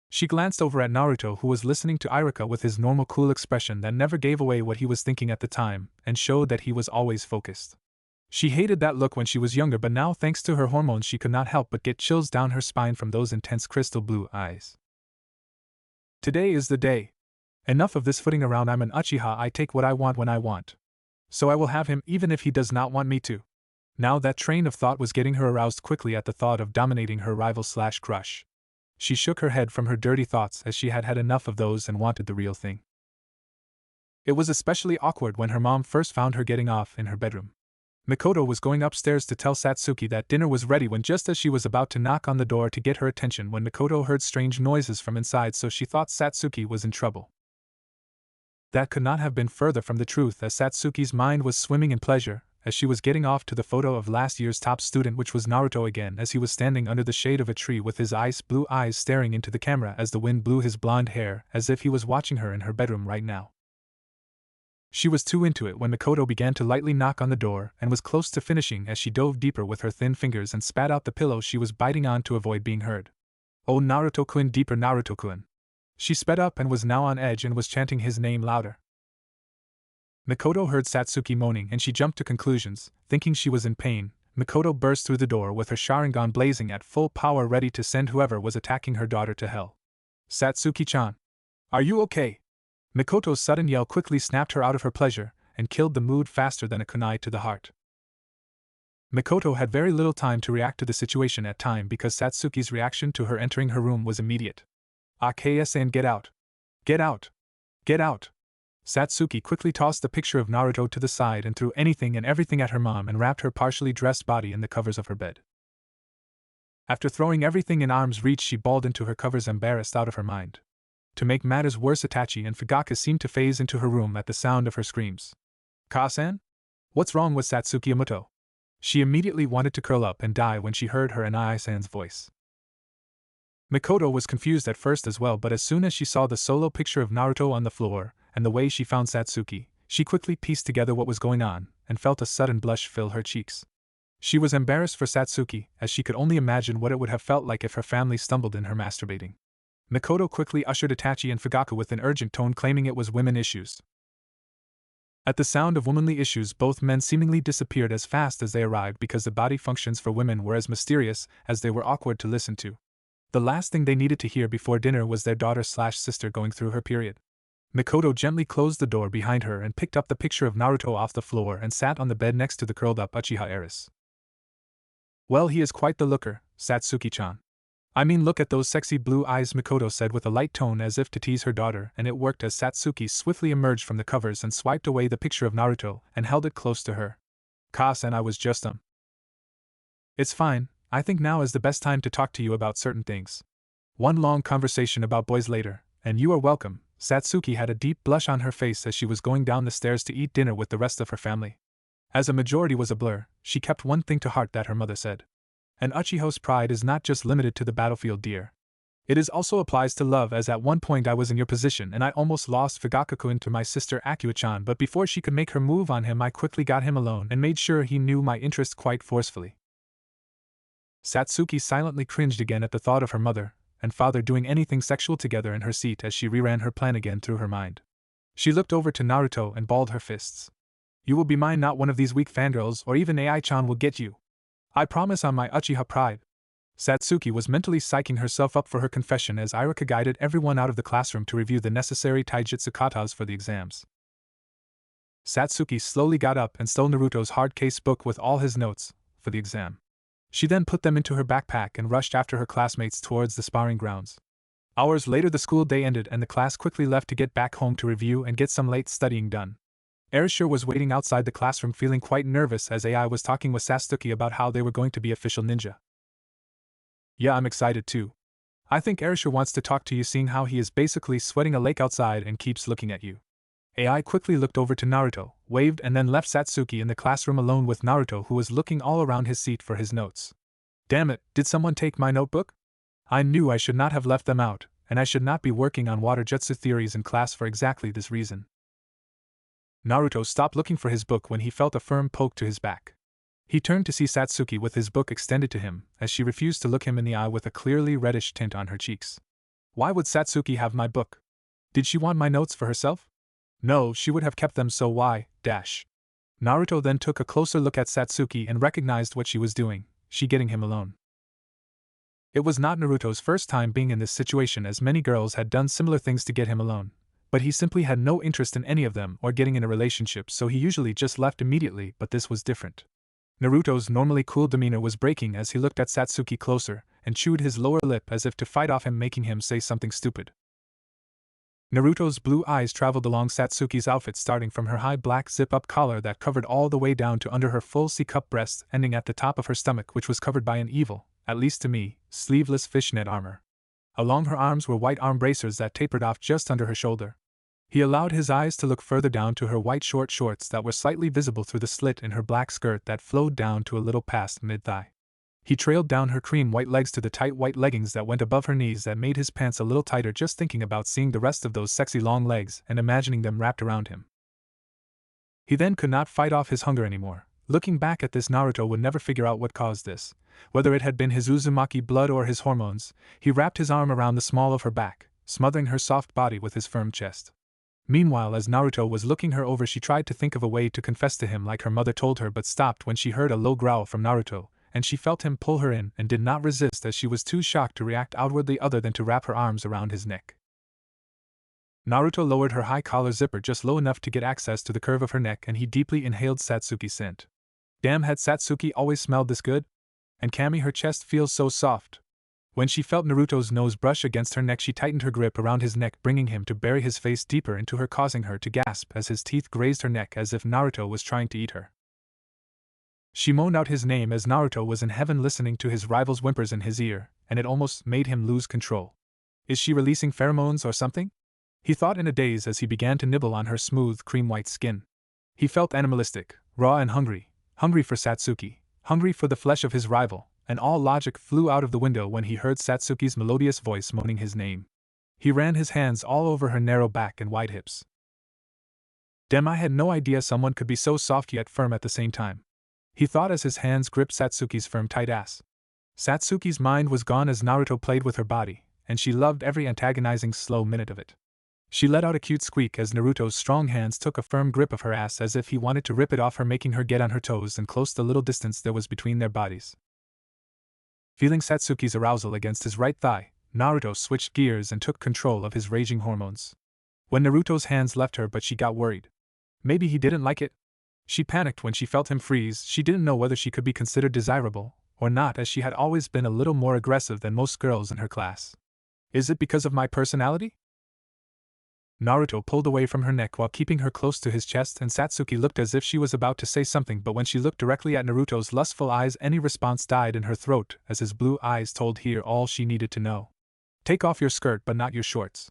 She glanced over at Naruto, who was listening to Irika with his normal cool expression that never gave away what he was thinking at the time, and showed that he was always focused. She hated that look when she was younger, but now, thanks to her hormones, she could not help but get chills down her spine from those intense crystal blue eyes. Today is the day. Enough of this footing around. I'm an Uchiha. I take what I want when I want. So I will have him even if he does not want me to. Now that train of thought was getting her aroused quickly at the thought of dominating her rival/crush. She shook her head from her dirty thoughts as she had had enough of those and wanted the real thing. It was especially awkward when her mom first found her getting off in her bedroom. Mikoto was going upstairs to tell Satsuki that dinner was ready when just as she was about to knock on the door to get her attention when Mikoto heard strange noises from inside, so she thought Satsuki was in trouble. That could not have been further from the truth, as Satsuki's mind was swimming in pleasure as she was getting off to the photo of last year's top student, which was Naruto again, as he was standing under the shade of a tree with his ice blue eyes staring into the camera as the wind blew his blonde hair, as if he was watching her in her bedroom right now. She was too into it when Mikoto began to lightly knock on the door and was close to finishing as she dove deeper with her thin fingers and spat out the pillow she was biting on to avoid being heard. "Oh, Naruto-kun, deeper Naruto-kun." She sped up and was now on edge and was chanting his name louder. Mikoto heard Satsuki moaning and she jumped to conclusions, thinking she was in pain. Mikoto burst through the door with her Sharingan blazing at full power, ready to send whoever was attacking her daughter to hell. "Satsuki-chan! Are you okay?" Mikoto's sudden yell quickly snapped her out of her pleasure and killed the mood faster than a kunai to the heart. Mikoto had very little time to react to the situation at time because Satsuki's reaction to her entering her room was immediate. "Aks-san, get out! Get out! Get out!" Satsuki quickly tossed the picture of Naruto to the side and threw anything and everything at her mom and wrapped her partially dressed body in the covers of her bed. After throwing everything in arm's reach, she bawled into her covers, embarrassed out of her mind. To make matters worse, Itachi and Fugaka seemed to phase into her room at the sound of her screams. "Ka-san? What's wrong with Satsuki Amuto?" She immediately wanted to curl up and die when she heard her and Ai-san's voice. Mikoto was confused at first as well, but as soon as she saw the solo picture of Naruto on the floor and the way she found Satsuki, she quickly pieced together what was going on and felt a sudden blush fill her cheeks. She was embarrassed for Satsuki, as she could only imagine what it would have felt like if her family stumbled in her masturbating. Mikoto quickly ushered Itachi and Fugaka with an urgent tone, claiming it was women issues. At the sound of womanly issues, both men seemingly disappeared as fast as they arrived because the body functions for women were as mysterious as they were awkward to listen to. The last thing they needed to hear before dinner was their daughter/sister going through her period. Mikoto gently closed the door behind her and picked up the picture of Naruto off the floor and sat on the bed next to the curled-up Uchiha heiress. "Well, he is quite the looker, Satsuki-chan. I mean, look at those sexy blue eyes," Mikoto said with a light tone as if to tease her daughter, and it worked as Satsuki swiftly emerged from the covers and swiped away the picture of Naruto and held it close to her. "Ka-san, I was just It's fine. I think now is the best time to talk to you about certain things. One long conversation about boys later, and you are welcome." Satsuki had a deep blush on her face as she was going down the stairs to eat dinner with the rest of her family. As a majority was a blur, she kept one thing to heart that her mother said. "An Uchiha's pride is not just limited to the battlefield, dear. It is also applies to love, as at one point I was in your position and I almost lost Fugaka-kun to my sister Akua-chan, but before she could make her move on him I quickly got him alone and made sure he knew my interest quite forcefully." Satsuki silently cringed again at the thought of her mother and father doing anything sexual together in her seat as she reran her plan again through her mind. She looked over to Naruto and balled her fists. "You will be mine, not one of these weak fangirls, or even Ai-chan will get you. I promise on my Uchiha pride." Satsuki was mentally psyching herself up for her confession as Iruka guided everyone out of the classroom to review the necessary taijutsu katas for the exams. Satsuki slowly got up and stole Naruto's hard case book with all his notes for the exam. She then put them into her backpack and rushed after her classmates towards the sparring grounds. Hours later the school day ended and the class quickly left to get back home to review and get some late studying done. Erishur was waiting outside the classroom feeling quite nervous as AI was talking with Satsuki about how they were going to be official ninja. "Yeah, I'm excited too. I think Erishur wants to talk to you, seeing how he is basically sweating a lake outside and keeps looking at you." AI quickly looked over to Naruto, waved and then left Satsuki in the classroom alone with Naruto, who was looking all around his seat for his notes. "Damn it, did someone take my notebook? I knew I should not have left them out, and I should not be working on water jutsu theories in class for exactly this reason." Naruto stopped looking for his book when he felt a firm poke to his back. He turned to see Satsuki with his book extended to him, as she refused to look him in the eye with a clearly reddish tint on her cheeks. "Why would Satsuki have my book? Did she want my notes for herself? No, she would have kept them, so why, dash." Naruto then took a closer look at Satsuki and recognized what she was doing, she getting him alone. It was not Naruto's first time being in this situation, as many girls had done similar things to get him alone, but he simply had no interest in any of them or getting in a relationship, so he usually just left immediately, but this was different. Naruto's normally cool demeanor was breaking as he looked at Satsuki closer and chewed his lower lip as if to fight off him making him say something stupid. Naruto's blue eyes traveled along Satsuki's outfit, starting from her high black zip-up collar that covered all the way down to under her full C-cup breast, ending at the top of her stomach, which was covered by an evil, at least to me, sleeveless fishnet armor. Along her arms were white arm bracers that tapered off just under her shoulder. He allowed his eyes to look further down to her white short shorts that were slightly visible through the slit in her black skirt that flowed down to a little past mid-thigh. He trailed down her cream white legs to the tight white leggings that went above her knees that made his pants a little tighter just thinking about seeing the rest of those sexy long legs and imagining them wrapped around him. He then could not fight off his hunger anymore. Looking back at this, Naruto would never figure out what caused this, whether it had been his Uzumaki blood or his hormones. He wrapped his arm around the small of her back, smothering her soft body with his firm chest. Meanwhile, as Naruto was looking her over, she tried to think of a way to confess to him like her mother told her, but stopped when she heard a low growl from Naruto, and she felt him pull her in and did not resist as she was too shocked to react outwardly other than to wrap her arms around his neck. Naruto lowered her high collar zipper just low enough to get access to the curve of her neck, and he deeply inhaled Satsuki's scent. Damn, had Satsuki always smelled this good? And Kami, her chest feels so soft. When she felt Naruto's nose brush against her neck, she tightened her grip around his neck, bringing him to bury his face deeper into her, causing her to gasp as his teeth grazed her neck as if Naruto was trying to eat her. She moaned out his name as Naruto was in heaven listening to his rival's whimpers in his ear, and it almost made him lose control. Is she releasing pheromones or something? He thought in a daze as he began to nibble on her smooth cream-white skin. He felt animalistic, raw and hungry for Satsuki, hungry for the flesh of his rival, and all logic flew out of the window when he heard Satsuki's melodious voice moaning his name. He ran his hands all over her narrow back and wide hips. Damn, I had no idea someone could be so soft yet firm at the same time, he thought as his hands gripped Satsuki's firm tight ass. Satsuki's mind was gone as Naruto played with her body, and she loved every antagonizing slow minute of it. She let out a cute squeak as Naruto's strong hands took a firm grip of her ass as if he wanted to rip it off her, making her get on her toes and close the little distance there was between their bodies. Feeling Satsuki's arousal against his right thigh, Naruto switched gears and took control of his raging hormones. When Naruto's hands left her, but she got worried. Maybe he didn't like it? She panicked when she felt him freeze. She didn't know whether she could be considered desirable or not, as she had always been a little more aggressive than most girls in her class. Is it because of my personality? Naruto pulled away from her neck while keeping her close to his chest, and Satsuki looked as if she was about to say something, but when she looked directly at Naruto's lustful eyes, any response died in her throat as his blue eyes told her all she needed to know. Take off your skirt but not your shorts,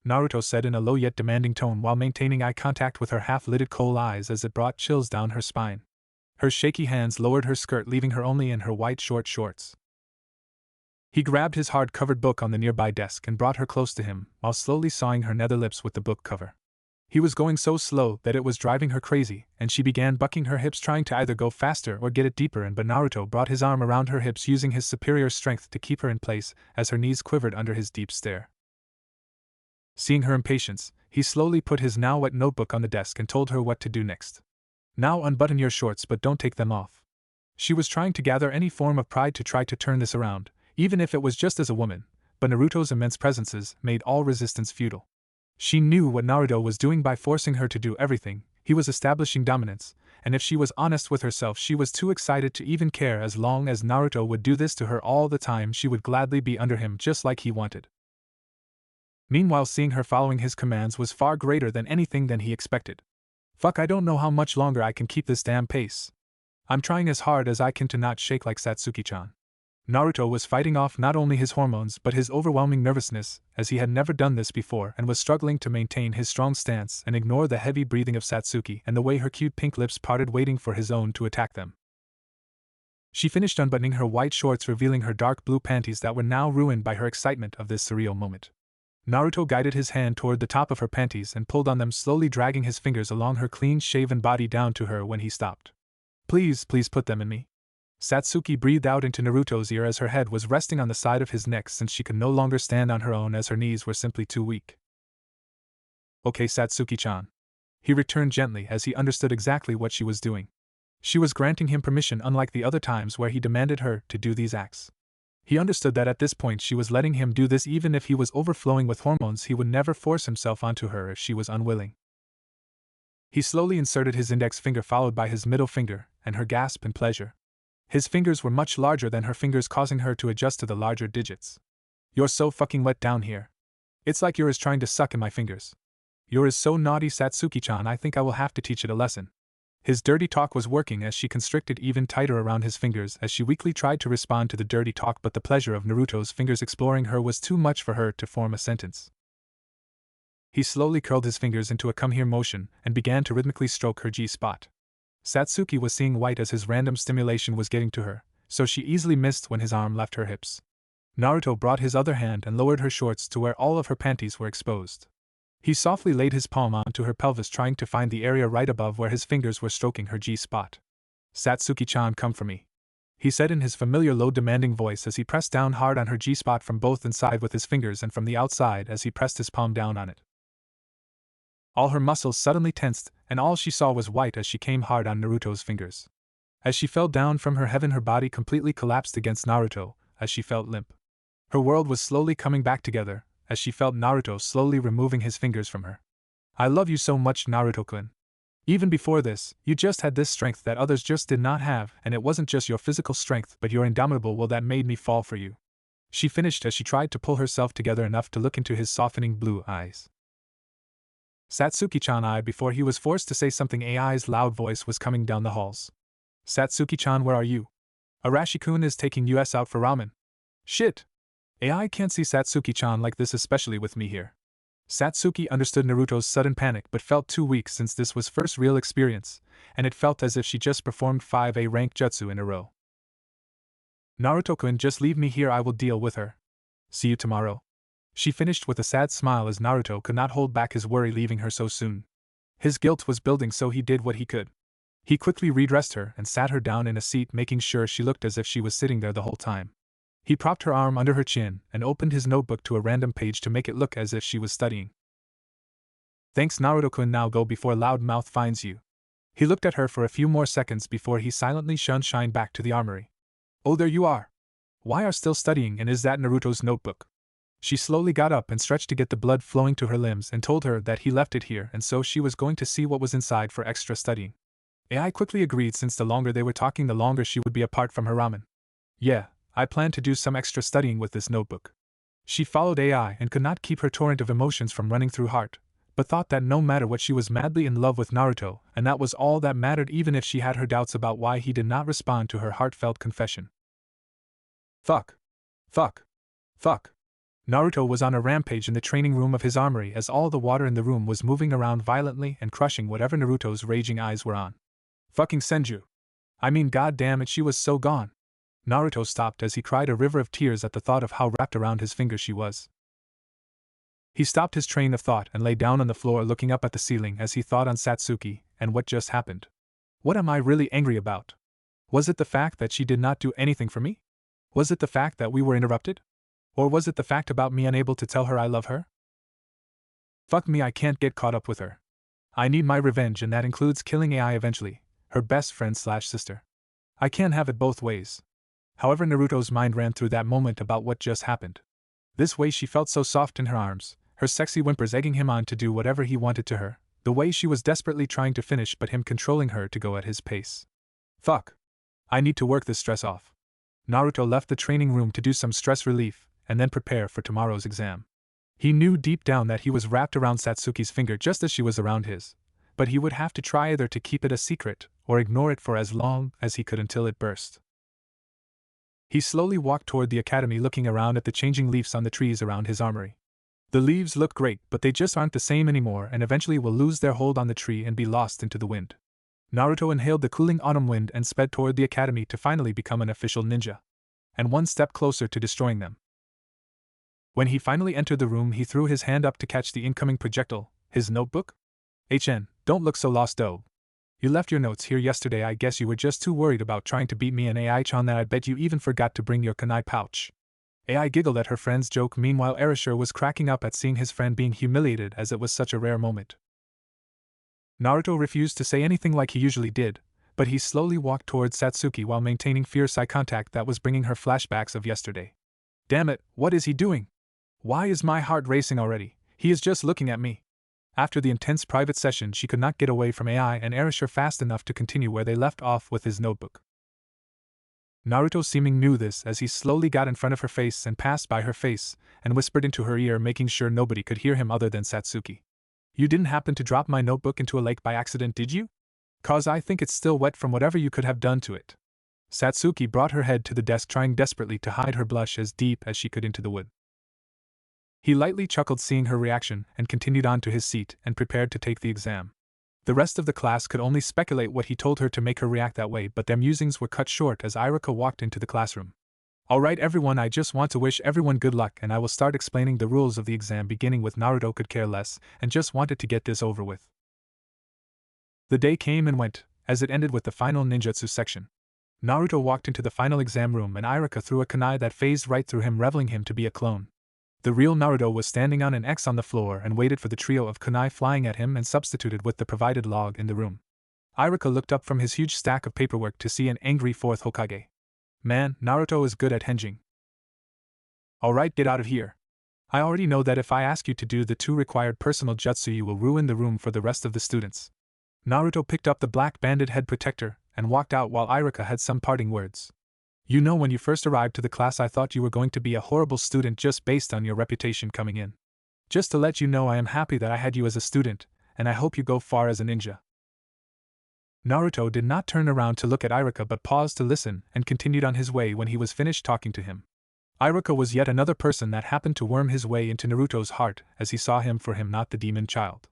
Naruto said in a low yet demanding tone while maintaining eye contact with her half-lidded coal eyes as it brought chills down her spine. Her shaky hands lowered her skirt, leaving her only in her white short shorts. He grabbed his hard-covered book on the nearby desk and brought her close to him while slowly sawing her nether lips with the book cover. He was going so slow that it was driving her crazy, and she began bucking her hips, trying to either go faster or get it deeper in, but Naruto brought his arm around her hips, using his superior strength to keep her in place as her knees quivered under his deep stare. Seeing her impatience, he slowly put his now wet notebook on the desk and told her what to do next. Now unbutton your shorts but don't take them off. She was trying to gather any form of pride to try to turn this around, even if it was just as a woman, but Naruto's immense presences made all resistance futile. She knew what Naruto was doing by forcing her to do everything. He was establishing dominance, and if she was honest with herself, she was too excited to even care. As long as Naruto would do this to her all the time, she would gladly be under him just like he wanted. Meanwhile, seeing her following his commands was far greater than anything than he expected. Fuck, I don't know how much longer I can keep this damn pace. I'm trying as hard as I can to not shake like Satsuki-chan. Naruto was fighting off not only his hormones but his overwhelming nervousness, as he had never done this before, and was struggling to maintain his strong stance and ignore the heavy breathing of Satsuki and the way her cute pink lips parted, waiting for his own to attack them. She finished unbuttoning her white shorts, revealing her dark blue panties that were now ruined by her excitement of this surreal moment. Naruto guided his hand toward the top of her panties and pulled on them, slowly dragging his fingers along her clean-shaven body down to her when he stopped. Please put them in me. Satsuki breathed out into Naruto's ear as her head was resting on the side of his neck, since she could no longer stand on her own as her knees were simply too weak. Okay, Satsuki-chan. He returned gently as he understood exactly what she was doing. She was granting him permission, unlike the other times where he demanded her to do these acts. He understood that at this point she was letting him do this even if he was overflowing with hormones. He would never force himself onto her if she was unwilling. He slowly inserted his index finger followed by his middle finger, and her gasped in pleasure. His fingers were much larger than her fingers, causing her to adjust to the larger digits. "You're so fucking wet down here. It's like you're trying to suck in my fingers. You're so naughty, Satsuki-chan. I think I will have to teach it a lesson." His dirty talk was working as she constricted even tighter around his fingers as she weakly tried to respond to the dirty talk, but the pleasure of Naruto's fingers exploring her was too much for her to form a sentence. He slowly curled his fingers into a come here motion and began to rhythmically stroke her G-spot. Satsuki was seeing white as his random stimulation was getting to her, so she easily missed when his arm left her hips. Naruto brought his other hand and lowered her shorts to where all of her panties were exposed. He softly laid his palm onto her pelvis, trying to find the area right above where his fingers were stroking her G-spot. "Satsuki-chan, come for me," he said in his familiar low demanding voice as he pressed down hard on her G-spot from both inside with his fingers and from the outside as he pressed his palm down on it. All her muscles suddenly tensed, and all she saw was white as she came hard on Naruto's fingers. As she fell down from her heaven, her body completely collapsed against Naruto, as she felt limp. Her world was slowly coming back together, as she felt Naruto slowly removing his fingers from her. "I love you so much, Naruto-kun. Even before this, you just had this strength that others just did not have, and it wasn't just your physical strength but your indomitable will that made me fall for you," she finished as she tried to pull herself together enough to look into his softening blue eyes. "Satsuki-chan," I before he was forced to say something. AI's loud voice was coming down the halls. "Satsuki-chan, where are you? Arashi-kun is taking us out for ramen." "Shit! AI can't see Satsuki-chan like this, especially with me here." Satsuki understood Naruto's sudden panic but felt too weak since this was first real experience, and it felt as if she just performed 5A rank jutsu in a row. "Naruto-kun, just leave me here, I will deal with her. See you tomorrow," she finished with a sad smile as Naruto could not hold back his worry leaving her so soon. His guilt was building, so he did what he could. He quickly redressed her and sat her down in a seat, making sure she looked as if she was sitting there the whole time. He propped her arm under her chin and opened his notebook to a random page to make it look as if she was studying. "Thanks, Naruto-kun, now go before Loudmouth finds you." He looked at her for a few more seconds before he silently shined back to the armory. "Oh, there you are. Why are still studying, and is that Naruto's notebook?" She slowly got up and stretched to get the blood flowing to her limbs and told her that he left it here and so she was going to see what was inside for extra studying. AI quickly agreed since the longer they were talking the longer she would be apart from her ramen. "Yeah, I plan to do some extra studying with this notebook." She followed AI and could not keep her torrent of emotions from running through heart, but thought that no matter what she was madly in love with Naruto, and that was all that mattered even if she had her doubts about why he did not respond to her heartfelt confession. Fuck. Fuck. Fuck. Naruto was on a rampage in the training room of his armory as all the water in the room was moving around violently and crushing whatever Naruto's raging eyes were on. Fucking Senju. I mean, god damn it, she was so gone. Naruto stopped as he cried a river of tears at the thought of how wrapped around his finger she was. He stopped his train of thought and lay down on the floor looking up at the ceiling as he thought on Satsuki and what just happened. What am I really angry about? Was it the fact that she did not do anything for me? Was it the fact that we were interrupted? Or was it the fact about me unable to tell her I love her? Fuck me, I can't get caught up with her. I need my revenge, and that includes killing AI eventually, her best friend/sister. I can't have it both ways. However, Naruto's mind ran through that moment about what just happened. This way she felt so soft in her arms, her sexy whimpers egging him on to do whatever he wanted to her, the way she was desperately trying to finish but him controlling her to go at his pace. Fuck. I need to work this stress off. Naruto left the training room to do some stress relief, and then prepare for tomorrow's exam. He knew deep down that he was wrapped around Satsuki's finger just as she was around his, but he would have to try either to keep it a secret or ignore it for as long as he could until it burst. He slowly walked toward the academy, looking around at the changing leaves on the trees around his armory. The leaves look great, but they just aren't the same anymore and eventually will lose their hold on the tree and be lost into the wind. Naruto inhaled the cooling autumn wind and sped toward the academy to finally become an official ninja, and one step closer to destroying them. When he finally entered the room, he threw his hand up to catch the incoming projectile, his notebook. "HN, don't look so lost, though. You left your notes here yesterday. I guess you were just too worried about trying to beat me and AI-chan that I bet you even forgot to bring your kunai pouch." AI giggled at her friend's joke. Meanwhile, Erasure was cracking up at seeing his friend being humiliated as it was such a rare moment. Naruto refused to say anything like he usually did, But he slowly walked towards Satsuki while maintaining fierce eye contact that was bringing her flashbacks of yesterday. Damn it, what is he doing? Why is my heart racing already? He is just looking at me. After the intense private session, she could not get away from AI and Erasure fast enough to continue where they left off with his notebook. Naruto seeming knew this as he slowly got in front of her face and passed by her face and whispered into her ear, making sure nobody could hear him other than Satsuki. You didn't happen to drop my notebook into a lake by accident, did you? 'Cause I think it's still wet from whatever you could have done to it. Satsuki brought her head to the desk, trying desperately to hide her blush as deep as she could into the wood. He lightly chuckled seeing her reaction and continued on to his seat and prepared to take the exam. The rest of the class could only speculate what he told her to make her react that way, but their musings were cut short as Irika walked into the classroom. Alright everyone, I just want to wish everyone good luck and I will start explaining the rules of the exam, beginning with Naruto could care less and just wanted to get this over with. The day came and went, as it ended with the final ninjutsu section. Naruto walked into the final exam room and Irika threw a kunai that phased right through him, revealing him to be a clone. The real Naruto was standing on an X on the floor and waited for the trio of kunai flying at him and substituted with the provided log in the room. Irika looked up from his huge stack of paperwork to see an angry fourth Hokage. Man, Naruto is good at henging. Alright, get out of here. I already know that if I ask you to do the 2 required personal jutsu you will ruin the room for the rest of the students. Naruto picked up the black banded head protector and walked out while Irika had some parting words. You know, when you first arrived to the class I thought you were going to be a horrible student just based on your reputation coming in. Just to let you know, I am happy that I had you as a student, and I hope you go far as a ninja. Naruto did not turn around to look at Irika but paused to listen and continued on his way when he was finished talking to him. Irika was yet another person that happened to worm his way into Naruto's heart as he saw him for him, not the demon child.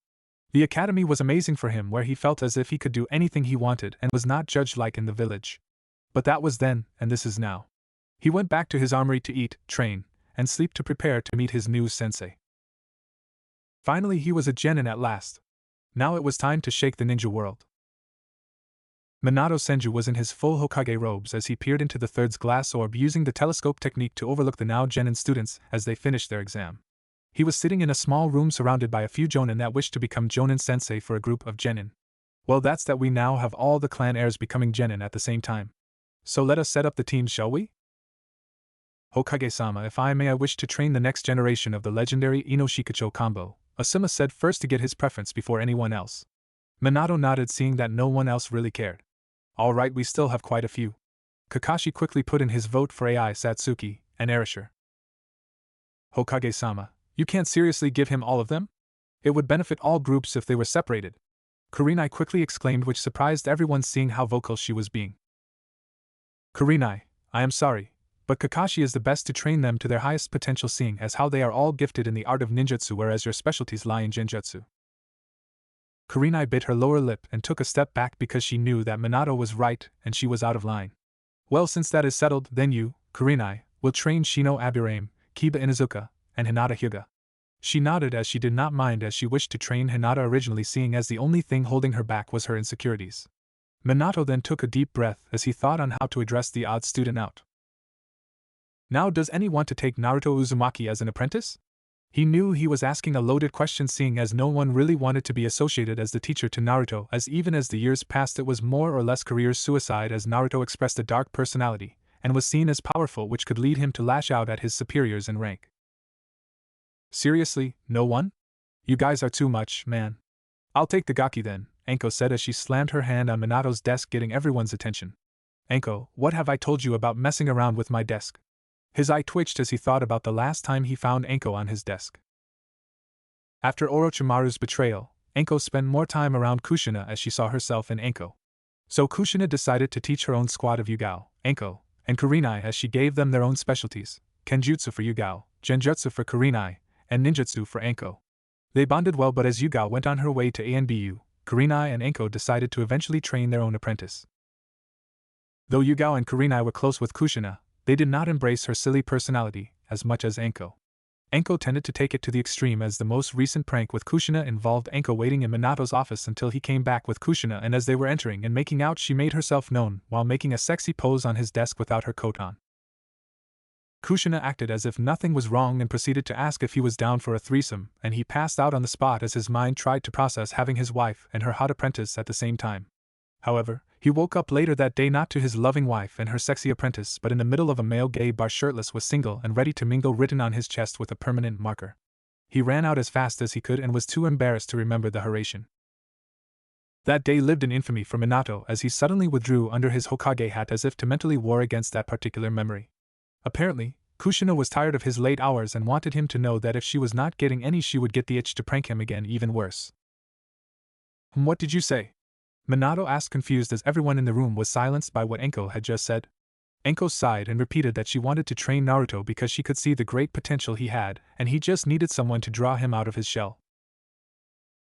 The academy was amazing for him, where he felt as if he could do anything he wanted and was not judged like in the village. But that was then, and this is now. He went back to his armory to eat, train, and sleep to prepare to meet his new sensei. Finally he was a genin at last. Now it was time to shake the ninja world. Minato Senju was in his full Hokage robes as he peered into the third's glass orb, using the telescope technique to overlook the now genin students as they finished their exam. He was sitting in a small room surrounded by a few jonin that wished to become jonin sensei for a group of genin. Well, that's that we now have all the clan heirs becoming genin at the same time. So let us set up the teams, shall we? Hokage-sama, if I may, I wish to train the next generation of the legendary Ino-Shikacho combo, Asuma said first to get his preference before anyone else. Minato nodded, seeing that no one else really cared. Alright, we still have quite a few. Kakashi quickly put in his vote for AI Satsuki and Erasure. Hokage-sama, you can't seriously give him all of them? It would benefit all groups if they were separated. Kurenai quickly exclaimed, which surprised everyone seeing how vocal she was being. Kurenai, I am sorry, but Kakashi is the best to train them to their highest potential, seeing as how they are all gifted in the art of ninjutsu, whereas your specialties lie in genjutsu. Kurenai bit her lower lip and took a step back because she knew that Minato was right and she was out of line. Well, since that is settled, then you, Kurenai, will train Shino Aburame, Kiba Inuzuka, and Hinata Hyuga. She nodded as she did not mind, as she wished to train Hinata originally, seeing as the only thing holding her back was her insecurities. Minato then took a deep breath as he thought on how to address the odd student out. Now, does anyone want to take Naruto Uzumaki as an apprentice? He knew he was asking a loaded question, seeing as no one really wanted to be associated as the teacher to Naruto, as even as the years passed it was more or less career suicide, as Naruto expressed a dark personality and was seen as powerful, which could lead him to lash out at his superiors in rank. Seriously, no one? You guys are too much, man. I'll take the gaki then, Anko said as she slammed her hand on Minato's desk, getting everyone's attention. Anko, what have I told you about messing around with my desk? His eye twitched as he thought about the last time he found Anko on his desk. After Orochimaru's betrayal, Anko spent more time around Kushina as she saw herself in Anko. So Kushina decided to teach her own squad of Yugao, Anko, and Kurenai, as she gave them their own specialties: Kenjutsu for Yugao, Genjutsu for Kurenai, and Ninjutsu for Anko. They bonded well, but as Yugao went on her way to ANBU, Kurenai and Anko decided to eventually train their own apprentice. Though Yugao and Kurenai were close with Kushina, they did not embrace her silly personality as much as Anko. Anko tended to take it to the extreme, as the most recent prank with Kushina involved Anko waiting in Minato's office until he came back with Kushina, and as they were entering and making out she made herself known while making a sexy pose on his desk without her coat on. Kushina acted as if nothing was wrong and proceeded to ask if he was down for a threesome, and he passed out on the spot as his mind tried to process having his wife and her hot apprentice at the same time. However, He woke up later that day not to his loving wife and her sexy apprentice but in the middle of a male gay bar shirtless with single and ready to mingle written on his chest with a permanent marker. He ran out as fast as he could and was too embarrassed to remember the Haration. That day lived in infamy for Minato as he suddenly withdrew under his Hokage hat as if to mentally war against that particular memory. Apparently, Kushina was tired of his late hours and wanted him to know that if she was not getting any she would get the itch to prank him again, even worse. What did you say? Minato asked, confused as everyone in the room was silenced by what Anko had just said. Anko sighed and repeated that she wanted to train Naruto because she could see the great potential he had, and he just needed someone to draw him out of his shell.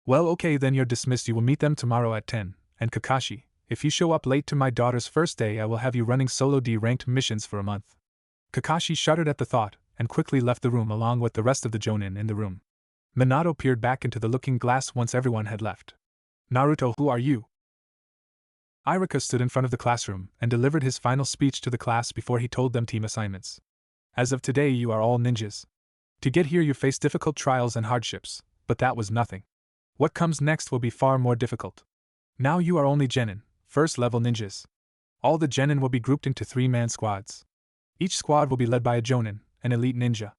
Well, okay, then you're dismissed. You will meet them tomorrow at 10, and Kakashi, if you show up late to my daughter's first day I will have you running solo D-ranked missions for a month. Kakashi shuddered at the thought, and quickly left the room along with the rest of the Jonin in the room. Minato peered back into the looking glass once everyone had left. Naruto, who are you? Iruka stood in front of the classroom and delivered his final speech to the class before he told them team assignments. As of today you are all ninjas. To get here you face difficult trials and hardships, but that was nothing. What comes next will be far more difficult. Now you are only Genin, first-level ninjas. All the Genin will be grouped into 3-man squads. Each squad will be led by a Jonin, an elite ninja.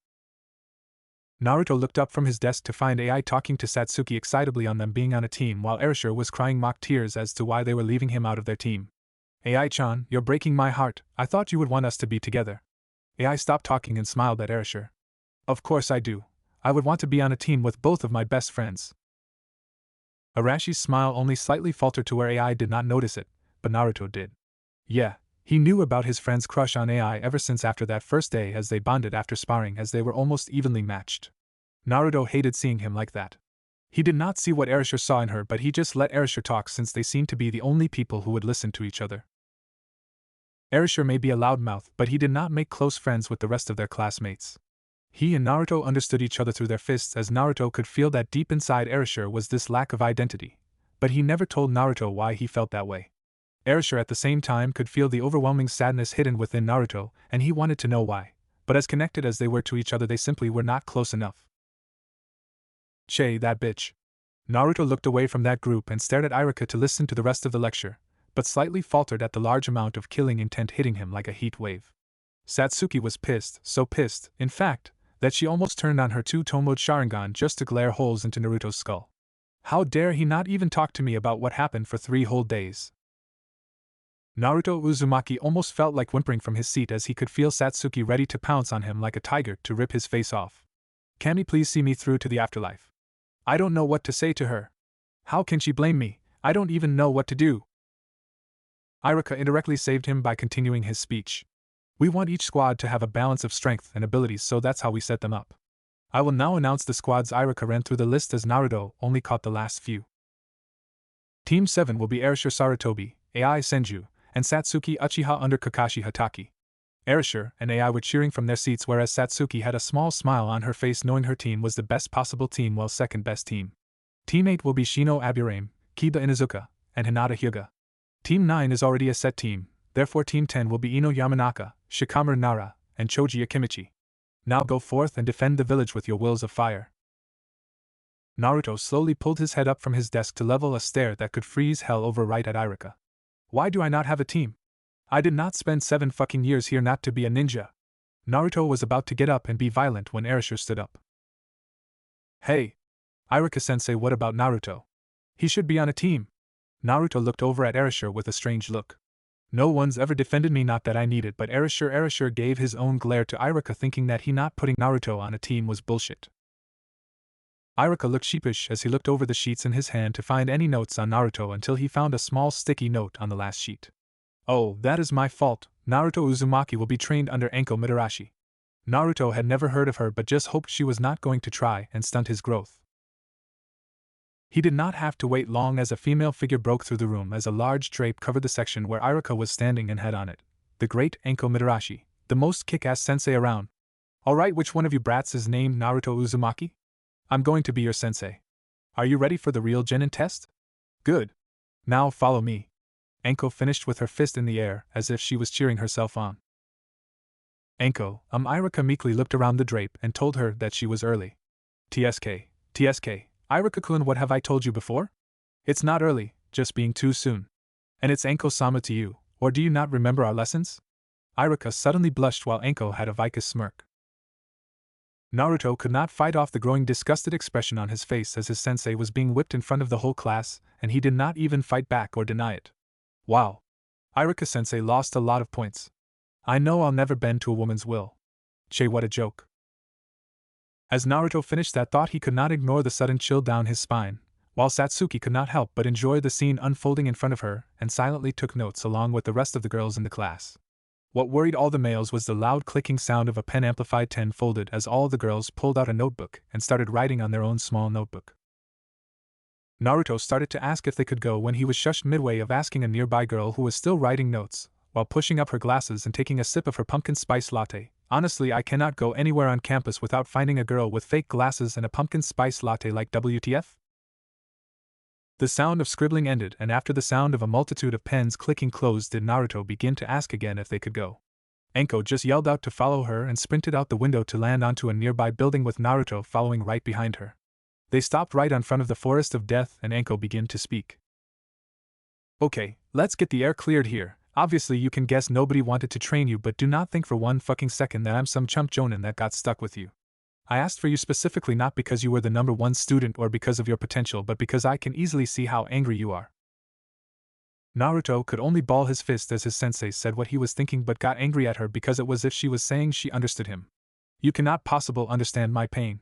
Naruto looked up from his desk to find AI talking to Satsuki excitably on them being on a team while Erasure was crying mock tears as to why they were leaving him out of their team. AI-chan, you're breaking my heart. I thought you would want us to be together. AI stopped talking and smiled at Erasure. Of course I do. I would want to be on a team with both of my best friends. Arashi's smile only slightly faltered to where AI did not notice it, but Naruto did. Yeah, he knew about his friend's crush on AI ever since after that first day as they bonded after sparring as they were almost evenly matched. Naruto hated seeing him like that. He did not see what Erasure saw in her, but he just let Erasure talk since they seemed to be the only people who would listen to each other. Erasure may be a loudmouth, but he did not make close friends with the rest of their classmates. He and Naruto understood each other through their fists as Naruto could feel that deep inside Erasure was this lack of identity, but he never told Naruto why he felt that way. Erasure at the same time could feel the overwhelming sadness hidden within Naruto, and he wanted to know why, but as connected as they were to each other they simply were not close enough. Che, that bitch. Naruto looked away from that group and stared at Iruka to listen to the rest of the lecture, but slightly faltered at the large amount of killing intent hitting him like a heat wave. Satsuki was pissed, so pissed, in fact, that she almost turned on her two-tomoed Sharingan just to glare holes into Naruto's skull. How dare he not even talk to me about what happened for 3 whole days? Naruto Uzumaki almost felt like whimpering from his seat as he could feel Satsuki ready to pounce on him like a tiger to rip his face off. Can please see me through to the afterlife? I don't know what to say to her. How can she blame me? I don't even know what to do. Iruka indirectly saved him by continuing his speech. We want each squad to have a balance of strength and abilities, so that's how we set them up. I will now announce the squads. Iruka ran through the list as Naruto only caught the last few. Team 7 will be Erasure Sarutobi, AI Senju, and Satsuki Uchiha under Kakashi Hatake. Erasure and AI were cheering from their seats, whereas Satsuki had a small smile on her face knowing her team was the best possible team, while second best team. Team 8 will be Shino Aburame, Kiba Inuzuka, and Hinata Hyuga. Team 9 is already a set team, therefore Team 10 will be Ino Yamanaka, Shikamaru Nara, and Choji Akimichi. Now go forth and defend the village with your wills of fire. Naruto slowly pulled his head up from his desk to level a stare that could freeze hell over right at Iruka. Why do I not have a team? I did not spend 7 fucking years here not to be a ninja. Naruto was about to get up and be violent when Erasure stood up. Hey! Iruka-sensei, what about Naruto? He should be on a team. Naruto looked over at Erasure with a strange look. No one's ever defended me, not that I need it, but Erasure gave his own glare to Iruka, thinking that he not putting Naruto on a team was bullshit. Iruka looked sheepish as he looked over the sheets in his hand to find any notes on Naruto until he found a small sticky note on the last sheet. Oh, that is my fault. Naruto Uzumaki will be trained under Anko Mitarashi. Naruto had never heard of her but just hoped she was not going to try and stunt his growth. He did not have to wait long as a female figure broke through the room as a large drape covered the section where Iruka was standing and had on it the great Anko Mitarashi, the most kick-ass sensei around. Alright, which one of you brats is named Naruto Uzumaki? I'm going to be your sensei. Are you ready for the real Genin test? Good. Now follow me. Anko finished with her fist in the air as if she was cheering herself on. Anko, Iruka meekly looked around the drape and told her that she was early. TSK, Iruka-kun, what have I told you before? It's not early, just being too soon. And it's Anko-sama to you, or do you not remember our lessons? Iruka suddenly blushed while Anko had a vicous smirk. Naruto could not fight off the growing disgusted expression on his face as his sensei was being whipped in front of the whole class, and he did not even fight back or deny it. Wow. Iruka-sensei lost a lot of points. I know I'll never bend to a woman's will. Che, what a joke. As Naruto finished that thought, he could not ignore the sudden chill down his spine, while Satsuki could not help but enjoy the scene unfolding in front of her and silently took notes along with the rest of the girls in the class. What worried all the males was the loud clicking sound of a pen amplified tenfolded as all the girls pulled out a notebook and started writing on their own small notebook. Naruto started to ask if they could go when he was shushed midway of asking a nearby girl who was still writing notes, while pushing up her glasses and taking a sip of her pumpkin spice latte. Honestly, I cannot go anywhere on campus without finding a girl with fake glasses and a pumpkin spice latte like WTF. The sound of scribbling ended, and after the sound of a multitude of pens clicking closed did Naruto begin to ask again if they could go. Anko just yelled out to follow her and sprinted out the window to land onto a nearby building with Naruto following right behind her. They stopped right in front of the forest of death and Anko began to speak. Okay, let's get the air cleared here. Obviously you can guess nobody wanted to train you, but do not think for one fucking second that I'm some chump jonin that got stuck with you. I asked for you specifically not because you were the number one student or because of your potential, but because I can easily see how angry you are. Naruto could only ball his fist as his sensei said what he was thinking, but got angry at her because it was as if she was saying she understood him. You cannot possibly understand my pain.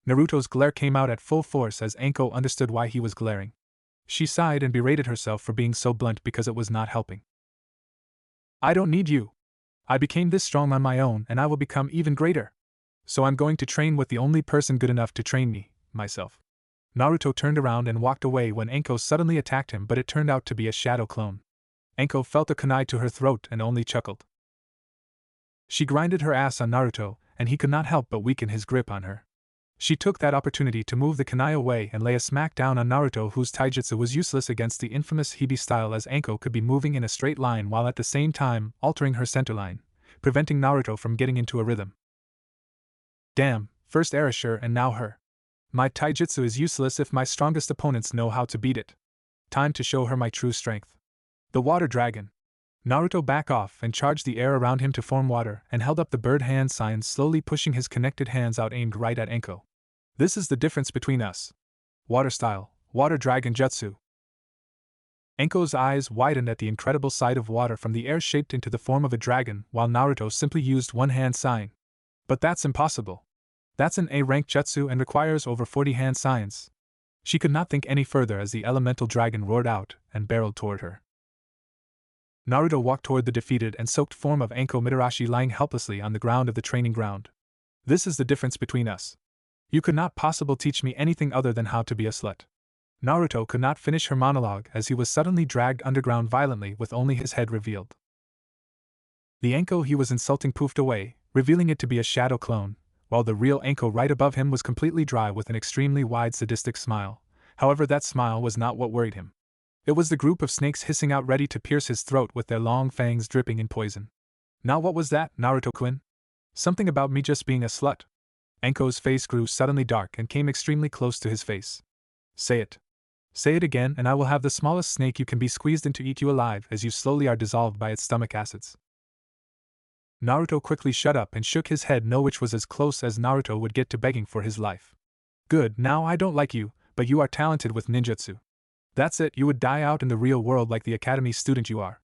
Naruto's glare came out at full force as Anko understood why he was glaring. She sighed and berated herself for being so blunt because it was not helping. I don't need you. I became this strong on my own and I will become even greater. So I'm going to train with the only person good enough to train me, myself. Naruto turned around and walked away when Anko suddenly attacked him, but it turned out to be a shadow clone. Anko felt a kunai to her throat and only chuckled. She grinded her ass on Naruto, and he could not help but weaken his grip on her. She took that opportunity to move the kunai away and lay a smack down on Naruto, whose taijutsu was useless against the infamous Hibi style, as Anko could be moving in a straight line while at the same time altering her centerline, preventing Naruto from getting into a rhythm. Damn, first Erasure and now her. My taijutsu is useless if my strongest opponents know how to beat it. Time to show her my true strength. The water dragon. Naruto backed off and charged the air around him to form water and held up the bird hand sign, slowly pushing his connected hands out aimed right at Anko. This is the difference between us. Water style, water dragon jutsu. Anko's eyes widened at the incredible sight of water from the air shaped into the form of a dragon, while Naruto simply used one hand sign. But that's impossible. That's an A-rank jutsu and requires over 40 hand signs. She could not think any further as the elemental dragon roared out and barreled toward her. Naruto walked toward the defeated and soaked form of Anko Mitarashi lying helplessly on the ground of the training ground. This is the difference between us. You could not possibly teach me anything other than how to be a slut. Naruto could not finish her monologue as he was suddenly dragged underground violently with only his head revealed. The Anko he was insulting poofed away, revealing it to be a shadow clone, while the real Anko right above him was completely dry with an extremely wide sadistic smile. However, that smile was not what worried him. It was the group of snakes hissing out ready to pierce his throat with their long fangs dripping in poison. Now what was that, Naruto-kun? Something about me just being a slut? Anko's face grew suddenly dark and came extremely close to his face. Say it. Say it again and I will have the smallest snake you can be squeezed in to eat you alive as you slowly are dissolved by its stomach acids. Naruto quickly shut up and shook his head no, which was as close as Naruto would get to begging for his life. Good, now I don't like you, but you are talented with ninjutsu. That's it, you would die out in the real world like the academy student you are.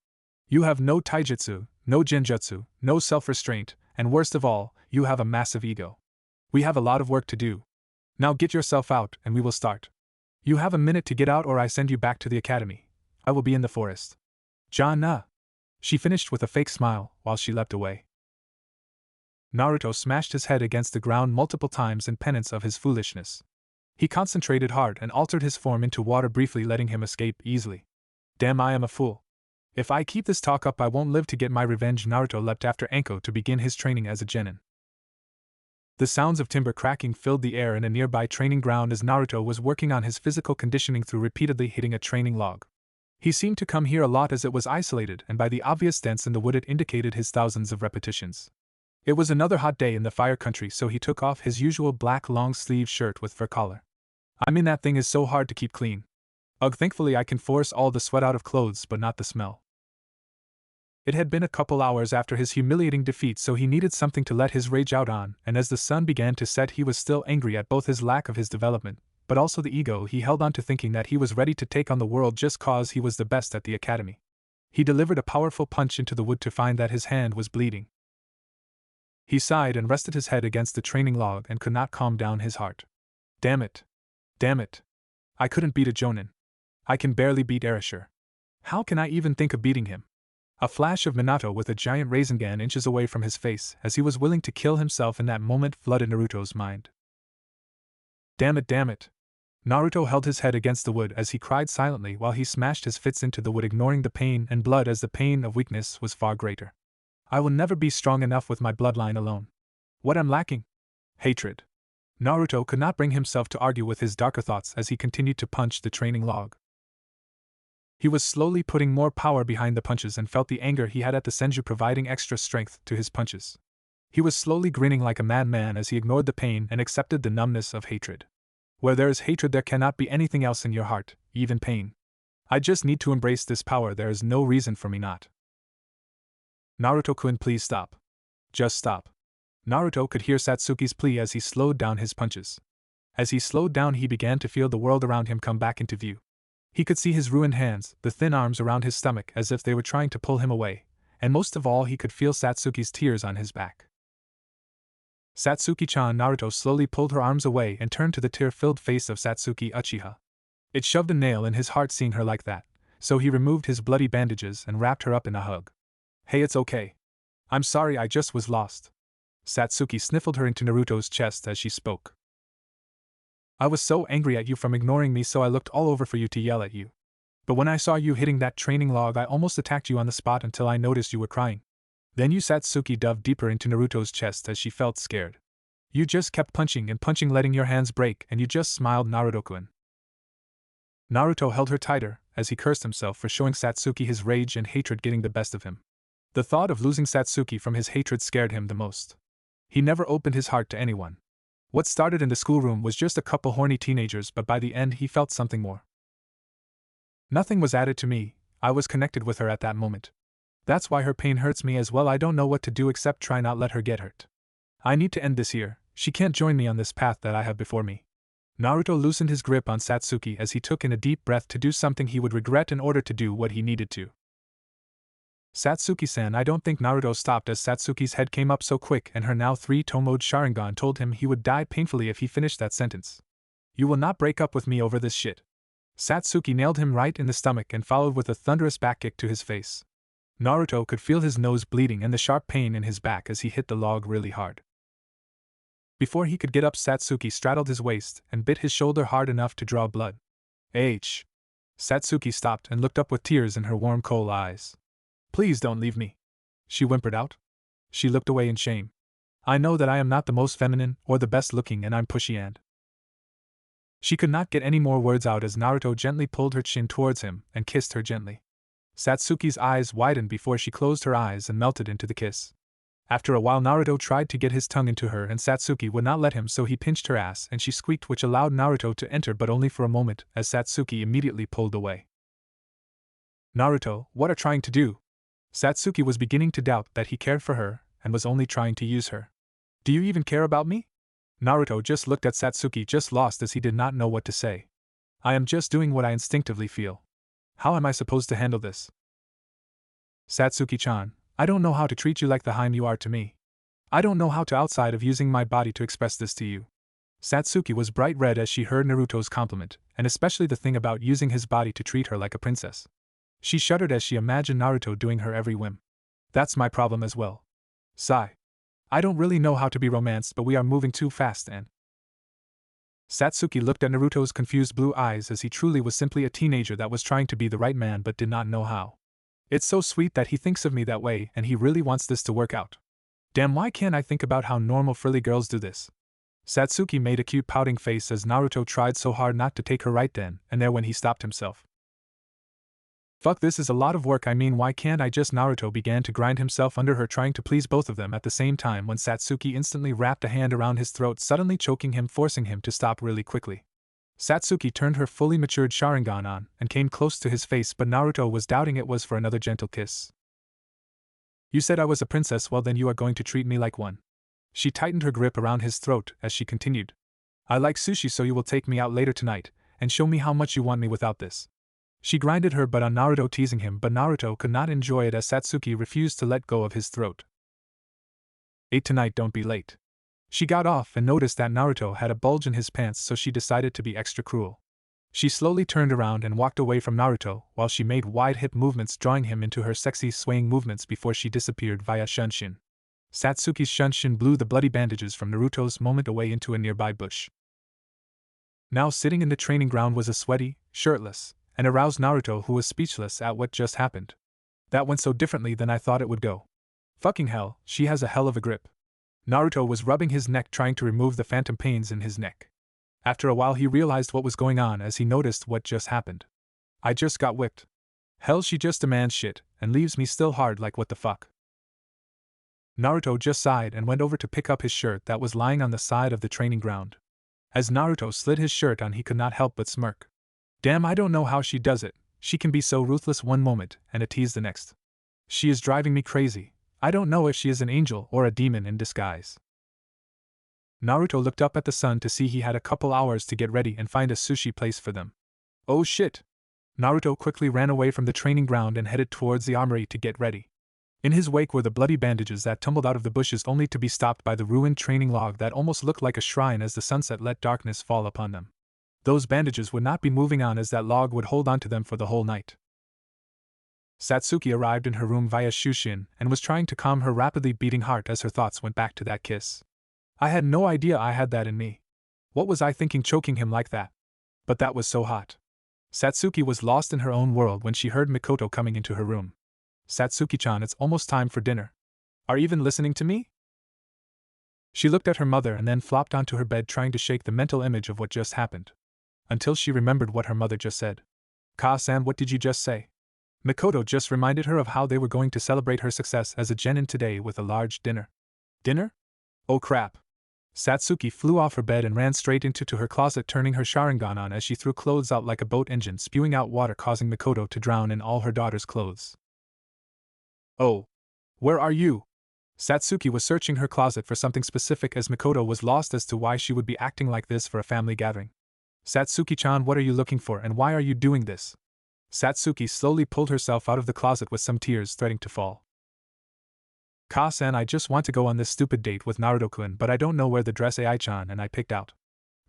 You have no taijutsu, no genjutsu, no self-restraint, and worst of all, you have a massive ego. We have a lot of work to do. Now get yourself out and we will start. You have a minute to get out or I send you back to the academy. I will be in the forest. Ja-na. She finished with a fake smile while she leapt away. Naruto smashed his head against the ground multiple times in penance of his foolishness. He concentrated hard and altered his form into water, briefly letting him escape easily. Damn, I am a fool. If I keep this talk up I won't live to get my revenge. Naruto leapt after Anko to begin his training as a genin. The sounds of timber cracking filled the air in a nearby training ground as Naruto was working on his physical conditioning through repeatedly hitting a training log. He seemed to come here a lot as it was isolated, and by the obvious dents in the wood it indicated his thousands of repetitions. It was another hot day in the fire country, so he took off his usual black long-sleeve shirt with fur collar. I mean, that thing is so hard to keep clean. Ugh, thankfully I can force all the sweat out of clothes but not the smell. It had been a couple hours after his humiliating defeat, so he needed something to let his rage out on, and as the sun began to set he was still angry at both his lack of his development, but also the ego he held on to thinking that he was ready to take on the world just cause he was the best at the academy. He delivered a powerful punch into the wood to find that his hand was bleeding. He sighed and rested his head against the training log and could not calm down his heart. Damn it. Damn it. I couldn't beat a Genin. I can barely beat Erasure. How can I even think of beating him? A flash of Minato with a giant Rasengan inches away from his face as he was willing to kill himself in that moment flooded Naruto's mind. Damn it, damn it. Naruto held his head against the wood as he cried silently while he smashed his fists into the wood, ignoring the pain and blood as the pain of weakness was far greater. I will never be strong enough with my bloodline alone. What I'm lacking? Hatred. Naruto could not bring himself to argue with his darker thoughts as he continued to punch the training log. He was slowly putting more power behind the punches and felt the anger he had at the Senju providing extra strength to his punches. He was slowly grinning like a madman as he ignored the pain and accepted the numbness of hatred. Where there is hatred there cannot be anything else in your heart, even pain. I just need to embrace this power, there is no reason for me not. Naruto-kun, please stop. Just stop. Naruto could hear Satsuki's plea as he slowed down his punches. As he slowed down he began to feel the world around him come back into view. He could see his ruined hands, the thin arms around his stomach as if they were trying to pull him away, and most of all he could feel Satsuki's tears on his back. Satsuki-chan. Naruto slowly pulled her arms away and turned to the tear-filled face of Satsuki Uchiha. It shoved a nail in his heart seeing her like that, so he removed his bloody bandages and wrapped her up in a hug. Hey, it's okay. I'm sorry, I just was lost. Satsuki sniffled her into Naruto's chest as she spoke. I was so angry at you from ignoring me, so I looked all over for you to yell at you. But when I saw you hitting that training log I almost attacked you on the spot until I noticed you were crying. Then you. Satsuki dove deeper into Naruto's chest as she felt scared. You just kept punching and punching, letting your hands break, and you just smiled, Naruto-kun. Naruto held her tighter as he cursed himself for showing Satsuki his rage and hatred getting the best of him. The thought of losing Satsuki from his hatred scared him the most. He never opened his heart to anyone. What started in the schoolroom was just a couple horny teenagers, but by the end he felt something more. Nothing was added to me, I was connected with her at that moment. That's why her pain hurts me as well. I don't know what to do except try not let her get hurt. I need to end this here, she can't join me on this path that I have before me. Naruto loosened his grip on Satsuki as he took in a deep breath to do something he would regret in order to do what he needed to. Satsuki-san. I don't think. Naruto stopped as Satsuki's head came up so quick and her now 3-toed Sharingan told him he would die painfully if he finished that sentence. You will not break up with me over this shit. Satsuki nailed him right in the stomach and followed with a thunderous back kick to his face. Naruto could feel his nose bleeding and the sharp pain in his back as he hit the log really hard. Before he could get up, Satsuki straddled his waist and bit his shoulder hard enough to draw blood. H. Satsuki stopped and looked up with tears in her warm coal eyes. Please don't leave me, she whimpered out. She looked away in shame. I know that I am not the most feminine or the best looking, and I'm pushy and... She could not get any more words out as Naruto gently pulled her chin towards him and kissed her gently. Satsuki's eyes widened before she closed her eyes and melted into the kiss. After a while Naruto tried to get his tongue into her and Satsuki would not let him, so he pinched her ass and she squeaked, which allowed Naruto to enter, but only for a moment as Satsuki immediately pulled away. Naruto, what are you trying to do? Satsuki was beginning to doubt that he cared for her and was only trying to use her. Do you even care about me? Naruto just looked at Satsuki, just lost as he did not know what to say. I am just doing what I instinctively feel. How am I supposed to handle this? Satsuki-chan, I don't know how to treat you like the Heim you are to me. I don't know how to outside of using my body to express this to you. Satsuki was bright red as she heard Naruto's compliment, and especially the thing about using his body to treat her like a princess. She shuddered as she imagined Naruto doing her every whim. That's my problem as well. Sigh. I don't really know how to be romanced, but we are moving too fast and... Satsuki looked at Naruto's confused blue eyes as he truly was simply a teenager that was trying to be the right man but did not know how. It's so sweet that he thinks of me that way and he really wants this to work out. Damn, why can't I think about how normal frilly girls do this? Satsuki made a cute pouting face as Naruto tried so hard not to take her right then and there when he stopped himself. Fuck, this is a lot of work. I mean, why can't I just... Naruto began to grind himself under her, trying to please both of them at the same time when Satsuki instantly wrapped a hand around his throat, suddenly choking him, forcing him to stop really quickly. Satsuki turned her fully matured Sharingan on and came close to his face, but Naruto was doubting it was for another gentle kiss. You said I was a princess, well then you are going to treat me like one. She tightened her grip around his throat as she continued. I like sushi, so you will take me out later tonight and show me how much you want me without this. She grinded her butt on Naruto, teasing him, but Naruto could not enjoy it as Satsuki refused to let go of his throat. 8 tonight, don't be late. She got off and noticed that Naruto had a bulge in his pants, so she decided to be extra cruel. She slowly turned around and walked away from Naruto while she made wide hip movements, drawing him into her sexy swaying movements before she disappeared via Shunshin. Satsuki's Shunshin blew the bloody bandages from Naruto's moment away into a nearby bush. Now sitting in the training ground was a sweaty, shirtless, and aroused Naruto, who was speechless at what just happened. That went so differently than I thought it would go. Fucking hell, she has a hell of a grip. Naruto was rubbing his neck, trying to remove the phantom pains in his neck. After a while he realized what was going on as he noticed what just happened. I just got whipped. Hell, she just demands shit and leaves me still hard, like what the fuck. Naruto just sighed and went over to pick up his shirt that was lying on the side of the training ground. As Naruto slid his shirt on, he could not help but smirk. Damn, I don't know how she does it. She can be so ruthless one moment and a tease the next. She is driving me crazy. I don't know if she is an angel or a demon in disguise. Naruto looked up at the sun to see he had a couple hours to get ready and find a sushi place for them. Oh shit! Naruto quickly ran away from the training ground and headed towards the armory to get ready. In his wake were the bloody bandages that tumbled out of the bushes, only to be stopped by the ruined training log that almost looked like a shrine as the sunset let darkness fall upon them. Those bandages would not be moving on, as that log would hold onto them for the whole night. Satsuki arrived in her room via Shushin and was trying to calm her rapidly beating heart as her thoughts went back to that kiss. I had no idea I had that in me. What was I thinking, choking him like that? But that was so hot. Satsuki was lost in her own world when she heard Mikoto coming into her room. Satsuki-chan, it's almost time for dinner. Are you even listening to me? She looked at her mother and then flopped onto her bed, trying to shake the mental image of what just happened. Until she remembered what her mother just said. Ka-san, what did you just say? Mikoto just reminded her of how they were going to celebrate her success as a genin today with a large dinner. Dinner? Oh crap. Satsuki flew off her bed and ran straight into her closet, turning her Sharingan on as she threw clothes out like a boat engine, spewing out water, causing Mikoto to drown in all her daughter's clothes. Oh. Where are you? Satsuki was searching her closet for something specific as Mikoto was lost as to why she would be acting like this for a family gathering. Satsuki-chan, what are you looking for and why are you doing this? Satsuki slowly pulled herself out of the closet with some tears threatening to fall. Ka-san, I just want to go on this stupid date with Naruto-kun, but I don't know where the dress Ai-chan and I picked out.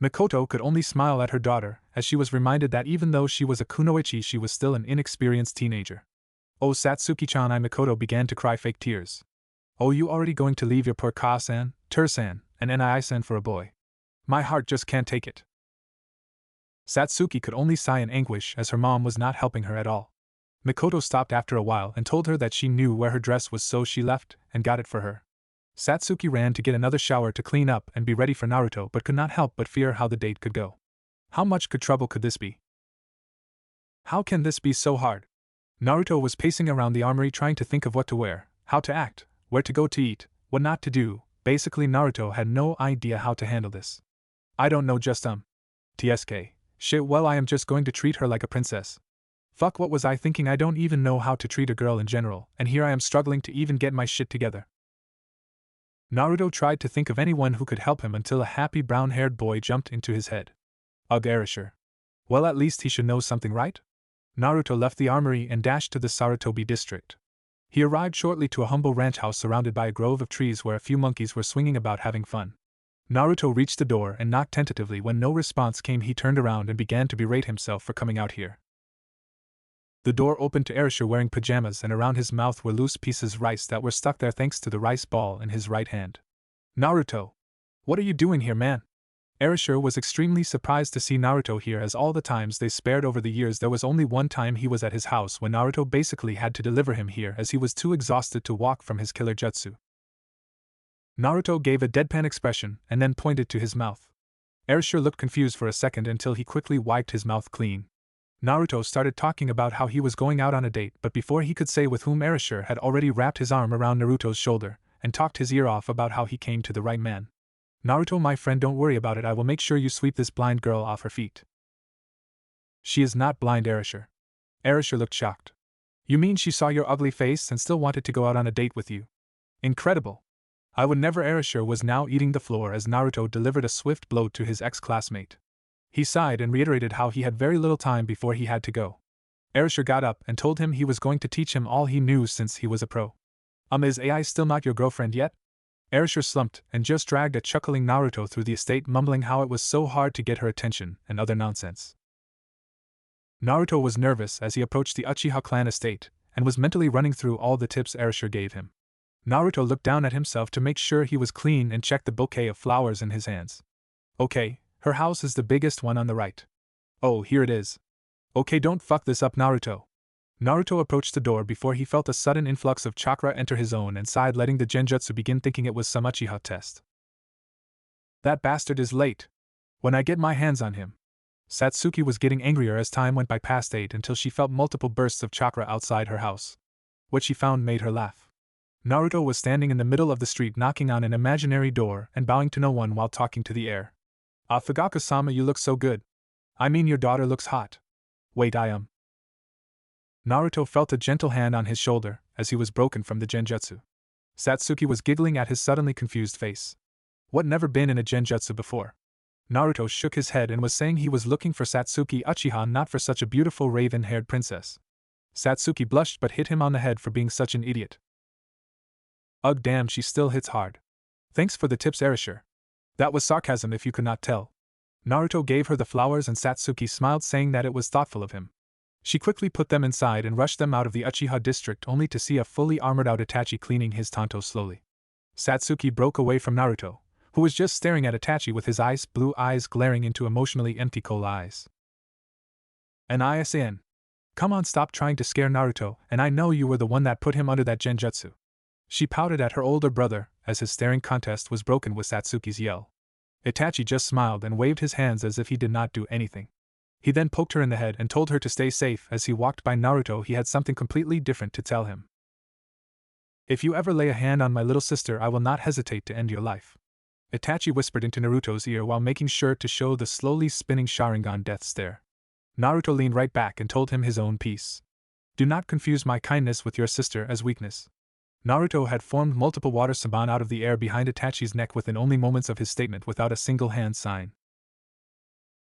Mikoto could only smile at her daughter as she was reminded that even though she was a kunoichi, she was still an inexperienced teenager. Oh Satsuki-chan, Mikoto began to cry fake tears. Oh, you already going to leave your poor Ka-san, Tur-san, and Nai-san for a boy? My heart just can't take it. Satsuki could only sigh in anguish as her mom was not helping her at all. Mikoto stopped after a while and told her that she knew where her dress was, so she left and got it for her. Satsuki ran to get another shower to clean up and be ready for Naruto, but could not help but fear how the date could go. How much trouble could this be? How can this be so hard? Naruto was pacing around the armory trying to think of what to wear, how to act, where to go to eat, what not to do. Basically, Naruto had no idea how to handle this. I don't know, just TSK. Shit, well, I am just going to treat her like a princess. Fuck, what was I thinking? I don't even know how to treat a girl in general, and here I am struggling to even get my shit together. Naruto tried to think of anyone who could help him until a happy brown-haired boy jumped into his head. Ugh, Erasure. Well, at least he should know something, right? Naruto left the armory and dashed to the Sarutobi district. He arrived shortly to a humble ranch house surrounded by a grove of trees where a few monkeys were swinging about having fun. Naruto reached the door and knocked tentatively. When no response came, he turned around and began to berate himself for coming out here. The door opened to Erasure wearing pajamas, and around his mouth were loose pieces of rice that were stuck there thanks to the rice ball in his right hand. Naruto! What are you doing here, man? Erasure was extremely surprised to see Naruto here, as all the times they spared over the years there was only one time he was at his house when Naruto basically had to deliver him here as he was too exhausted to walk from his killer jutsu. Naruto gave a deadpan expression and then pointed to his mouth. Erasure looked confused for a second until he quickly wiped his mouth clean. Naruto started talking about how he was going out on a date, but before he could say with whom, Erasure had already wrapped his arm around Naruto's shoulder and talked his ear off about how he came to the right man. Naruto, my friend, don't worry about it. I will make sure you sweep this blind girl off her feet. She is not blind, Erasure. Erasure looked shocked. You mean she saw your ugly face and still wanted to go out on a date with you? Incredible. I would never. Erasure was now eating the floor as Naruto delivered a swift blow to his ex-classmate. He sighed and reiterated how he had very little time before he had to go. Erasure got up and told him he was going to teach him all he knew since he was a pro. Is AI still not your girlfriend yet? Erasure slumped and just dragged a chuckling Naruto through the estate, mumbling how it was so hard to get her attention and other nonsense. Naruto was nervous as he approached the Uchiha clan estate and was mentally running through all the tips Erasure gave him. Naruto looked down at himself to make sure he was clean and checked the bouquet of flowers in his hands. Okay, her house is the biggest one on the right. Oh, here it is. Okay, don't fuck this up, Naruto. Naruto approached the door before he felt a sudden influx of chakra enter his own and sighed, letting the genjutsu begin, thinking it was some Uchiha test. That bastard is late. When I get my hands on him. Satsuki was getting angrier as time went by past 8 until she felt multiple bursts of chakra outside her house. What she found made her laugh. Naruto was standing in the middle of the street knocking on an imaginary door and bowing to no one while talking to the air. Fugako-sama, you look so good. I mean, your daughter looks hot. Wait, Naruto felt a gentle hand on his shoulder as he was broken from the genjutsu. Satsuki was giggling at his suddenly confused face. What, never been in a genjutsu before? Naruto shook his head and was saying he was looking for Satsuki Uchiha, not for such a beautiful raven-haired princess. Satsuki blushed but hit him on the head for being such an idiot. Ugh, damn, she still hits hard. Thanks for the tips, Erasure. That was sarcasm if you could not tell. Naruto gave her the flowers and Satsuki smiled, saying that it was thoughtful of him. She quickly put them inside and rushed them out of the Uchiha district, only to see a fully armored out Itachi cleaning his tanto slowly. Satsuki broke away from Naruto, who was just staring at Itachi with his ice blue eyes glaring into emotionally empty coal eyes. An ISN. Come on, stop trying to scare Naruto, and I know you were the one that put him under that genjutsu. She pouted at her older brother as his staring contest was broken with Satsuki's yell. Itachi just smiled and waved his hands as if he did not do anything. He then poked her in the head and told her to stay safe. As he walked by Naruto, he had something completely different to tell him. If you ever lay a hand on my little sister, I will not hesitate to end your life. Itachi whispered into Naruto's ear while making sure to show the slowly spinning Sharingan death stare. Naruto leaned right back and told him his own piece. Do not confuse my kindness with your sister as weakness. Naruto had formed multiple water saban out of the air behind Itachi's neck within only moments of his statement without a single hand sign.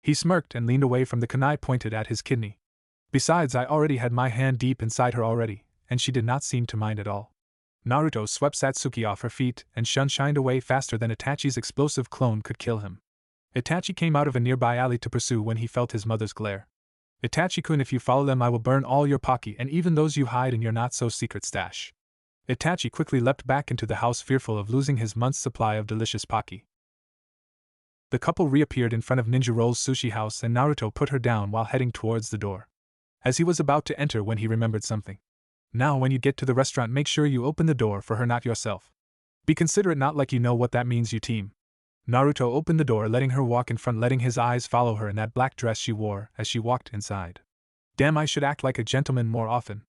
He smirked and leaned away from the kunai pointed at his kidney. Besides, I already had my hand deep inside her already, and she did not seem to mind at all. Naruto swept Satsuki off her feet and shined away faster than Itachi's explosive clone could kill him. Itachi came out of a nearby alley to pursue when he felt his mother's glare. Itachi-kun, if you follow them I will burn all your Pocky and even those you hide in your not-so-secret stash. Itachi quickly leapt back into the house, fearful of losing his month's supply of delicious Pocky. The couple reappeared in front of Ninja Roll's sushi house and Naruto put her down while heading towards the door. As he was about to enter when he remembered something. Now when you get to the restaurant, make sure you open the door for her, not yourself. Be considerate, not like you know what that means, you team. Naruto opened the door, letting her walk in front, letting his eyes follow her in that black dress she wore as she walked inside. Damn, I should act like a gentleman more often.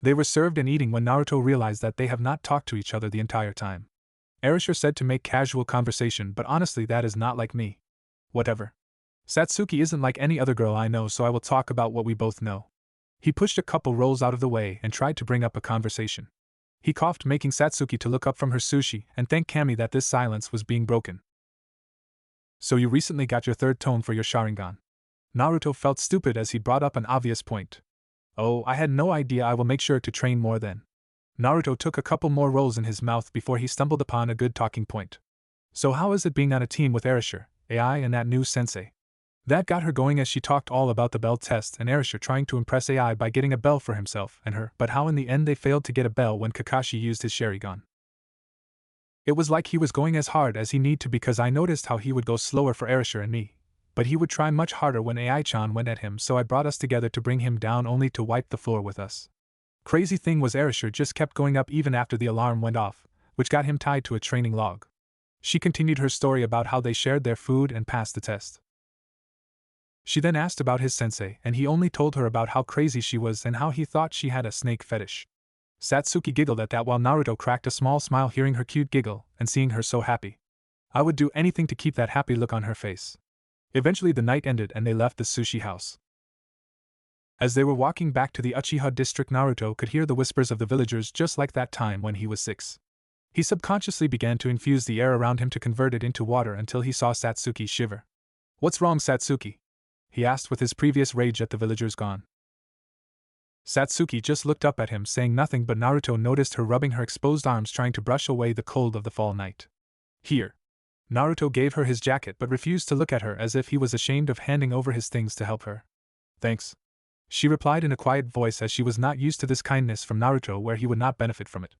They were served and eating when Naruto realized that they have not talked to each other the entire time. Erasure said to make casual conversation, but honestly that is not like me. Whatever. Satsuki isn't like any other girl I know, so I will talk about what we both know. He pushed a couple rolls out of the way and tried to bring up a conversation. He coughed, making Satsuki to look up from her sushi and thank Kami that this silence was being broken. So you recently got your third tone for your Sharingan. Naruto felt stupid as he brought up an obvious point. Oh, I had no idea. I will make sure to train more then. Naruto took a couple more rolls in his mouth before he stumbled upon a good talking point. So how is it being on a team with Erasure, AI and that new sensei? That got her going as she talked all about the bell test and Erasure trying to impress AI by getting a bell for himself and her, but how in the end they failed to get a bell when Kakashi used his Sharingan. It was like he was going as hard as he need to, because I noticed how he would go slower for Erasure and me, but he would try much harder when AI-chan went at him, so I brought us together to bring him down only to wipe the floor with us. Crazy thing was Erasure just kept going up even after the alarm went off, which got him tied to a training log. She continued her story about how they shared their food and passed the test. She then asked about his sensei, and he only told her about how crazy she was and how he thought she had a snake fetish. Satsuki giggled at that while Naruto cracked a small smile hearing her cute giggle and seeing her so happy. I would do anything to keep that happy look on her face. Eventually the night ended and they left the sushi house. As they were walking back to the Uchiha district, Naruto could hear the whispers of the villagers just like that time when he was 6. He subconsciously began to infuse the air around him to convert it into water until he saw Satsuki shiver. "What's wrong, Satsuki?" he asked with his previous rage at the villagers gone. Satsuki just looked up at him saying nothing, but Naruto noticed her rubbing her exposed arms trying to brush away the cold of the fall night. "Here." Naruto gave her his jacket but refused to look at her as if he was ashamed of handing over his things to help her. "Thanks," she replied in a quiet voice as she was not used to this kindness from Naruto where he would not benefit from it.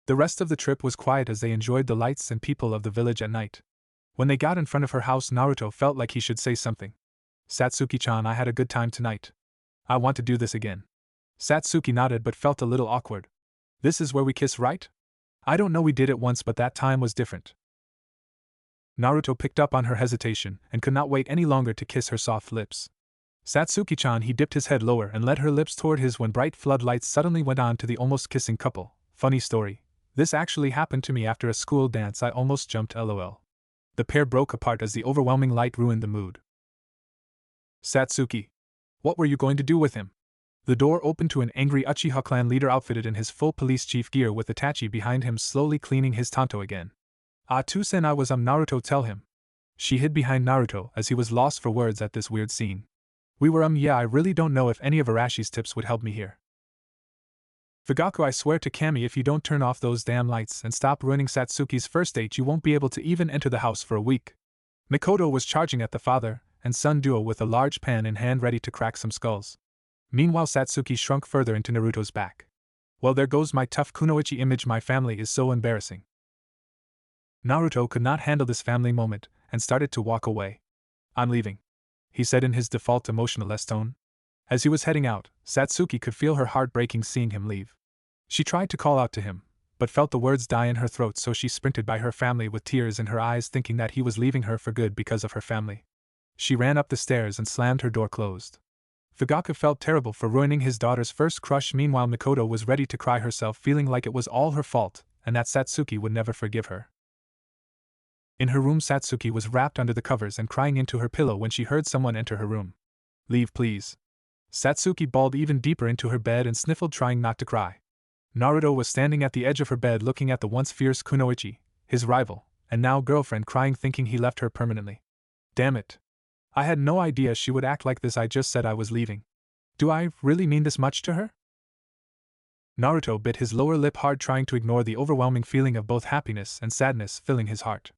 The rest of the trip was quiet as they enjoyed the lights and people of the village at night. When they got in front of her house, Naruto felt like he should say something. "Satsuki-chan, I had a good time tonight. I want to do this again." Satsuki nodded but felt a little awkward. "This is where we kiss, right? I don't know, we did it once but that time was different." Naruto picked up on her hesitation and could not wait any longer to kiss her soft lips. "Satsuki-chan," he dipped his head lower and led her lips toward his when bright floodlights suddenly went on to the almost kissing couple. "Funny story. This actually happened to me after a school dance. I almost jumped, lol." The pair broke apart as the overwhelming light ruined the mood. "Satsuki, what were you going to do with him?" The door opened to an angry Uchiha clan leader outfitted in his full police chief gear with Itachi behind him slowly cleaning his tanto again. "Tusen, I was Naruto, tell him." She hid behind Naruto as he was lost for words at this weird scene. "We were yeah, I really don't know if any of Arashi's tips would help me here. Fugaku, I swear to Kami, if you don't turn off those damn lights and stop ruining Satsuki's first date, you won't be able to even enter the house for a week." Mikoto was charging at the father and son duo with a large pan in hand ready to crack some skulls. Meanwhile, Satsuki shrunk further into Naruto's back. "Well, there goes my tough kunoichi image. My family is so embarrassing." Naruto could not handle this family moment and started to walk away. "I'm leaving," he said in his default emotionless tone. As he was heading out, Satsuki could feel her heart breaking seeing him leave. She tried to call out to him, but felt the words die in her throat, so she sprinted by her family with tears in her eyes, thinking that he was leaving her for good because of her family. She ran up the stairs and slammed her door closed. Fugaku felt terrible for ruining his daughter's first crush. Meanwhile, Mikoto was ready to cry herself, feeling like it was all her fault and that Satsuki would never forgive her. In her room, Satsuki was wrapped under the covers and crying into her pillow when she heard someone enter her room. "Leave, please." Satsuki bawled even deeper into her bed and sniffled, trying not to cry. Naruto was standing at the edge of her bed looking at the once fierce kunoichi, his rival, and now girlfriend, crying, thinking he left her permanently. "Damn it. I had no idea she would act like this. I just said I was leaving. Do I really mean this much to her?" Naruto bit his lower lip hard, trying to ignore the overwhelming feeling of both happiness and sadness filling his heart.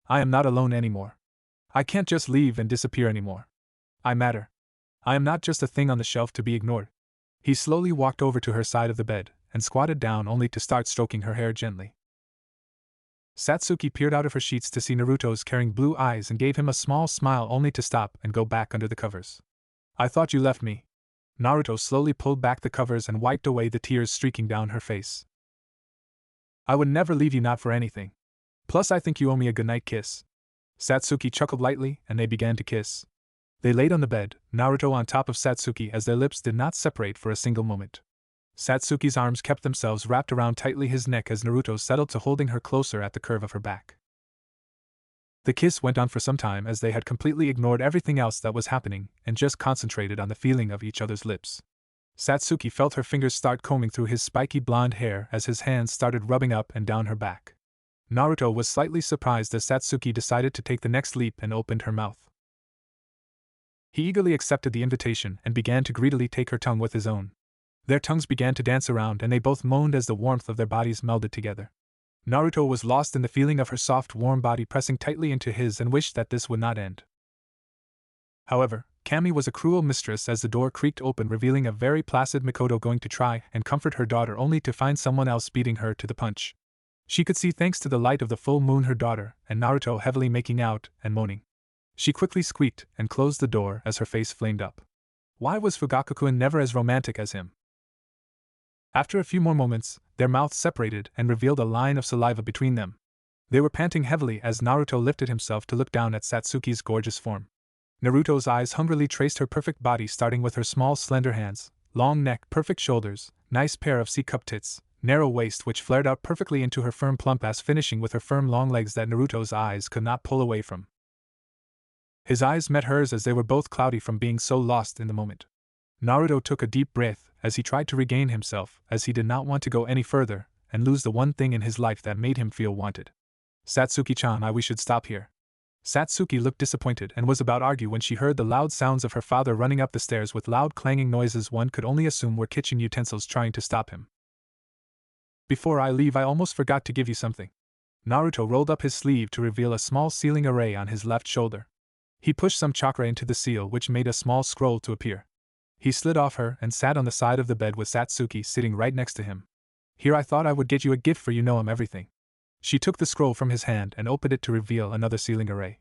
"I am not alone anymore. I can't just leave and disappear anymore. I matter. I am not just a thing on the shelf to be ignored." He slowly walked over to her side of the bed and squatted down only to start stroking her hair gently. Satsuki peered out of her sheets to see Naruto's caring blue eyes and gave him a small smile, only to stop and go back under the covers. "I thought you left me." Naruto slowly pulled back the covers and wiped away the tears streaking down her face. "I would never leave you, not for anything. Plus, I think you owe me a goodnight kiss." Satsuki chuckled lightly and they began to kiss. They laid on the bed, Naruto on top of Satsuki, as their lips did not separate for a single moment. Satsuki's arms kept themselves wrapped around tightly his neck as Naruto settled to holding her closer at the curve of her back. The kiss went on for some time as they had completely ignored everything else that was happening and just concentrated on the feeling of each other's lips. Satsuki felt her fingers start combing through his spiky blonde hair as his hands started rubbing up and down her back. Naruto was slightly surprised as Satsuki decided to take the next leap and opened her mouth. He eagerly accepted the invitation and began to greedily take her tongue with his own. Their tongues began to dance around and they both moaned as the warmth of their bodies melded together. Naruto was lost in the feeling of her soft, warm body pressing tightly into his and wished that this would not end. However, Kami was a cruel mistress as the door creaked open, revealing a very placid Mikoto going to try and comfort her daughter only to find someone else beating her to the punch. She could see, thanks to the light of the full moon, her daughter and Naruto heavily making out and moaning. She quickly squeaked and closed the door as her face flamed up. Why was Fugaku-kun never as romantic as him? After a few more moments, their mouths separated and revealed a line of saliva between them. They were panting heavily as Naruto lifted himself to look down at Satsuki's gorgeous form. Naruto's eyes hungrily traced her perfect body, starting with her small slender hands, long neck, perfect shoulders, nice pair of C-cup tits, narrow waist which flared out perfectly into her firm plump ass, finishing with her firm long legs that Naruto's eyes could not pull away from. His eyes met hers as they were both cloudy from being so lost in the moment. Naruto took a deep breath as he tried to regain himself, as he did not want to go any further and lose the one thing in his life that made him feel wanted. Satsuki-chan, we should stop here. Satsuki looked disappointed and was about to argue when she heard the loud sounds of her father running up the stairs with loud clanging noises one could only assume were kitchen utensils trying to stop him. Before I leave, I almost forgot to give you something. Naruto rolled up his sleeve to reveal a small sealing array on his left shoulder. He pushed some chakra into the seal, which made a small scroll to appear. He slid off her and sat on the side of the bed with Satsuki sitting right next to him. Here, I thought I would get you a gift for you know everything. She took the scroll from his hand and opened it to reveal another sealing array.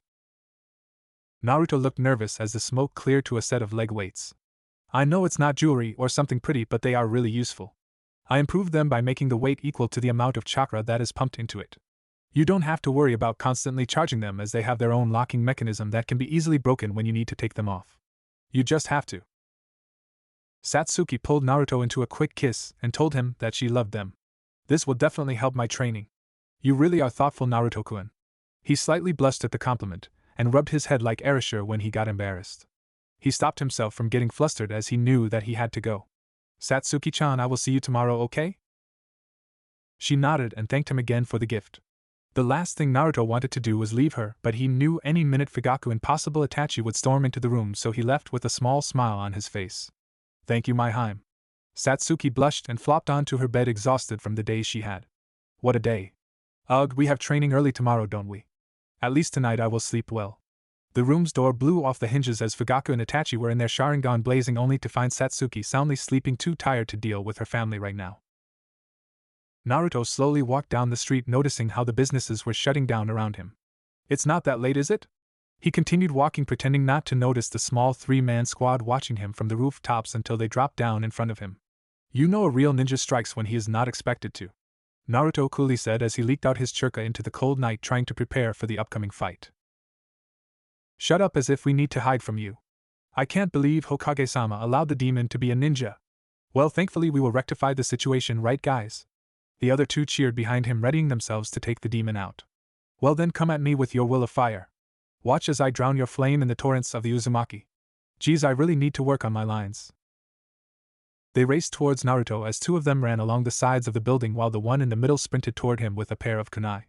Naruto looked nervous as the smoke cleared to a set of leg weights. I know it's not jewelry or something pretty, but they are really useful. I improved them by making the weight equal to the amount of chakra that is pumped into it. You don't have to worry about constantly charging them, as they have their own locking mechanism that can be easily broken when you need to take them off. You just have to. Satsuki pulled Naruto into a quick kiss and told him that she loved them. This will definitely help my training. You really are thoughtful, Naruto-kun. He slightly blushed at the compliment and rubbed his head like erasure when he got embarrassed. He stopped himself from getting flustered as he knew that he had to go. Satsuki-chan, I will see you tomorrow, okay? She nodded and thanked him again for the gift. The last thing Naruto wanted to do was leave her, but he knew any minute Fugaku and possible Itachi would storm into the room, so he left with a small smile on his face. Thank you, my Haim. Satsuki blushed and flopped onto her bed, exhausted from the day she had. What a day. Ugh, we have training early tomorrow, don't we? At least tonight I will sleep well. The room's door blew off the hinges as Fugaku and Itachi were in their Sharingan blazing, only to find Satsuki soundly sleeping, too tired to deal with her family right now. Naruto slowly walked down the street, noticing how the businesses were shutting down around him. It's not that late, is it? He continued walking, pretending not to notice the small three-man squad watching him from the rooftops until they dropped down in front of him. You know a real ninja strikes when he is not expected to, Naruto coolly said as he leaked out his chakra into the cold night, trying to prepare for the upcoming fight. Shut up, as if we need to hide from you. I can't believe Hokage-sama allowed the demon to be a ninja. Well, thankfully we will rectify the situation, right guys? The other two cheered behind him, readying themselves to take the demon out. Well then, come at me with your will of fire. Watch as I drown your flame in the torrents of the Uzumaki. Geez, I really need to work on my lines. They raced towards Naruto as two of them ran along the sides of the building while the one in the middle sprinted toward him with a pair of kunai.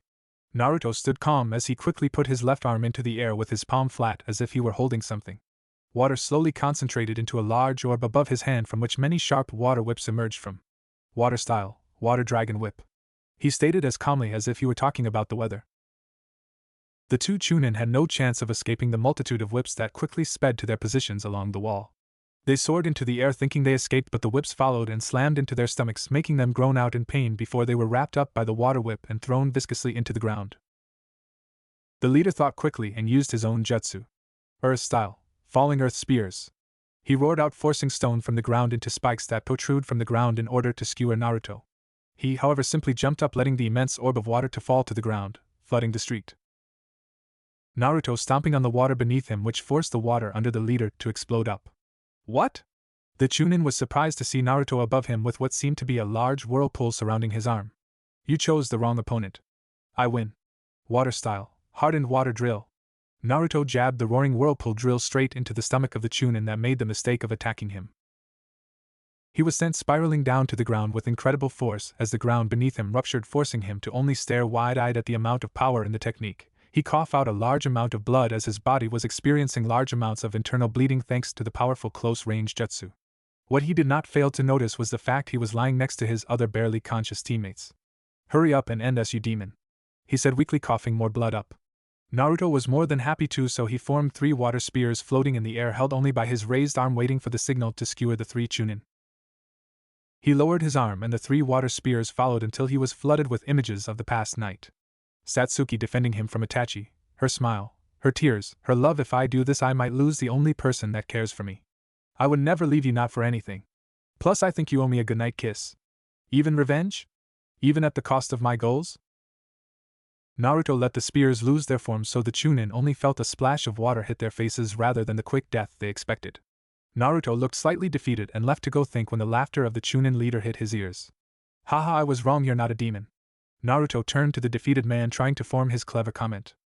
Naruto stood calm as he quickly put his left arm into the air with his palm flat as if he were holding something. Water slowly concentrated into a large orb above his hand, from which many sharp water whips emerged from. Water style, water dragon whip. He stated as calmly as if he were talking about the weather. The two Chunin had no chance of escaping the multitude of whips that quickly sped to their positions along the wall. They soared into the air thinking they escaped, but the whips followed and slammed into their stomachs, making them groan out in pain before they were wrapped up by the water whip and thrown viscously into the ground. The leader thought quickly and used his own jutsu. Earth style, falling earth spears. He roared out, forcing stone from the ground into spikes that protrude from the ground in order to skewer Naruto. He, however, simply jumped up, letting the immense orb of water to fall to the ground, flooding the street. Naruto stomping on the water beneath him, which forced the water under the leader to explode up. What? The Chunin was surprised to see Naruto above him with what seemed to be a large whirlpool surrounding his arm. You chose the wrong opponent. I win. Water style, hardened water drill. Naruto jabbed the roaring whirlpool drill straight into the stomach of the Chunin that made the mistake of attacking him. He was sent spiraling down to the ground with incredible force as the ground beneath him ruptured, forcing him to only stare wide-eyed at the amount of power in the technique. He coughed out a large amount of blood as his body was experiencing large amounts of internal bleeding thanks to the powerful close-range jutsu. What he did not fail to notice was the fact he was lying next to his other barely conscious teammates. Hurry up and end us, you demon, he said weakly, coughing more blood up. Naruto was more than happy to, so he formed 3 water spears floating in the air, held only by his raised arm, waiting for the signal to skewer the 3 Chunin. He lowered his arm and the 3 water spears followed until he was flooded with images of the past night. Satsuki defending him from Itachi, her smile, her tears, her love. If I do this, I might lose the only person that cares for me. I would never leave you, not for anything. Plus, I think you owe me a goodnight kiss. Even revenge? Even at the cost of my goals? Naruto let the spears lose their form, so the Chunin only felt a splash of water hit their faces rather than the quick death they expected. Naruto looked slightly defeated and left to go think when the laughter of the Chunin leader hit his ears. Haha, I was wrong, you're not a demon. Naruto turned to the defeated man, trying to form his clever comment.